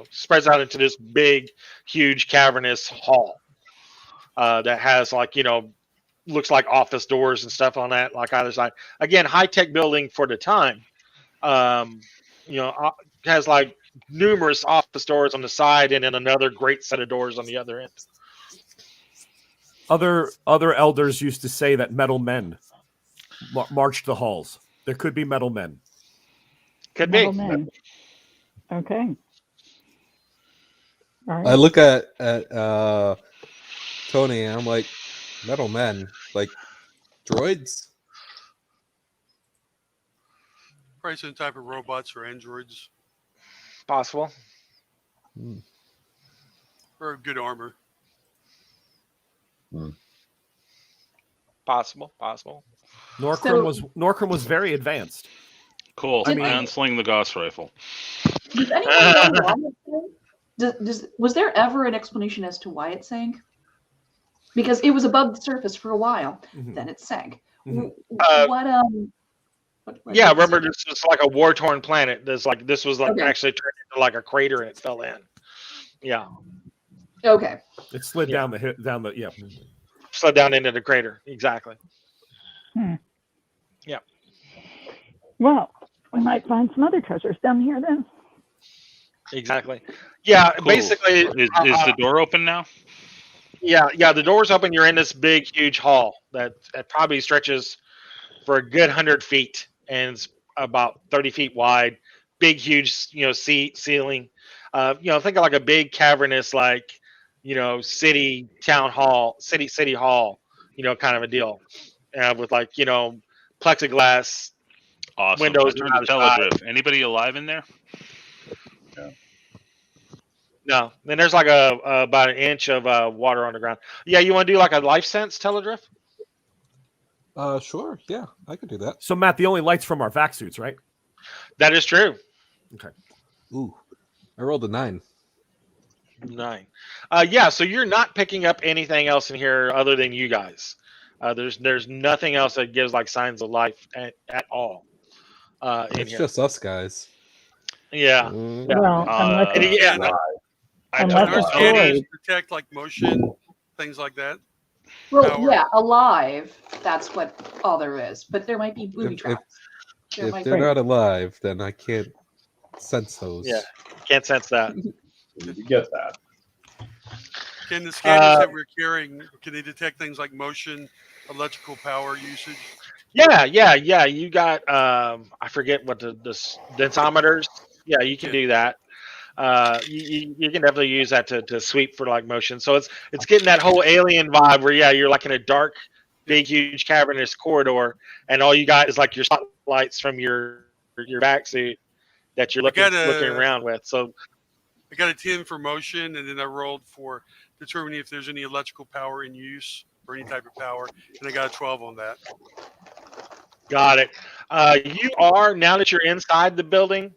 Spreads out into this big, huge, cavernous hall that has like looks like office doors and stuff on that, like either side. Again, high-tech building for the time. Has like numerous office doors on the side and then another great set of doors on the other end. Other elders used to say that metal men marched the halls. There could be metal men. Could Metal be. men. Okay. All right. I look at Tony and I'm like, metal men, like droids. Probably some type of robots or androids Possible. or good armor. Possible. Norcrum was very advanced. Cool. Did I- Unsling the Gauss rifle. Does anyone know why it sank? Was there ever an explanation as to why it sank? Because it was above the surface for a while, Mhm. then it sank. Mhm. What Yeah, is remember it? this was like a war-torn planet. This was like Okay. actually turned into like a crater and it fell in. Yeah, Okay. It slid Yeah. down the yeah. slid down into the crater. Exactly. Well, we might find some other treasures down here then. Exactly. Yeah, Cool. basically. Is the door open now? Yeah. The door's open. You're in this big, huge hall that probably stretches for a good 100 feet and it's about 30 feet wide. Big, huge, ceiling. Think of like a big cavernous, like, city town hall, city hall, kind of a deal, with like, plexiglass. Awesome. Windows I turned on to the side. Teledriff. Anybody alive in there? No, then there's like about an inch of water on the ground. Yeah, you want to do like a life sense, Teledriff? Sure. Yeah, I could do that. So Matt, the only lights from our vac suits, right? That is true. Ooh, I rolled a 9. 9. Yeah, so you're not picking up anything else in here other than you guys. There's nothing else that gives like signs of life at all. In It's here. just us guys. Yeah. Mm. Well, unless And it's, yeah, I Unless don't it's know. droid. Detect like motion, things like that. Well, Power. yeah, alive. That's what all there is. But there might be booby If- traps. There If might they're be. not alive, then I can't sense those. Yeah. Can't sense that. You get that. Can the scanners that we're carrying, can they detect things like motion, electrical power usage? Yeah. You got I forget what the densometers. Yeah, you can do that. you can definitely use that to sweep for like motion. So it's getting that whole alien vibe where you're like in a dark, big, huge cavernous corridor, and all you got is like your spotlights from your backsuit that you're looking around with. So I got a 10 for motion, and then I rolled for determining if there's any electrical power in use or any type of power, and I got a 12 on that. got it. You are, now that you're inside the building,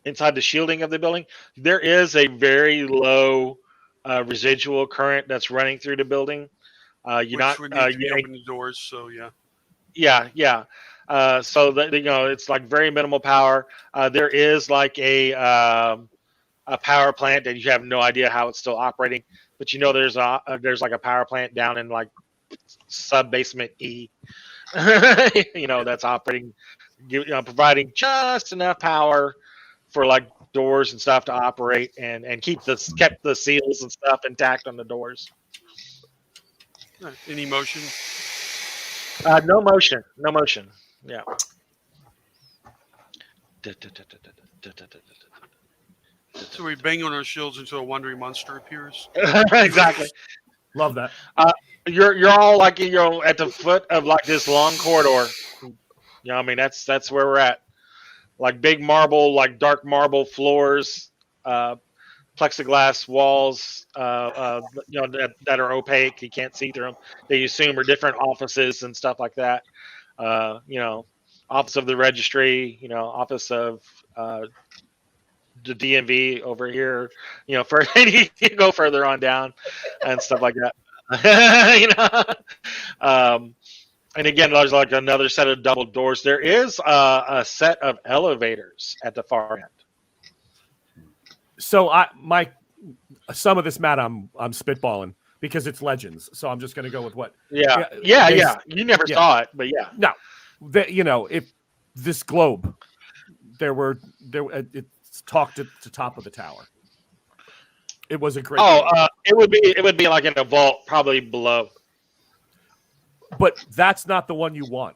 inside the shielding of the building, there is a very low residual current that's running through the building. You're Which would need to be you- open the doors, so yeah. Yeah. So that, it's like very minimal power. There is like a power plant that you have no idea how it's still operating, but there's like a power plant down in like sub basement E, that's operating, providing just enough power for like doors and stuff to operate and kept the seals and stuff intact on the doors. Any motion? No motion. Yeah. So we bang on our shields until a wandering monster appears. Exactly. Love that. You're all like at the foot of like this long corridor. I mean that's where we're at. Like big marble, like dark marble floors, plexiglass walls, that are opaque. You can't see through them. They assume are different offices and stuff like that. Office of the registry. Office of the DMV over here. For you go further on down and stuff like that. And again, there's like another set of double doors. There is a set of elevators at the far end. So some of this, Matt, I'm spitballing because it's legends. So I'm just going to go with what. Yeah. You never saw it, but yeah. No, if this globe, it's talked at the top of the tower. It was a great. It would be like in a vault, probably below. But that's not the one you want.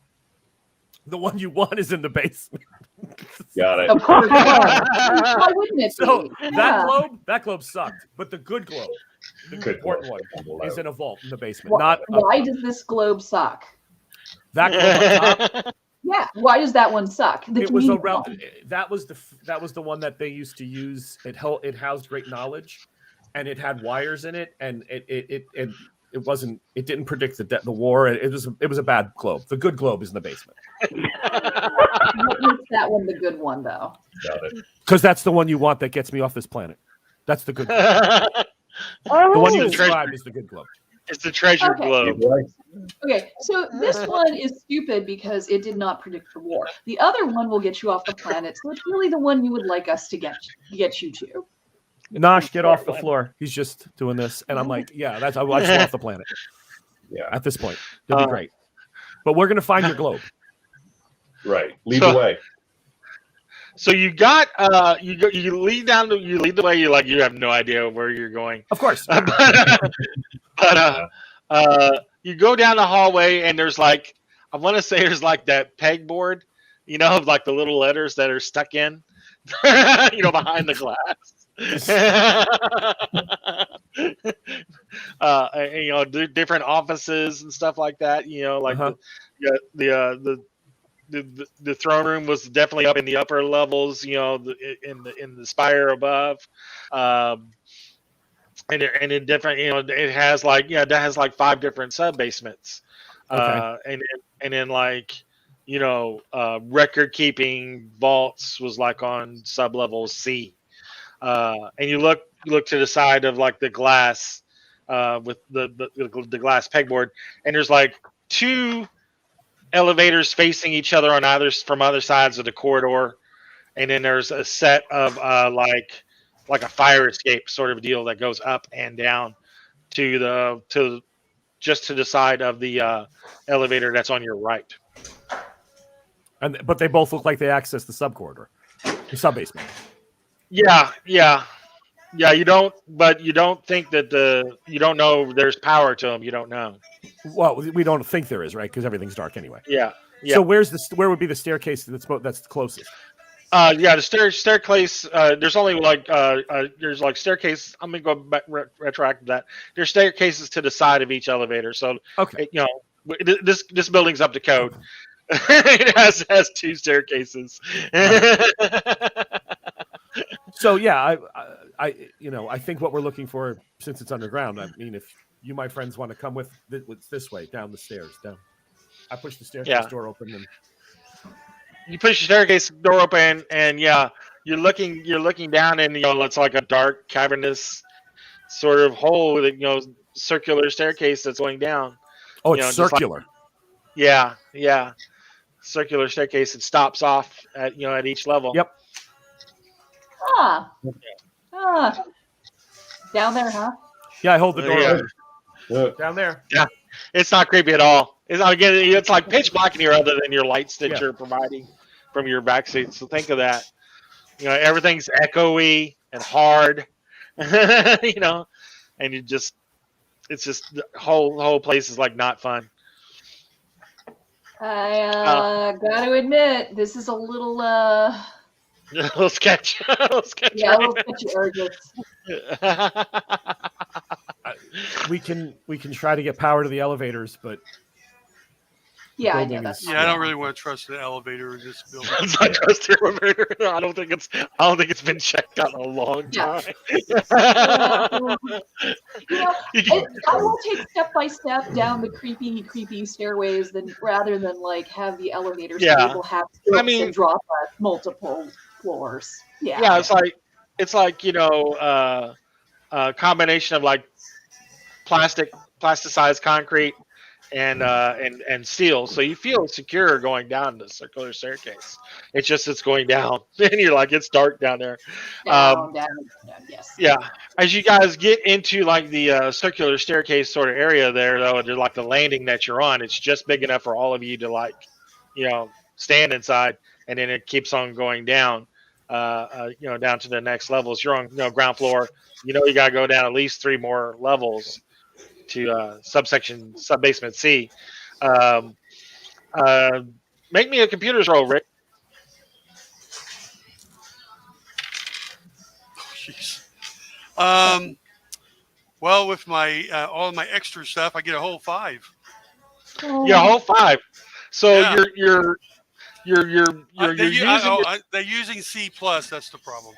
The one you want is in the basement. Got it. Of course. Why wouldn't it So be? that globe sucked. But the good globe, the Good important one, globe. is in a vault in the basement. Why does this globe suck? That globe up top. Yeah, why does that one suck? It was around. That was the one that they used to use. It housed great knowledge, and it had wires in it, and it wasn't. It didn't predict the war. It was a bad globe. The good globe is in the basement. What makes that one the good one, though? Got it. Because that's the one you want that gets me off this planet. That's the good globe. The one you described is the good globe. It's the treasure Okay. globe. Okay, so this one is stupid because it did not predict the war. The other one will get you off the planet, so it's really the one you would like us to get you to. Nosh, get off the floor. He's just doing this, and I'm like, yeah, I just want off the planet. Yeah. At this point, it'll be great. But we're gonna find your globe. Right. Lead the way. So you got you lead the way. You have no idea where you're going. Of course. But you go down the hallway and there's like, I want to say there's like that pegboard, of like the little letters that are stuck in, behind the glass. Different offices and stuff like that. The throne room was definitely up in the upper levels. In the spire above. And in different, it has that has like 5 different sub basements, and then record keeping vaults was like on sub level C, and you look to the side of like the glass, with the glass pegboard, and there's like 2 elevators facing each other from other sides of the corridor, and then there's a set of like a fire escape sort of deal that goes up and down to the side of the elevator that's on your right. But they both look like they access the sub corridor, the sub basement. Yeah. You don't think that you don't know there's power to them. You don't know. Well, we don't think there is, right? Because everything's dark anyway. Yeah. So where would be the staircase that's closest? Yeah, the staircase. There's only there's like staircase. I'm gonna go back retroactive that. There's staircases to the side of each elevator. So Okay. this building's up to code. It has 2 staircases. So yeah, I think what we're looking for, since it's underground. I mean, if you, my friends, want to come with this way down the stairs, down. I push the staircase door open and. You push the staircase door open, and you're looking down, and it's like a dark, cavernous sort of hole with circular staircase that's going down. Oh, it's circular. Yeah, circular staircase. It stops off at each level. Yep. Down there, huh? Yeah, I hold the door open. Down there. Yeah, it's not creepy at all. It's like pitch black in here, other than your lights that you're providing from your backseat. So think of that. Everything's echoey and hard. And it's just the whole place is like not fun. I gotta admit, this is a little a little sketchy. Yeah, a little sketchy urges. We can try to get power to the elevators, but I know that's I don't really want to trust the elevator in this building. I trust the elevator. I don't think it's been checked out in a long time. I will take step by step down the creepy stairways rather than like have the elevators able to have and drop at multiple floors. Yeah, it's like a combination of like plasticized concrete and steel, so you feel secure going down the circular staircase. It's going down, and you're like, it's dark down there. Down, yes. Yeah, as you guys get into like the circular staircase sort of area there, though, there's like the landing that you're on. It's just big enough for all of you to stand inside, and then it keeps on going down. Down to the next levels. You're on ground floor. You got to go down at least 3 more levels to sub-basement C. Make me a computer's roll, Rick. Jeez. Well, with my all my extra stuff, I get a whole 5. Yeah, whole 5. So you're they're using C+. That's the problem.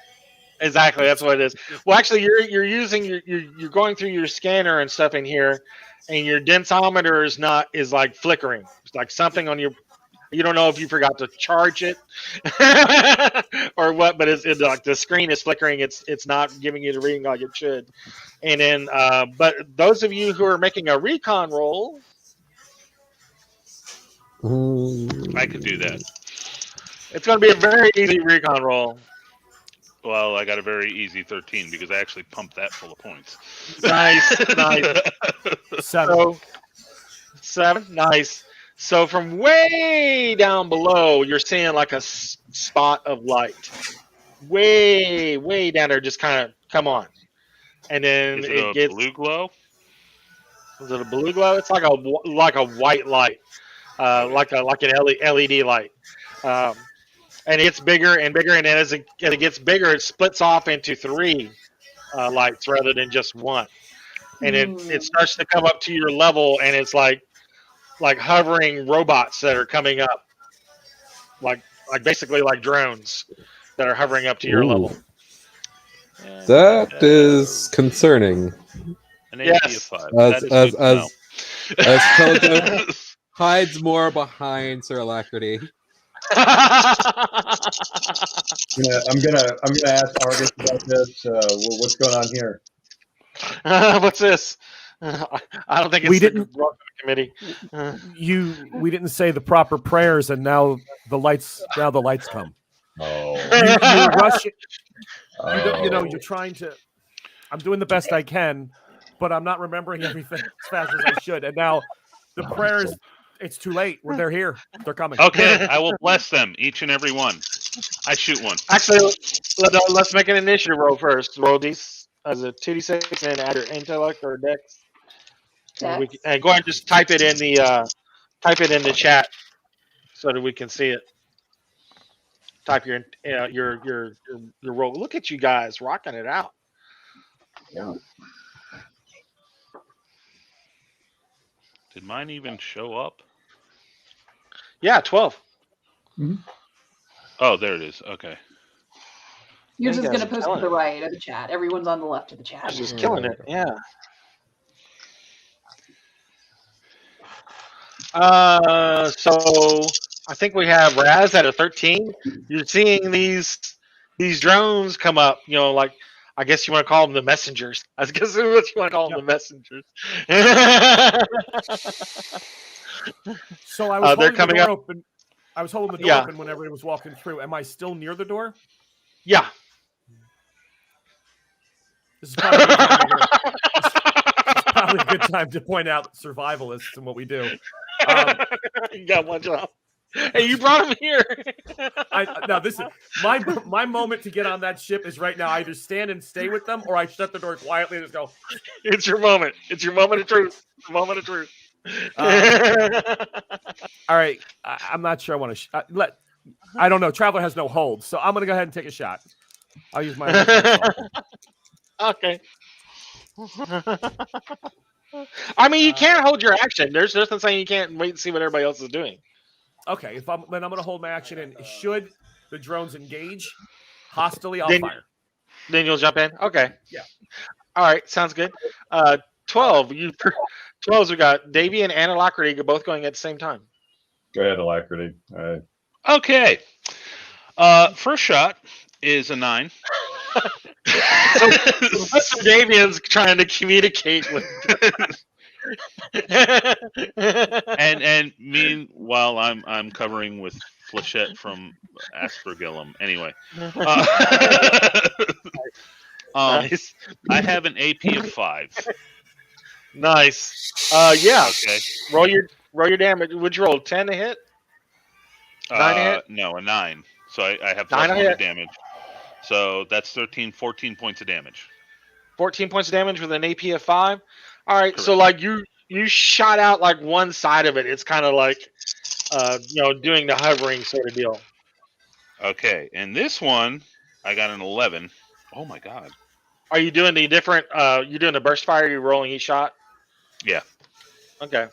Exactly, that's what it is. Well, actually, you're going through your scanner and stuff in here, and your densometer is like flickering. It's like something on your. You don't know if you forgot to charge it or what, but it's like the screen is flickering. It's not giving you the reading like it should. And then, but those of you who are making a recon roll, I could do that. It's going to be a very easy recon roll. Well, I got a very easy 13 because I actually pumped that full of points. Nice. 7. 7, nice. So from way down below, you're seeing like a spot of light. Way down there, just kind of come on. And then Is it gets blue glow? Is it a blue glow? It's like a white light, like an LED light. And it gets bigger and bigger, and then as it gets bigger, it splits off into 3 lights rather than just 1. And it starts to come up to your level, and it's like hovering robots that are coming up, like basically like drones that are hovering up to your level. That is concerning. Yes. As Teledriff hides more behind Sir Alacrity. I'm gonna ask Argus about this. What's going on here? What's this? I don't think it's the committee. We didn't say the proper prayers, and now the lights come. Oh, you're rushing. You're trying to. I'm doing the best I can, but I'm not remembering everything as fast as I should. And now the prayers. It's too late. They're here. They're coming. Okay, I will bless them, each and every one. I shoot one. Actually, let's make an initiative roll first. Roll these as a 2d6 and add your intellect or dex. And go ahead and just type it in the chat so that we can see it. type your roll. Look at you guys rocking it out. Yeah. Did mine even show up? Yeah, 12. Oh, there it is. Okay. Yours You is guys going to are post killing to the it. right of the chat. Everyone's on the left of the chat. Just killing it. Yeah. So I think we have Raz at a 13. You're seeing these drones come up. Like I guess you want to call them the messengers. I guess what you want to call them, the messengers. So I was they're holding the coming door up. open. I was holding the door open whenever he was walking through. Am I still near the door? Yeah. This is probably a good time it's probably a good time to point out survivalists and what we do. You got one job. Hey, you brought him here. Now this is my moment to get on that ship is right now. I either stand and stay with them, or I shut the door quietly and just go. It's your moment. It's your moment of truth. Moment of truth. All right, I'm not sure I want to let. I don't know. Traveler has no hold, so I'm going to go ahead and take a shot. I'll use my. Okay. I mean, you can't hold your action. There's nothing saying you can't wait and see what everybody else is doing. Okay, then I'm going to hold my action, and should the drones engage hostily, I'll Then- fire. Then you'll jump in. Okay. Yeah. All right. Sounds good. 12. 12s. We got Davey and Alacrity both going at the same time. Go ahead, Alacrity. All right. Okay. First shot is a 9. So Professor Davian's trying to communicate with. and meanwhile I'm covering with Flechette from Aspergillum. Anyway, Nice. I have an AP of 5. Nice. Yeah. Okay. Roll your damage. Would you roll 10 to hit? 9 to hit? No, a 9. So I have 9 plus to 1 to hit. damage. So that's 14 points of damage. 14 points of damage with an AP of 5. All right. So Correct. like you shot out like one side of it. It's kind of like doing the hovering sort of deal. Okay, and this one I got an 11. Oh my god. Are you doing the different? You doing the burst fire? You're rolling each shot. Yeah. Okay.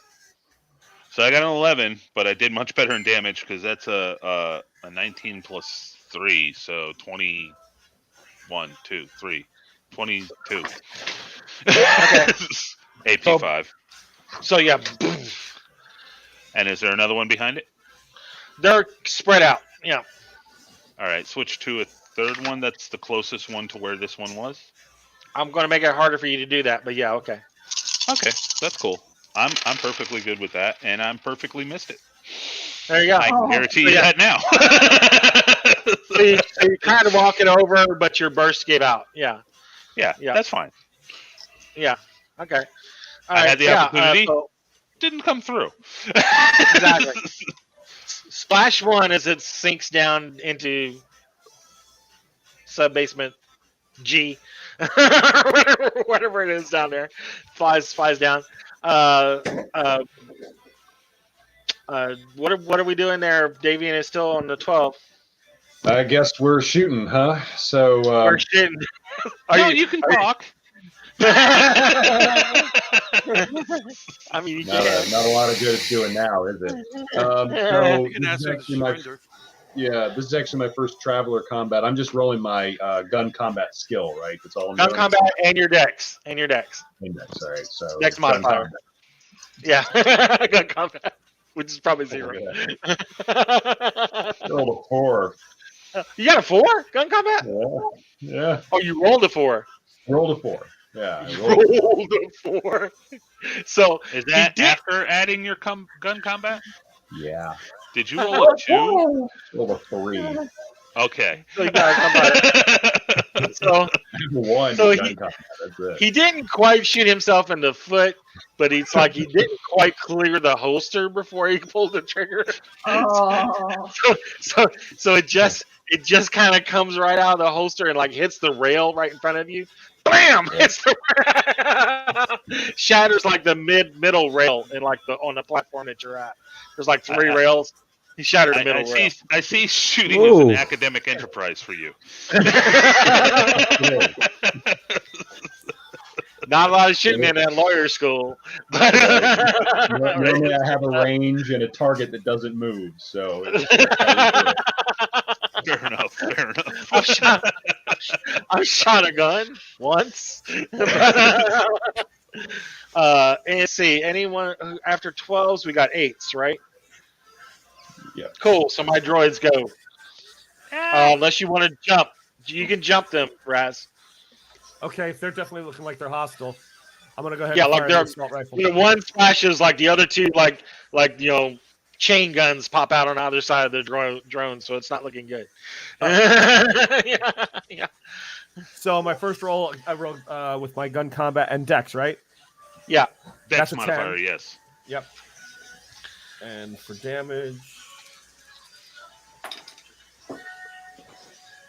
So I got an 11, but I did much better in damage because that's a 19 plus 3, so 21, 2, 3, 22. Okay. AP So- 5. So yeah, And is there another one behind it? they're spread out. Yeah. All right, switch to a third one. That's the closest one to where this one was. I'm going to make it harder for you to do that, but yeah, okay. Okay, that's cool. I'm perfectly good with that, and I'm perfectly missed it. There you go. I can guarantee you Yeah. that now. So you kind of walk it over, but your burst gave out. Yeah. yeah, Yeah. that's fine. Yeah. Okay. All I right, had the yeah, opportunity. so- Didn't come through. Exactly. Splash 1 as it sinks down into sub-basement G. whatever it is down there. Flies down. What are we doing there? Davian is still on the 12. I guess we're shooting, huh? So We're shitting. You can talk. I mean, you not a lot of good it's doing now, is it? So You can this ask is her to actually my surrender. this is actually my first traveler combat. I'm just rolling my gun combat skill, right? That's all I'm gun doing. combat and your dex. Index, all right. So Dex gun modifier. combat. Yeah, gun combat, which is probably 0. Rolled a 4. You got a 4 gun combat? Yeah. Oh, you rolled a 4. Rolled a 4. Yeah. I You rolled a 4. rolled a 4. So Is that did- after adding your gun combat? Yeah. Did you roll a 2? Rolled a 3. Okay. so you got a combat. So 1 So gun he- combat. That's it. he didn't quite shoot himself in the foot, but it's like he didn't quite clear the holster before he pulled the trigger. Oh, So it just kind of comes right out of the holster and like hits the rail right in front of you. Bam! Hits the shatters like the middle rail and like on the platform that you're at. There's like 3 rails. He shattered the middle rail. I see shooting as an academic enterprise for you. Not a lot of shooting in that lawyer school. But normally I have a range and a target that doesn't move. So fair enough. Fair enough. I've shot a gun once. And see, anyone after 12s, we got 8s, right? Yeah. Cool. So my droids go. Unless you want to jump, you can jump them, Raz. Okay, if they're definitely looking like they're hostile, I'm gonna go ahead. Yeah, and like fire they're an assault rifle. one splashes like the other two, like chain guns pop out on either side of the drone, so it's not looking good. Yeah. So my first roll, I rolled with my gun combat and dex, right? Yeah. Dex That's a modifier, 10. yes. Yep. And for damage,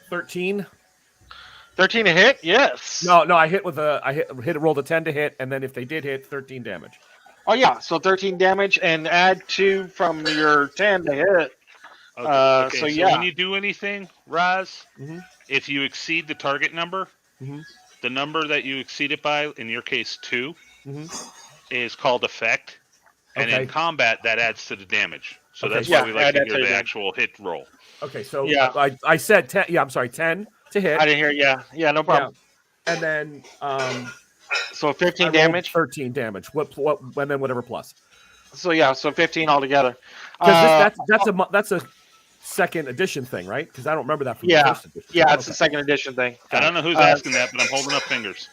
13. 13 to hit? Yes. No, I hit with rolled a 10 to hit, and then if they did hit, 13 damage. Oh yeah, so 13 damage and add 2 from your 10 to hit. Okay, so when you do anything, Raz, Mhm. if you exceed the target number, Mhm. the number that you exceed it by, in your case 2, is called effect. And in combat, that adds to the damage. So that's why we like to hear the actual hit roll. Okay, so Yeah. I said 10. Yeah, I'm sorry, 10 to hit. I didn't hear. Yeah, no problem. Yeah. And then so 15 I damage, 13 damage. What, and then whatever plus. So 15 altogether. Because that's a second edition thing, right? Because I don't remember that from the first edition. Yeah, it's a second edition thing. I don't know who's asking that, but I'm holding up fingers.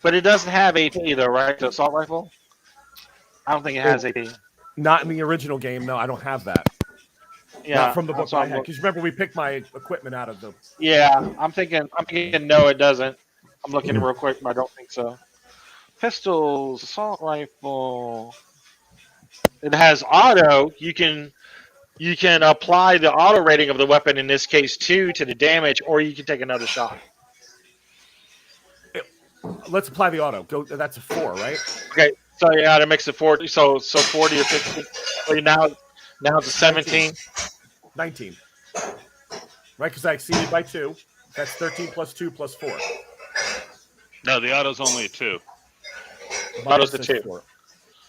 But it doesn't have AP though, right? The assault rifle. I don't think it has AP. Not in the original game. No, I don't have that. Yeah, not from the book I had. Because remember, we picked my equipment out of the. Yeah, I'm thinking. No, it doesn't. I'm looking real quick, but I don't think so. Pistols, assault rifle. It has auto. You can apply the auto rating of the weapon, in this case 2 to the damage, or you can take another shot. Let's apply the auto. Go. That's a 4, right? Okay, so that makes it 40. So 40 or 50. So now it's a 17. 19. Right, because I exceeded by 2. That's 13 plus 2 plus 4. No, the auto's only a 2. Auto's a 2. 4.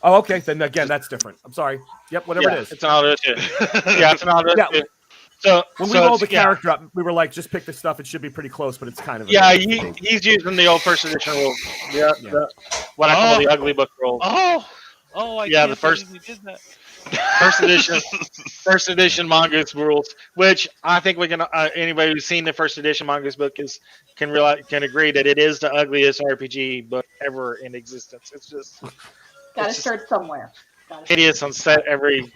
Oh, okay. Then again, that's different. I'm sorry. Yep, whatever it is. It's an auto 2. Yeah, it's an auto 2. So when we rolled the character up, we were like, just pick the stuff. It should be pretty close, but it's kind of he's using the old first edition rules. Yeah. What I call the ugly book rules. The first we did that. First edition Mongoose rules, which I think we can. Anybody who's seen the first edition Mongoose book can agree that it is the ugliest RPG book ever in existence. It's just gotta start somewhere. Hideous on set every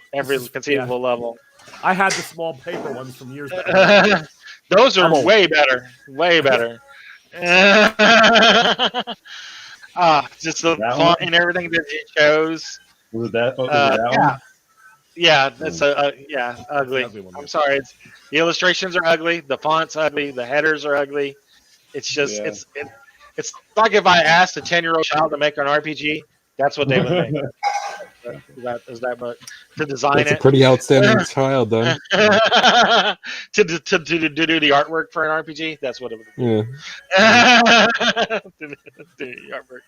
conceivable level. I had the small paper ones from years back. Those are way better. Way better. Just the font and everything that it shows. Was that one? Yeah, that's ugly. I'm sorry. The illustrations are ugly. The font's ugly. The headers are ugly. It's just it's like if I asked a 10-year-old child to make an RPG, that's what they would make. Is that but to design That's it? a pretty outstanding child, though. to do the artwork for an RPG, that's what it would be. Yeah. Do the artwork.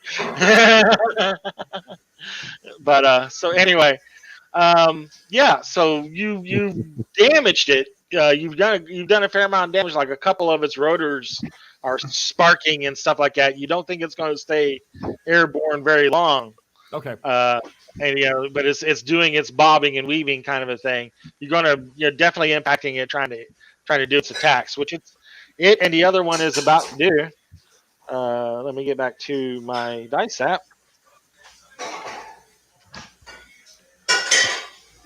But so anyway, so you damaged it. You've done a fair amount of damage. Like a couple of its rotors are sparking and stuff like that. You don't think it's going to stay airborne very long. Okay. But it's doing its bobbing and weaving kind of a thing. You're definitely impacting it, trying to do its attacks, which it and the other one is about to do. Let me get back to my dice app.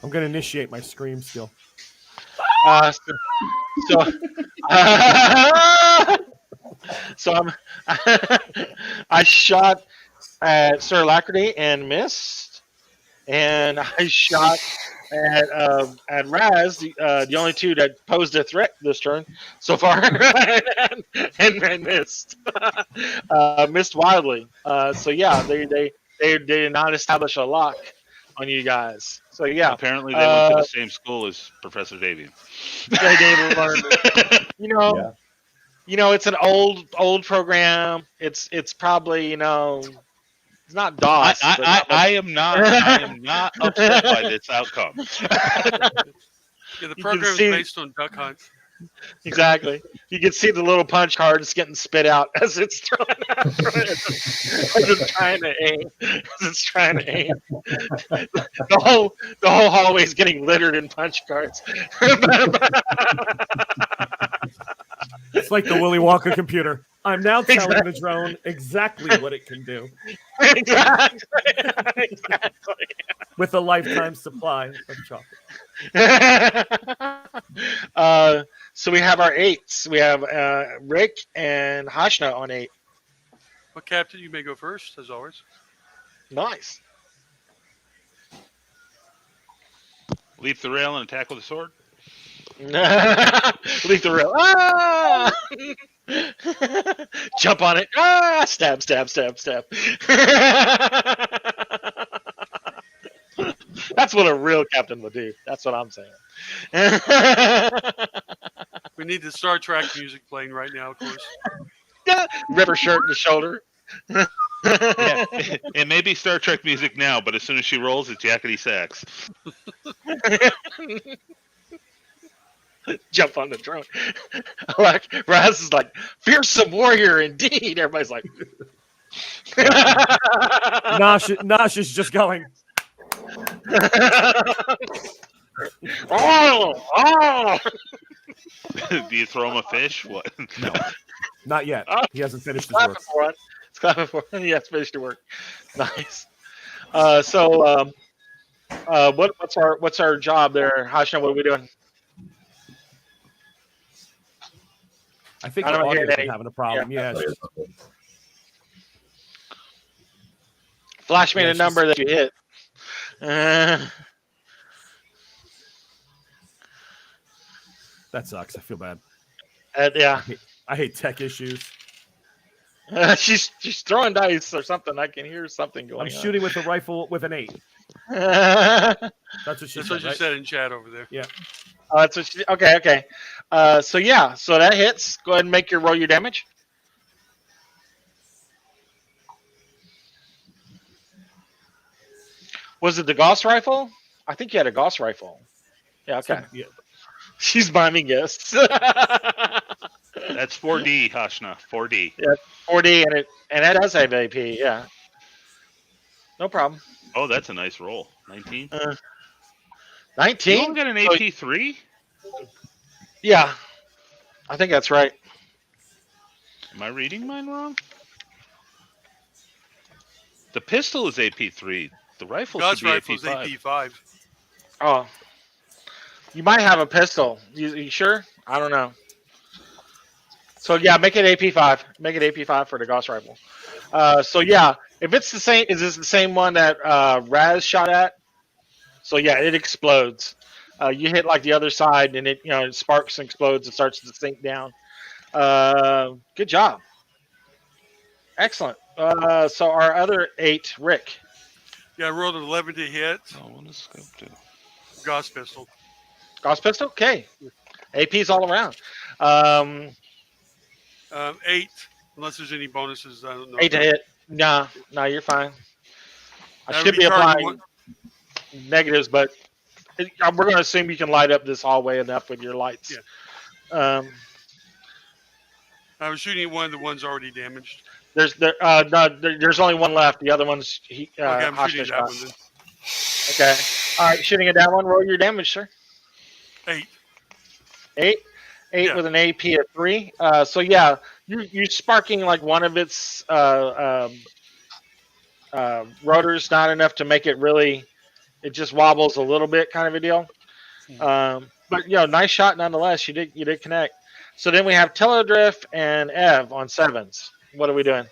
I'm gonna initiate my scream skill. So I shot at Sir Alacrity and missed, and I shot at Raz, the only two that posed a threat this turn so far, and missed, missed wildly. So yeah, they they did not establish a lock on you guys. So yeah, Apparently, they went to the same school as Professor Davian. they did learn. You know, Yeah. it's an old program. It's probably it's not DOS. but not I am not upset by this outcome. Yeah, the You can program is see- based on duck hunt. Exactly. You can see the little punch cards getting spit out as it's throwing out. As it's trying to aim. The whole hallway is getting littered in punch cards. It's like the Willy Wonka computer. I'm now telling the drone exactly what it can do Exactly. with a lifetime supply of chocolate. So we have our 8s. We have Rick and Hashna on 8. Well, Captain, you may go first, as always. Nice. Leap the rail and attack with a sword. Leave the rail. Ah! Jump on it. Ah! Stab, stab, stab, stab. That's what a real captain would do. That's what I'm saying. We need the Star Trek music playing right now, of course. River shirt and the shoulder. Yeah, it may be Star Trek music now, but as soon as she rolls, it's yakety sax. Jump on the drone. Like Raz is like, fearsome warrior indeed. Everybody's like Nosh is just going. oh. Do you throw him a fish? What? No, not yet. He hasn't finished his Clapping work. for it. It's clapping for it. He has finished your work. Nice. What's our job there, Hashna? What are we doing? I think I the don't hear audio any- is having a problem. Yeah. Flash me Yeah, the number that you hit. That sucks. I feel bad. Yeah. I hate tech issues. She's throwing dice or something. I can hear something going I'm on. shooting with a rifle with an 8. Oh, That's what she That's said, what you right? said in chat over there. that's what she, okay. So that hits. Go ahead and make your roll your damage. Was it the Gauss rifle? I think you had a Gauss rifle. Yeah, okay. Yeah. She's miming yes. That's 4D, Hashna. 4D. 4D and that does have AP, yeah. No problem. Oh, that's a nice roll. 19. You 19? only got an AP3? Yeah. I think that's right. Am I reading mine wrong? The pistol is AP3. The rifle God's should be rifle is AP5. AP5. Oh. You might have a pistol. You sure? I don't know. So yeah, make it AP5. Make it AP5 for the Gauss rifle. If it's the same, is this the same one that Raz shot at? So yeah, it explodes. You hit like the other side, and it sparks and explodes and starts to sink down. Good job. Excellent. So our other 8, Rick. Yeah, I rolled an 11 to hit. Oh, what does scope do? Gauss pistol. Gauss pistol. Okay. AP's all around. 8, unless there's any bonuses. I don't know. 8 to hit. Nah, you're fine. I That should would be target applying negatives, but we're going to assume you can light up this hallway enough with your lights. Yeah. I was shooting at one of the ones already damaged. There's only one left. The other one's Okay, I'm Hashna shooting that shot. one then. Okay. All right, shooting at that one. Roll your damage, sir. 8. 8 Yeah. with an AP of 3. You're sparking like one of its rotors, not enough to make it really. It just wobbles a little bit, kind of a deal. But nice shot nonetheless. You did connect. So then we have Teledriff and Ev on 7s. What are we doing?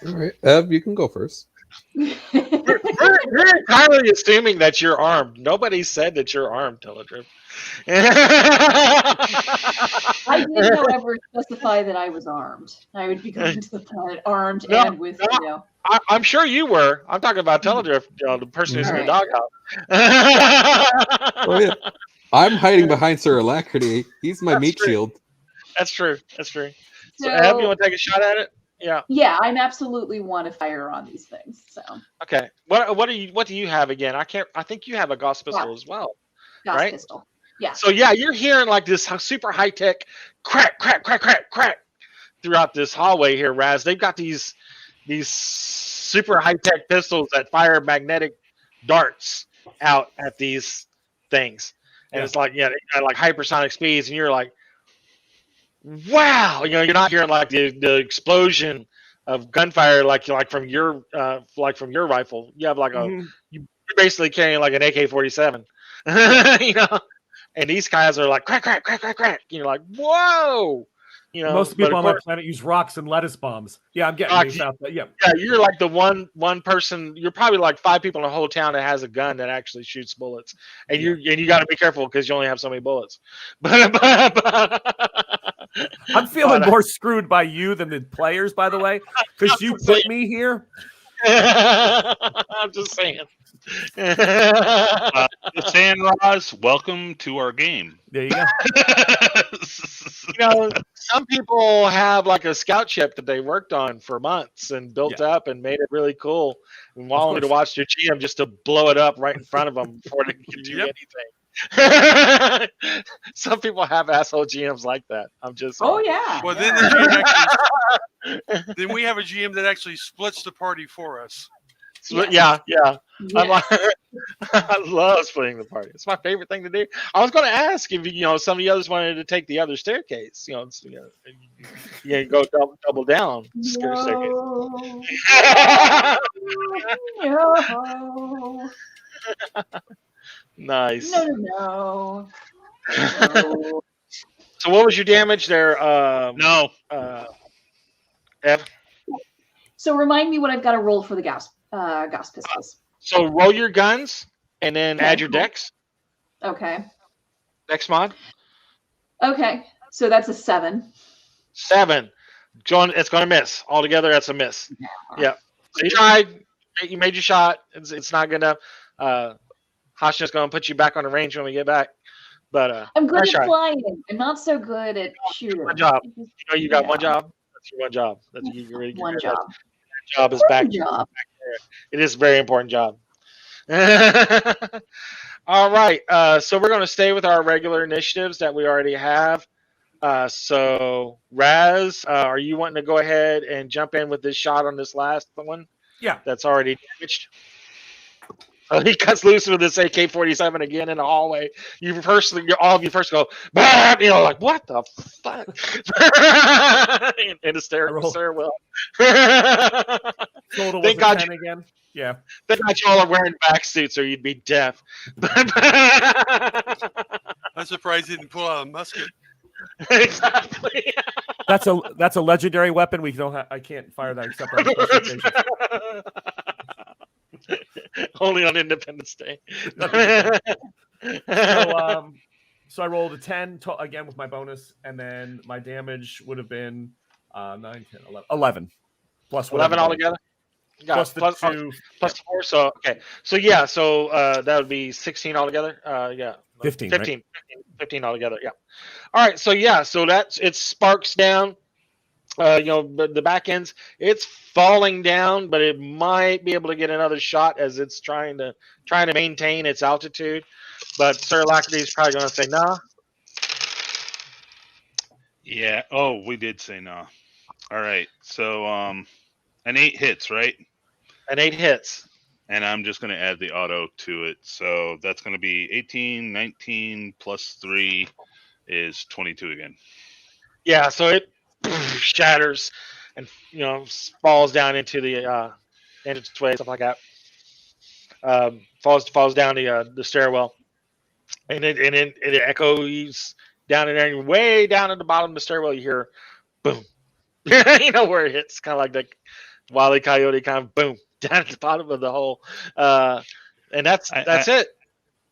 All right, Ev, you can go first. We're You're entirely assuming that you're armed. Nobody said that you're armed, Teledriff. I did, however, specify that I was armed. I would be going to the planet armed No, and with, I'm sure you were. I'm talking about Teledriff, the person who's in the Alright. doghouse. Oh, yeah. I'm hiding behind Sir Alacrity. He's my That's meat true. shield. That's true. That's true. So, So- Eb, you want to take a shot at it? Yeah. Yeah, I'm absolutely want to fire on these things. So, Okay. What do you have again? I think you have a Gauss pistol as well. Gauss Right? pistol. Yeah. So yeah, you're hearing like this super high tech crack, crack, crack, crack, crack throughout this hallway here, Raz. They've got these super high tech pistols that fire magnetic darts out at these things, and it's like they got like hypersonic speeds, and you're like, wow, you're not hearing like the explosion of gunfire like from your rifle. You have like you're basically carrying like an AK-47, and these guys are like crack, crack, crack, crack, crack. You're like, whoa. Most people on my planet use rocks and lettuce bombs. Yeah, I'm getting these out there. Yeah, you're like the one person. You're probably like 5 people in the whole town that has a gun that actually shoots bullets, and you got to be careful because you only have so many bullets. But I'm feeling more screwed by you than the players, by the way, because you put me here. I'm just saying. Sandraz, welcome to our game. There you go. Some people have like a scout ship that they worked on for months and built up and made it really cool, and wanted to watch their GM just to blow it up right in front of them before they could do anything. Some people have asshole GMs like that. I'm just saying. Oh yeah. Well, then the GM actually, then we have a GM that actually splits the party for us. Yeah. I love splitting the party. It's my favorite thing to do. I was going to ask if some of the others wanted to take the other staircase. Go double down. No. No. Nice. No. So what was your damage there? Eb? So remind me what I've got to roll for the Gauss pistols. So roll your guns and then add your dex. Okay. Dex mod. Okay. So that's a 7. 7. John, it's going to miss. Altogether, that's a miss. Yeah. So you tried. You made your shot. It's not good enough. Hashna's going to put you back on the range when we get back. But I'm good nice at try. flying. I'm not so good at shooting. One job. You got one job. That's your one job. That's one job. That job is back. Job. It is a very important job. All right. So we're going to stay with our regular initiatives that we already have. So Raz, are you wanting to go ahead and jump in with this shot on this last one? Yeah. That's already damaged. He cuts loose with this AK-47 again in the hallway. All of you first go, bah! Like what the fuck? in the stairwell. Total Thank was a God 10 again. Yeah. Thank God you all are wearing back suits, or you'd be deaf. I'm surprised he didn't pull out a musket. Exactly. That's a legendary weapon. I can't fire that except on special occasions. Only on Independence Day. So I rolled a 10 again with my bonus, and then my damage would have been 9, 10, 11. Plus 11 altogether? Plus the 2. Plus 4. So, okay. So, yeah. So, that would be 16 altogether. Yeah. 15. 15. Right? 15 altogether. Yeah. All right. So, yeah. So, it sparks down. The back ends, it's falling down, but it might be able to get another shot as it's trying to maintain its altitude. But Sir Alacrity is probably going to say nah. Yeah. Oh, we did say nah. All right. So an 8 hits, right? An 8 hits. And I'm just going to add the auto to it. So that's going to be 18, 19 plus 3 is 22 again. Yeah. So it shatters and falls down into the entranceway, stuff like that. Falls down the stairwell, and it echoes down in there. And way down at the bottom of the stairwell, you hear boom. Where it hits, kind of like the Wile E. Coyote kind of boom, down at the bottom of the hole, and that's it.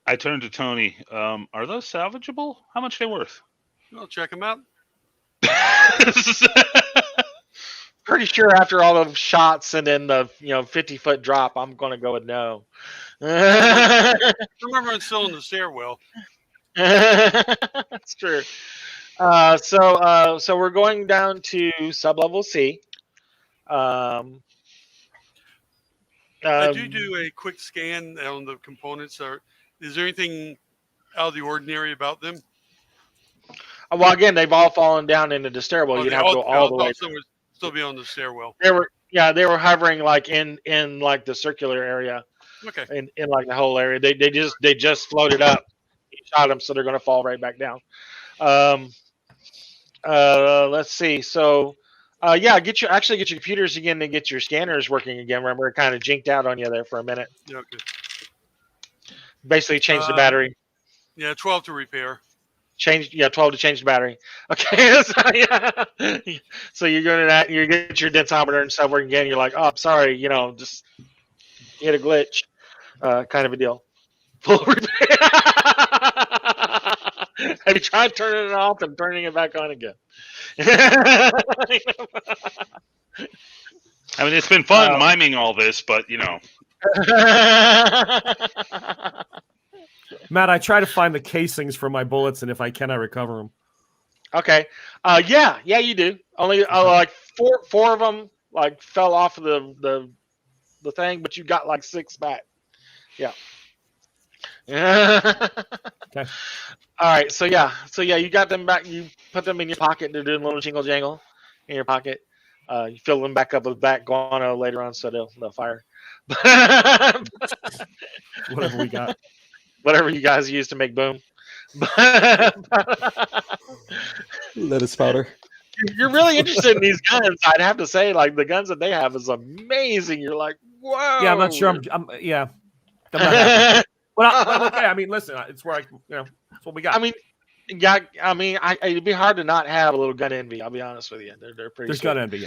I turned to Tony. Are those salvageable? How much are they worth? I'll check them out. Pretty sure after all those shots and then the 50-foot drop, I'm going to go with no. Remember, I'm still in the stairwell. That's true. So we're going down to sublevel C. I do a quick scan on the components. Is there anything out of the ordinary about them? Well, again, they've all fallen down into the stairwell. You'd have to go all the way. Some would still be on the stairwell. They were hovering like in like the circular area. Okay. In like the whole area. They just floated up. You shot them, so they're going to fall right back down. Let's see. So, get your computers again and get your scanners working again. Remember, it kind of jinked out on you there for a minute. Yeah, okay. Basically, change the battery. Yeah, 12 to repair. 12 to change the battery. Okay, so you're going to that. You get your densometer and stuff working again. You're like, oh, I'm sorry, just hit a glitch, kind of a deal. Full repair. Have you tried turning it off and turning it back on again? I mean, it's been fun miming all this, but Matt, I try to find the casings for my bullets, and if I can, I recover them. Okay. Yeah, you do. Only like four of them like fell off of the thing, but you got like 6 back. Yeah. Okay. All right. So you got them back. You put them in your pocket. They're doing a little jingle jangle in your pocket. You fill them back up with back guano later on, so they'll fire. Whatever we got. Whatever you guys use to make boom. Lettuce powder. You're really interested in these guns. I'd have to say, like, the guns that they have is amazing. You're like, whoa. Yeah, I'm not sure. I'm not happy. Well, okay. I mean, listen, it's where it's what we got. I mean, it'd be hard to not have a little gun envy. I'll be honest with you. They're pretty. There's sweet. gun envy.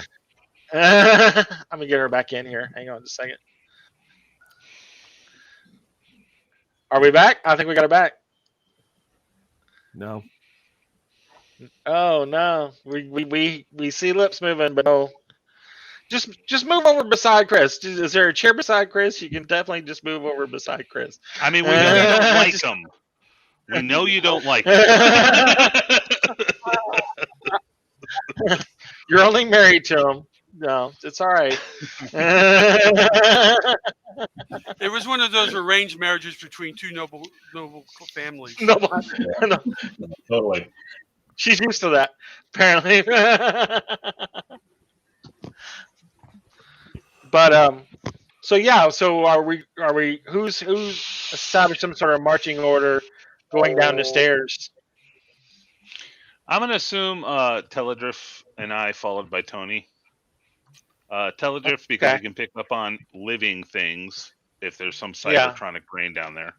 Yeah. I'm gonna get her back in here. Hang on just a second. Are we back? I think we got her back. No. Oh no, we see lips moving, but no. Just move over beside Chris. Is there a chair beside Chris? You can definitely just move over beside Chris. I mean, we know you don't like him. We know you don't like him. You're only married to him. No, it's all right. It was one of those arranged marriages between two noble families. No, Totally. she's used to that, apparently. But so are we? Who's established some sort of marching order going down the stairs? I'm going to assume Teledriff and I, followed by Tony. Teledriff, because he can pick up on living things if there's some cybertronic brain down there.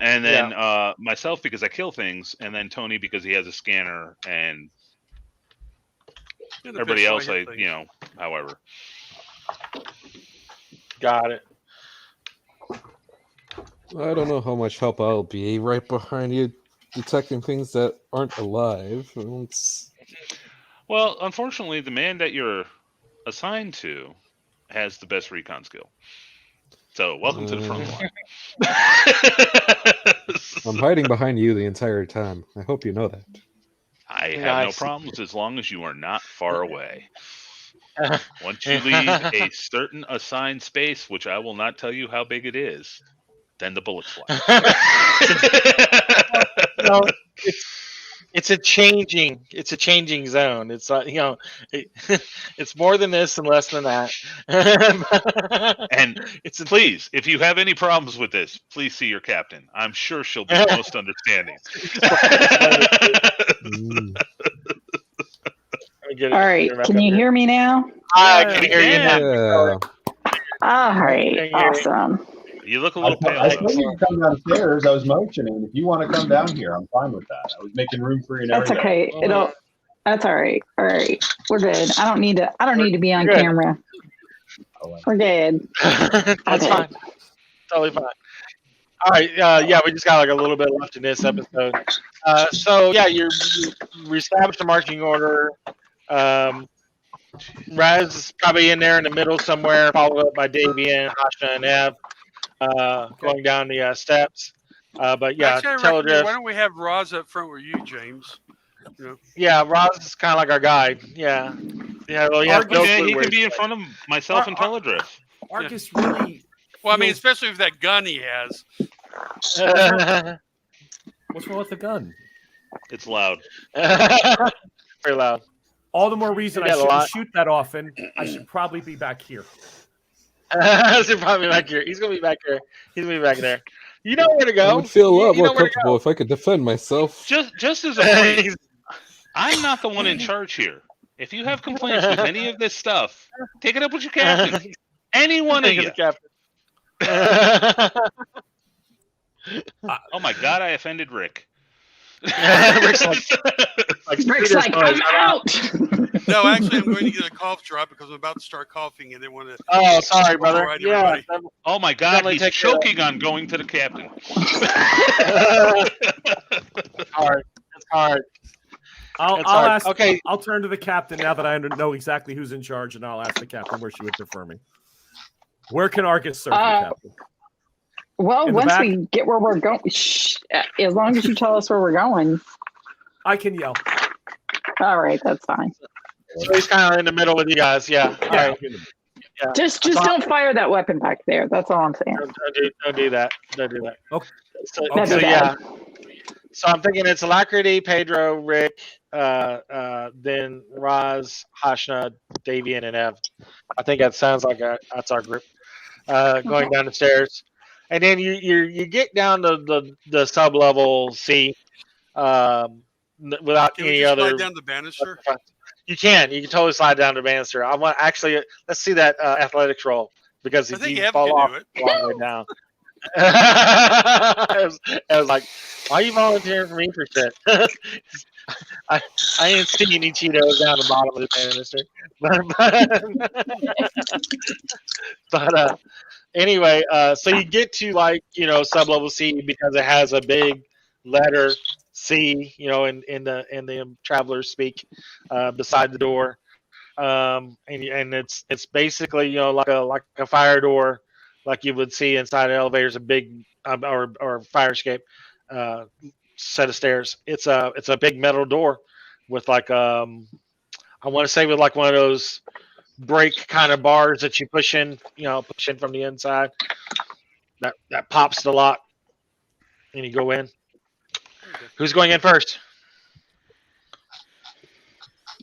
And then myself, because I kill things. And then Tony, because he has a scanner. And everybody else, however. Got it. I don't know how much help I'll be right behind you, detecting things that aren't alive. Well, unfortunately, the man that you're assigned to has the best recon skill. So, welcome to the front line. I'm hiding behind you the entire time. I hope you know that. I have no problems as long as you are not far away. Once you leave a certain assigned space, which I will not tell you how big it is, then the bullets fly. No, it's a changing zone. It's it's more than this and less than that. And please, if you have any problems with this, please see your captain. I'm sure she'll be most understanding. All right, can you hear me now? I can hear you now. Yeah. All right, awesome. You look a little I pale. saw you come downstairs. I was motioning. If you want to come down here, I'm fine with that. I was making room for you. And That's everything. okay. That's all right. All right, we're good. I don't need to be on Good. camera. We're good. That's Okay. fine. Totally fine. All right. Yeah, we just got like a little bit left in this episode. So yeah, you reestablished the marching order. Raz is probably in there in the middle somewhere, followed up by Davian, Hashna, and Ev, going down the steps. But yeah, Actually, I recommend, why Teledriff. don't we have Roz up front with you, James? You know, Yeah, Raz is kind of like our guide. Yeah. Yeah. Well, he has no Yeah, clue he where can be he's in front of myself and Teledriff. Argus really. well, I mean, feels- especially with that gun he has. going. What's wrong with the gun? It's loud. Very loud. All the more reason You I got a shouldn't lot. shoot that often. I should probably be back here. He's probably back here. He's gonna be back here. He's gonna be back there. You know where to I go. would feel a lot You more know where to comfortable if I could defend myself. Just as a point, I'm not the one in charge here. If you have complaints with any of this stuff, take it up with your captain. Any one of you. Captain. Oh my God, I offended Rick. Rick's Rick's like, I'm out. No, actually, I'm going to get a cough drop because I'm about to start coughing, and they want to. Oh, sorry, brother. Alright, Yeah. everybody. Oh my God, Definitely he's take care of choking on going to the captain. It's hard. It's hard. I'll It's hard. ask. Okay. I'll turn to the captain now that I know exactly who's in charge, and I'll ask the captain where she would prefer me. Where can Argus serve the captain? Well, In the once back? we get where we're going, as long as you tell us where we're going. I can yell. All right, that's fine. So he's kind of in the middle of you guys. Yeah. All right. Yeah. Just don't fire that weapon back there. That's all I'm saying. Don't do that. Don't do that. Okay. So, That'd so be yeah. bad. So I'm thinking it's Alacrity, Pedro, Rick, then Roz, Hashna, Davian, and Ev. I think that sounds like that's our group. Going down the stairs, and then you get down to the sub level C, without Can we any just other. slide down the banister? You can totally slide down the banister. I want actually let's see that athletics roll because I if think you Ev fall can off do it. a long way down. I was like, why are you volunteering for me for shit? I ain't sticking any Cheetos down the bottom of the banister. But anyway, so you get to sub-level C because it has a big letter C, in the traveler speak beside the door. And it's basically like a fire door like you would see inside an elevator, is a big or fire escape set of stairs. It's a big metal door with I want to say with like one of those brake kind of bars that you push in from the inside. That pops the lock and you go in. Who's going in first?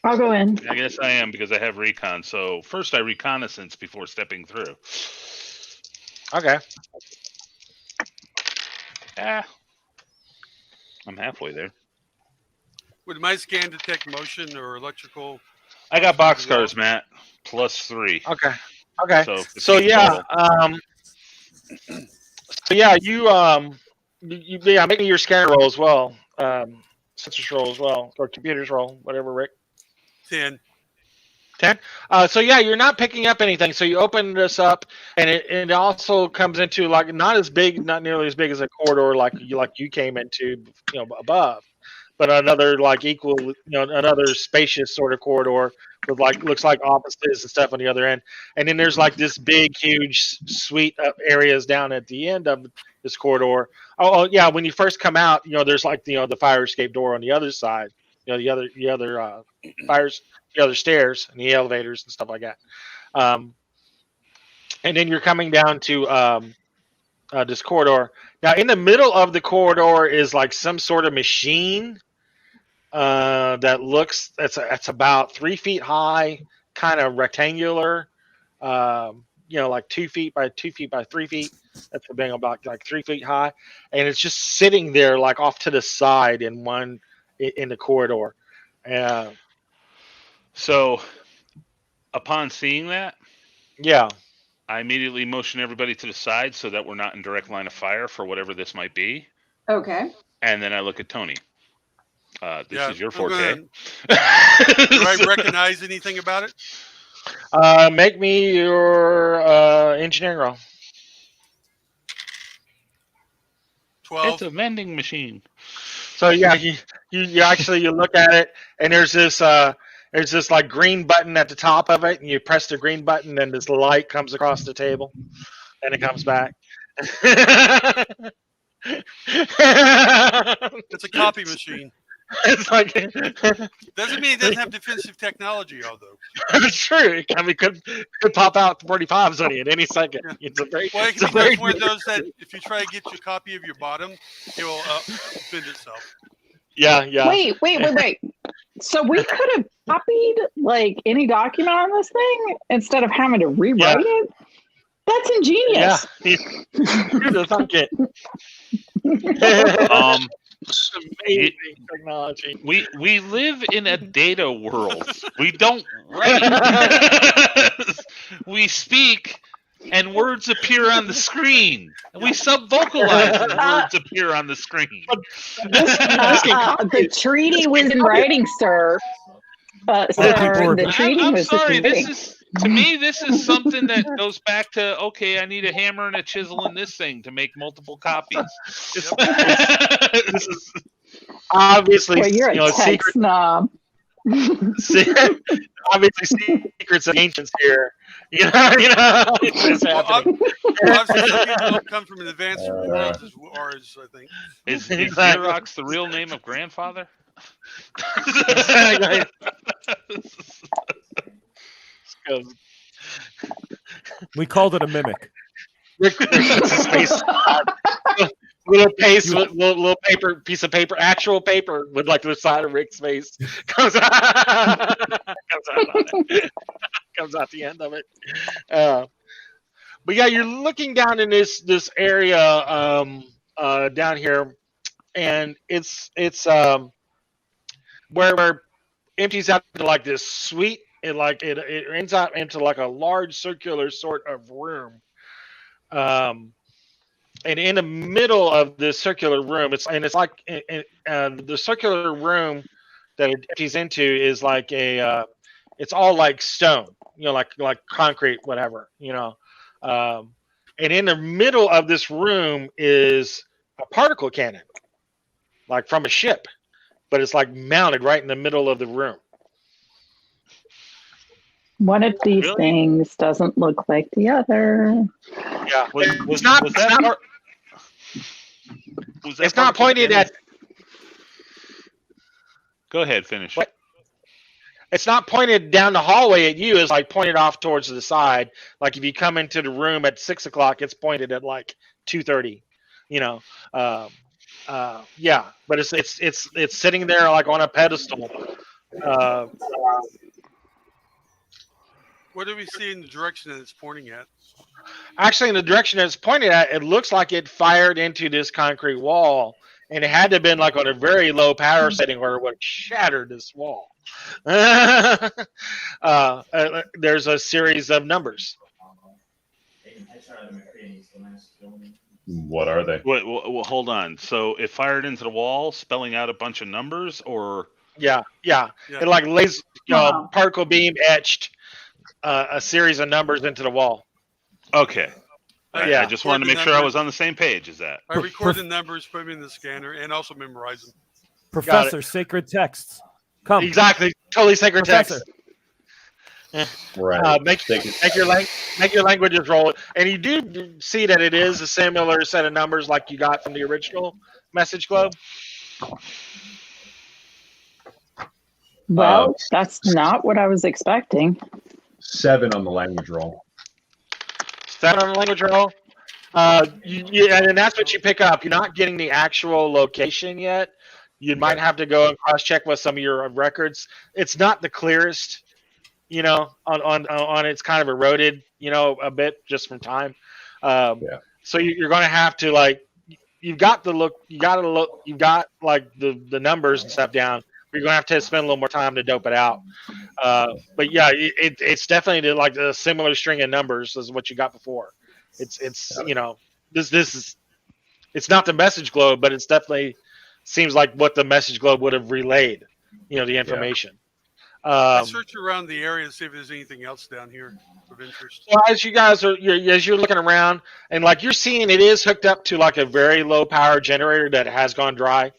I'll go in. I guess I am because I have recon. So first I reconnaissance before stepping through. Okay. I'm halfway there. Would my scan detect motion or electrical? I got boxcars, Matt. +3. Okay. So 15 yeah. total. You making your scanner roll as well. Sensors roll as well, or computers roll, whatever, Rick. 10. 10. So yeah, you're not picking up anything. So you open this up, and it also comes into like not nearly as big as a corridor like you came into, above, but another like equal, another spacious sort of corridor with looks like offices and stuff on the other end. And then there's like this big, huge suite of areas down at the end of this corridor. Oh yeah, when you first come out, there's like the fire escape door on the other side. The other fires. The other stairs and the elevators and stuff like that. And then you're coming down to this corridor. Now, in the middle of the corridor is like some sort of machine that's about 3 feet high, kind of rectangular. Like 2 feet by 2 feet by 3 feet. That's being about like 3 feet high, and it's just sitting there like off to the side in the corridor. So, upon seeing that, Yeah. I immediately motion everybody to the side so that we're not in direct line of fire for whatever this might be. Okay. And then I look at Tony. This is your I'm forte. Do I recognize anything about it? Make me your engineering roll. 12. It's a vending machine. So yeah, you actually you look at it, and there's this like green button at the top of it, and you press the green button, and this light comes across the table, and it comes back. It's a copy machine. It's like Doesn't mean it doesn't have defensive technology, although. it's true. I mean, could pop out 45s on you at any second. It's a very, Well, it it's a can be very one of those that if you try to get your copy of your bottom, it will defend itself. yeah. Wait. So we could have copied like any document on this thing instead of having to rewrite it? That's ingenious. Yeah. You're the thunkit. It's amazing technology. We live in a data world. We don't write. We speak, and words appear on the screen. And we sub-vocalize, and words appear on the screen. The treaty was in writing, sir. The treaty I'm was sorry. in writing. To me, this is something that goes back to, okay, I need a hammer and a chisel in this thing to make multiple copies. This is obviously, Well, you're a tech secret. snob. Obviously, secrets of ancients here. It's happening. Obviously, some people come from an advanced world as ours, I think. Is Xerox the real name of grandfather? Exactly. We called it a mimic. Rick space. little paper, piece of paper, actual paper with like the side of Rick's face comes out, comes out the end of it. But yeah, you're looking down in this area down here, and it's where empties out to like this suite. It ends out into like a large circular sort of room. And in the middle of this circular room, it's like the circular room that it empties into is like it's all like stone, like concrete, whatever, and in the middle of this room is a particle cannon, like from a ship, but it's like mounted right in the middle of the room. One of these things doesn't look like the other. Yeah, Was it's not pointed at. Go ahead, finish. What? It's not pointed down the hallway at you. It's like pointed off towards the side. Like if you come into the room at 6 o'clock, it's pointed at like 2:30. Yeah, but it's sitting there like on a pedestal. What do we see in the direction that it's pointing at? Actually, in the direction that it's pointed at, it looks like it fired into this concrete wall, and it had to have been like on a very low power setting where it would have shattered this wall. There's a series of numbers. What are they? Well, hold on. So it fired into the wall, spelling out a bunch of numbers, or Yeah. It like lays particle beam etched a series of numbers into the wall. okay. Yeah. I just wanted to make sure I was on the same page as that. I record the numbers, put them in the scanner, and also memorize them. Professor, sacred texts. Come. Exactly. Totally sacred Professor. text. Right. Make your languages roll, and you do see that it is a similar set of numbers like you got from the original message globe. Well, that's not what I was expecting. 7 on the language roll. 7 on the language roll. And that's what you pick up. You're not getting the actual location yet. You might have to go and cross-check with some of your records. It's not the clearest, on it's kind of eroded, a bit just from time. So you're going to have to you've got like the numbers and stuff down. You're going to spend a little more time to dope it out. But yeah, it's definitely like a similar string of numbers as what you got before. This is, it's not the message globe, but it's definitely seems like what the message globe would have relayed, the information. I search around the area to see if there's anything else down here of interest. Well, as you guys are, as you're looking around, and like you're seeing, it is hooked up to like a very low power generator that has gone dry.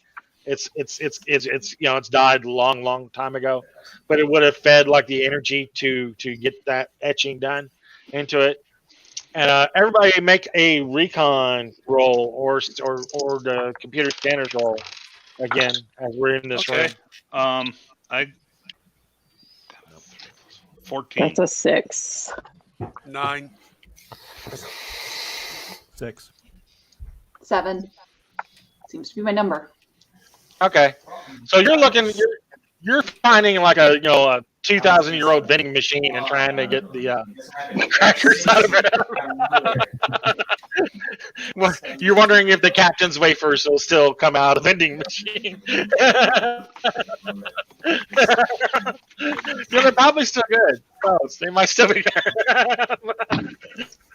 It's it's died long time ago, but it would have fed like the energy to get that etching done into it. And everybody make a recon roll or the computer scanners roll again as we're in this room. I 14. That's a 6. 9. 6. 7. Seems to be my number. Okay, so you're looking, you're finding like a 2,000-year-old vending machine and trying to get the crackers out of it. Well, you're wondering if the captain's wafers will still come out of the vending machine. They're probably still good. Oh, they might still be good.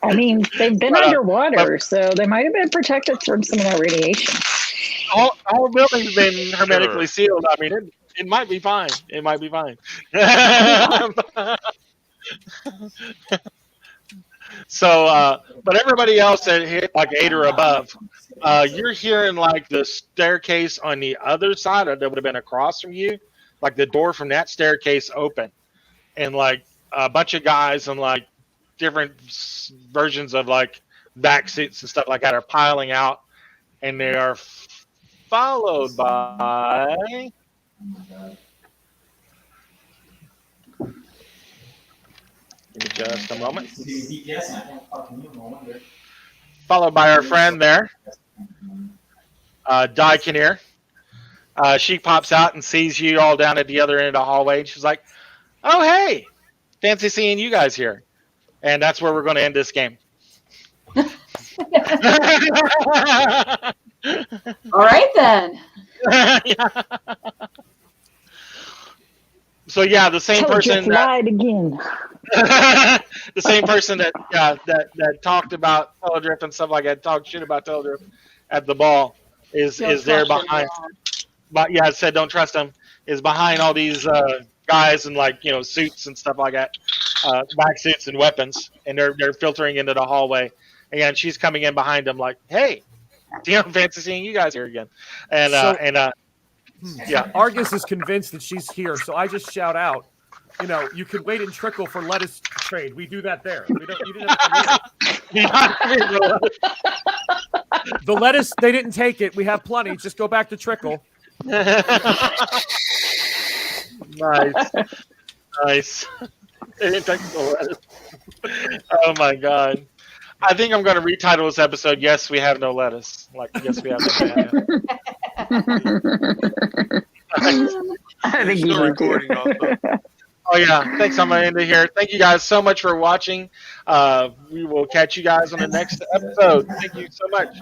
I mean, they've been underwater, so they might have been protected from some of that radiation. All buildings have been hermetically sealed. I mean, it might be fine. It might be fine. So, but everybody else that hit like 8 or above, you're hearing like the staircase on the other side, or that would have been across from you, like the door from that staircase open, and like a bunch of guys in like different versions of like back suits and stuff like that are piling out, and they are followed by give me just a moment. Followed by our friend there, Di Kinnear. She pops out and sees you all down at the other end of the hallway. And she's like, "Oh, hey, fancy seeing you guys here." And that's where we're going to end this game. All right then. So yeah, the same person lied again. The same person that talked about Teledriff and stuff like that, talked shit about Teledriff at the ball, is there behind. But yeah, it said don't trust him. Is behind all these guys in like suits and stuff like that, back suits and weapons, and they're filtering into the hallway. And she's coming in behind them like, "Hey, fancy seeing you guys here again." And yeah, Argus is convinced that she's here, so I just shout out, you can wait and trickle for lettuce trade. We do that there. You didn't have to the lettuce, they didn't take it. We have plenty. Just go back to trickle. Nice. They didn't take the lettuce. Oh my god. I think I'm going to retitle this episode, "Yes, we have no lettuce." Like, yes, we have no lettuce. I think you recording also. Oh yeah, thanks. I'm going to end it here. Thank you guys so much for watching. We will catch you guys on the next episode. Thank you so much.